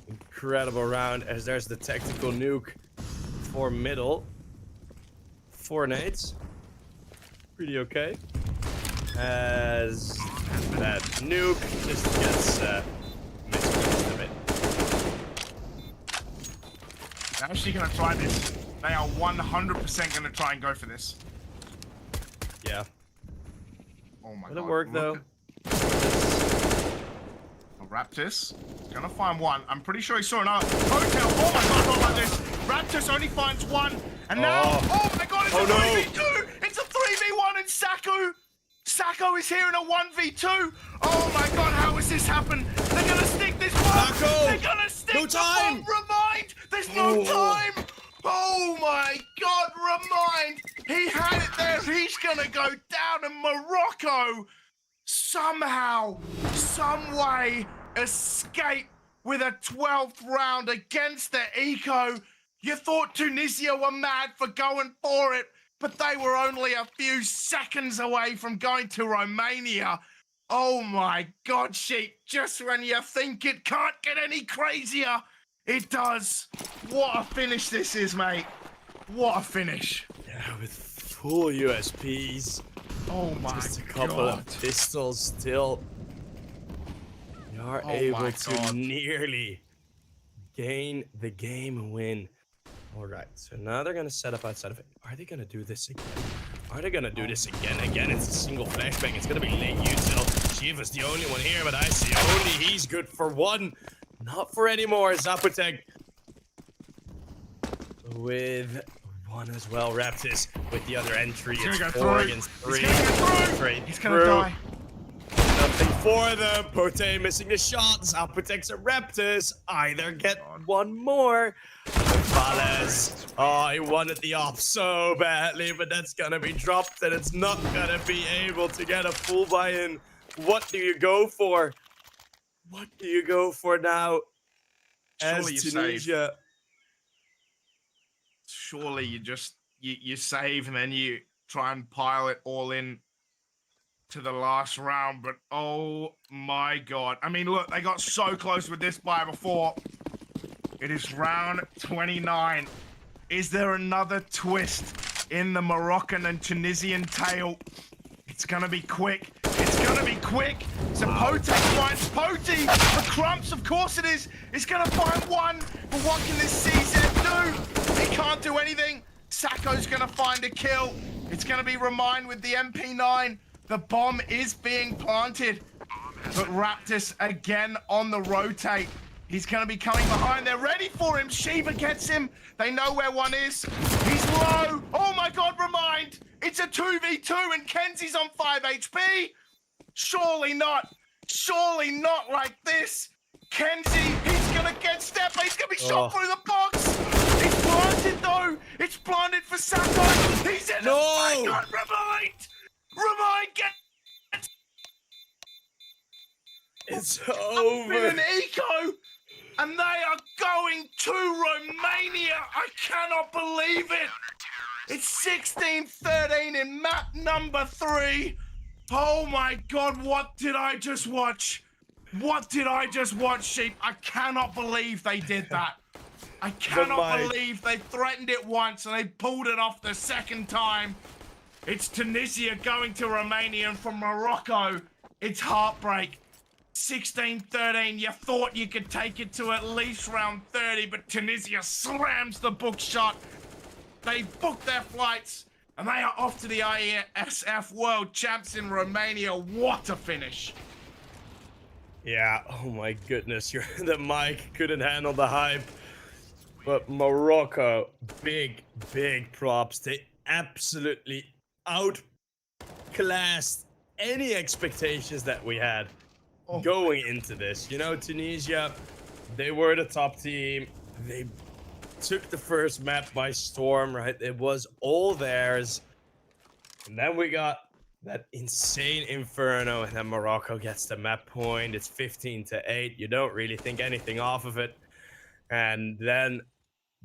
incredible round as there's the tactical nuke for middle. 4 nades. Pretty okay. As that nuke just gets misplaced a bit. They're actually going to try this. They are 100% going to try and go for this. Yeah. Oh my god. Will it work though? Raptis gonna find one. I'm pretty sure he saw another. Hotel. Oh my god, not like this. Raptis only finds one. And now, oh my god, it's a 3v2. It's a 3v1 and Sacco is here in a 1v2. Oh my god, how has this happened? They're gonna stick this one. They're gonna stick no time. Remind. There's no time. Oh my god, Remind. He had it there. He's gonna go down, and Morocco somehow, some way escape with a 12th round against the Eco. You thought Tunisia were mad for going for it, but they were only a few seconds away from going to Romania. Oh my god, Sheep, just when you think it can't get any crazier, it does. What a finish this is, mate. What a finish. Yeah, with full USPs. Oh my Just a couple god. of pistols still. They are Oh able my to God. nearly gain the game win. All right, so now they're gonna set up outside of it. Are they gonna do this again? Are they gonna do this again? Again, it's a single flashbang. It's gonna be late util. Shiva's the only one here, but I see only he's good for one. Not for any more. Zapotek with one as well. Raptis with the other entry. He's It's gonna go 4 through. against He's 3. gonna go through. Straight He's gonna through. die. Nothing for them. Pote missing the shot. Zapotek's a Raptors. Either get one more. Vales. Oh, he wanted the off so badly, but that's gonna be dropped and it's not gonna be able to get a full buy-in. What do you go for? What do you go for now? As Surely you save. Tunisia. Surely you save and then you try and pile it all in to the last round, but oh my god. I mean, look, they got so close with this buy before. It is round 29. Is there another twist in the Moroccan and Tunisian tale? It's gonna be quick. It's gonna be quick. So Pote finds Poti. The Crumps, of course it is. It's gonna find one. But what can this CZ do? He can't do anything. Sacco's gonna find a kill. It's gonna be Remind with the MP9. The bomb is being planted. But Raptus again on the rotate. He's going to be coming behind. They're ready for him. Shiva gets him. They know where one is. He's low. Oh my god, Remind. It's a 2v2 and Kenzie's on 5 HP. Surely not. Surely not like this. Kenzie, he's going to get stepped. He's going to be shot through the box. It's planted though. It's planted for Sacco. He's in the fight. God, Remind. Remind, get It's been over. an eco, and they are going to Romania. I cannot believe it. It's 16-13 in map number 3. Oh my god, what did I just watch? What did I just watch, Sheep? I cannot believe they did that. I cannot believe they threatened it once and they pulled it off the second time. It's Tunisia going to Romania, and from Morocco, it's heartbreak. 16-13, you thought you could take it to at least round 30, but Tunisia slams the book shot. They booked their flights, and they are off to the IESF World Champs in Romania. What a finish. Yeah, oh my goodness, the mic couldn't handle the hype. But Morocco, big props. They absolutely outclassed any expectations that we had going into this. You know, Tunisia, they were the top team. They took the first map by storm, right? It was all theirs. And then we got that insane Inferno, and then Morocco gets the map point. It's 15-8. You don't really think anything off of it. And then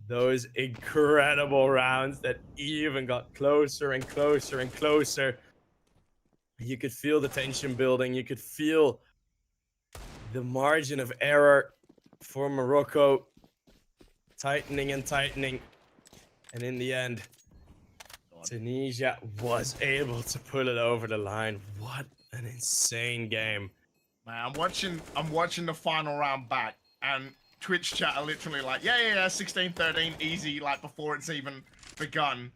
those incredible rounds that even got closer and closer and closer. You could feel the tension building. You could feel the margin of error for Morocco tightening and tightening. And in the end, Tunisia was able to pull it over the line. What an insane game. Man, I'm watching the final round back, and Twitch chat are literally like, yeah, 16-13, easy, like before it's even begun.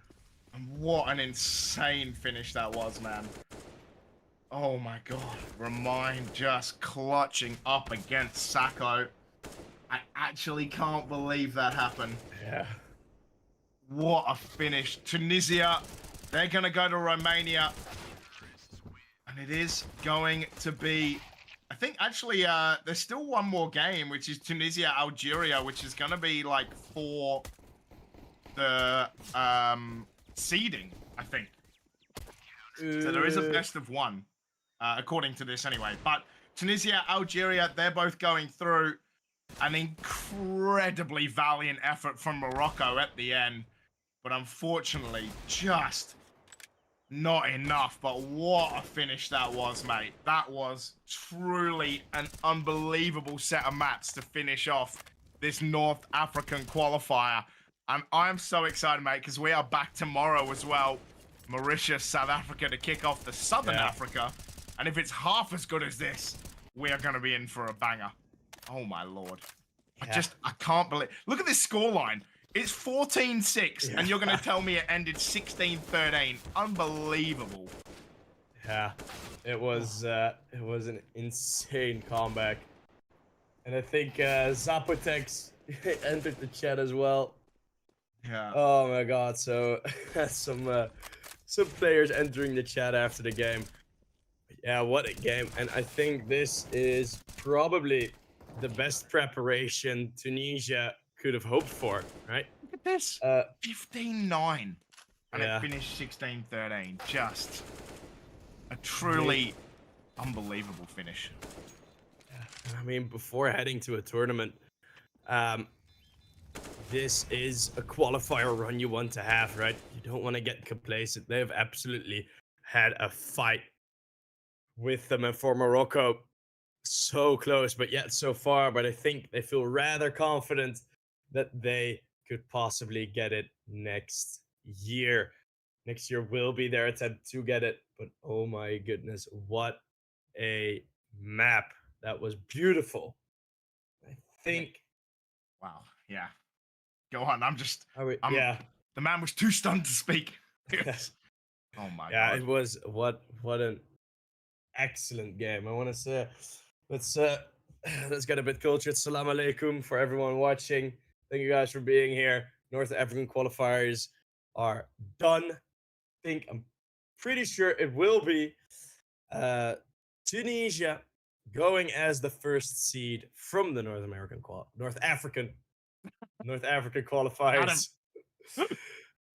And what an insane finish that was, man. Oh my god. Remind just clutching up against Sacco. I actually can't believe that happened. Yeah. What a finish. Tunisia, they're going to go to Romania. And it is going to be... I think actually there's still one more game, which is Tunisia, Algeria, which is going to be like for the seeding, I think. So there is a best of one, according to this anyway. But Tunisia, Algeria, they're both going through. An incredibly valiant effort from Morocco at the end. But unfortunately, just not enough. But what a finish that was, mate. That was truly an unbelievable set of maps to finish off this North African qualifier. And I'm so excited, mate, because we are back tomorrow as well Mauritius, South Africa to kick off the Southern Africa. And if it's half as good as this, we are going to be in for a banger. Oh, my Lord. I can't believe. Look at this scoreline. It's 14-6, and you're going to tell me it ended 16-13. Unbelievable. Yeah, it was an insane comeback. And I think Zapotex entered the chat as well. Yeah. Oh my god, so some players entering the chat after the game. Yeah, what a game. And I think this is probably the best preparation Tunisia could have hoped for, right? Look at this. 15-9. And it finished 16-13. Just a truly unbelievable finish. I mean, before heading to a tournament, this is a qualifier run you want to have, right? You don't want to get complacent. They've absolutely had a fight with them, and for Morocco, so close, but yet so far. But I think they feel rather confident that they could possibly get it next year. Next year will be their attempt to get it, but oh my goodness, what a map. That was beautiful. I think. Wow. Yeah. Go on. Yeah. The man was too stunned to speak. Oh my god. Yeah, it was what an excellent game. I want to say, let's get a bit cultured. Salam alaikum for everyone watching. Thank you guys for being here. North African qualifiers are done. I'm pretty sure it will be Tunisia going as the first seed from the North African qualifiers.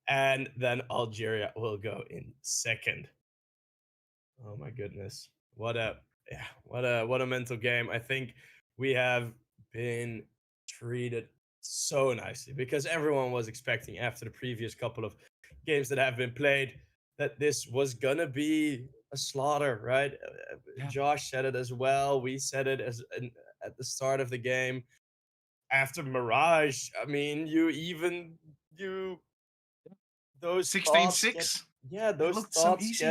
And then Algeria will go in second. Oh my goodness. What a mental game. I think we have been treated so nicely because everyone was expecting after the previous couple of games that have been played that this was gonna be a slaughter, right? Josh said it as well. We said it at the start of the game. After Mirage, I mean, those 16-6. Those thoughts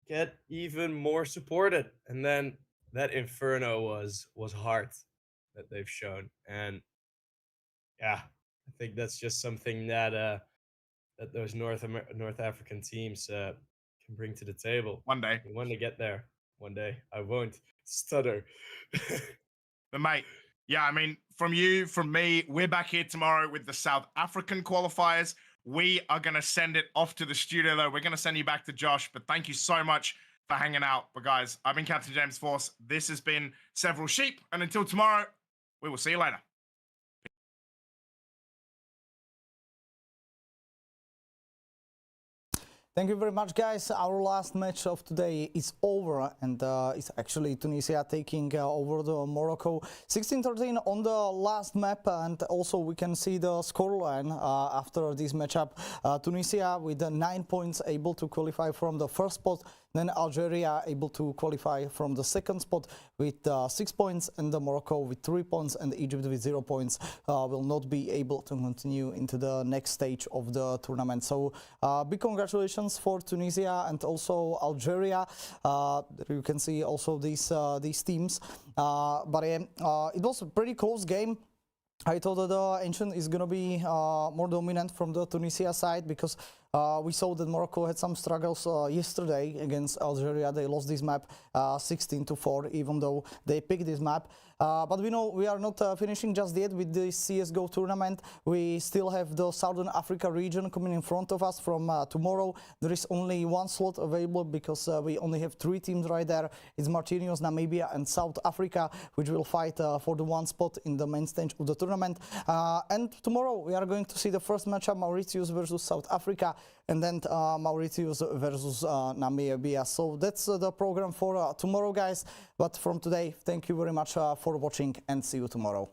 get even more supported. And then that Inferno was hard that they've shown. And yeah, I think that's just something that that those North African teams can bring to the table. One day. We want to get there. One day. I won't stutter. But mate, yeah, I mean, from you, from me, we're back here tomorrow with the South African qualifiers. We are going to send it off to the studio, though. We're going to send you back to Josh. But thank you so much for hanging out. But guys, I've been Captain James Force. This has been Several Sheep. And until tomorrow, we will see you later. Thank you very much, guys. Our last match of today is over, and it's actually Tunisia taking over the Morocco 16-13 on the last map, and also we can see the scoreline after this matchup. Tunisia with 9 points able to qualify from the first spot, then Algeria able to qualify from the second spot with 6 points, and Morocco with 3 points, and Egypt with 0 points will not be able to continue into the next stage of the tournament. So big congratulations for Tunisia and also Algeria. You can see also these teams, but it was a pretty close game. I thought that the Ancient is going to be more dominant from the Tunisia side because we saw that Morocco had some struggles yesterday against Algeria. They lost this map 16-4, even though they picked this map. But we know we are not finishing just yet with this CSGO tournament. We still have the Southern Africa region coming in front of us from tomorrow. There is only one slot available because we only have 3 teams right there. It's Martinios, Namibia and South Africa, which will fight for the one spot in the main stage of the tournament. And tomorrow we are going to see the first matchup, Mauritius versus South Africa, and then Mauritius versus Namibia. So that's the program for tomorrow, guys. But from today, thank you very much for watching, and see you tomorrow.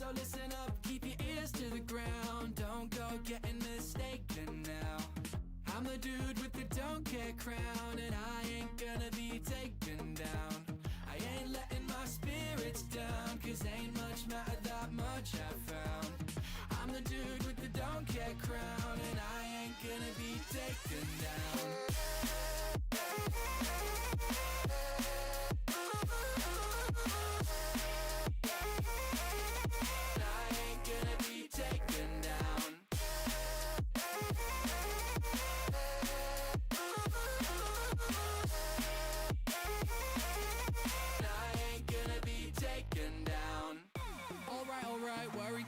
So listen up, keep your ears to the ground. Don't go getting mistaken now. I'm the dude with the don't care crown, and I ain't gonna be taken down. I ain't letting my spirits down, cause ain't much matter that much I found. I'm the dude with the don't care crown, and I ain't gonna be taken down.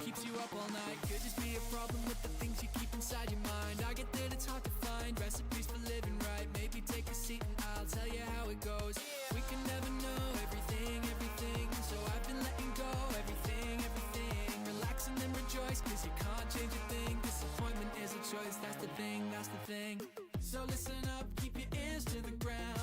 Keeps you up all night. Could just be a problem with the things you keep inside your mind. I get that it's hard to find recipes for living right. Maybe take a seat and I'll tell you how it goes.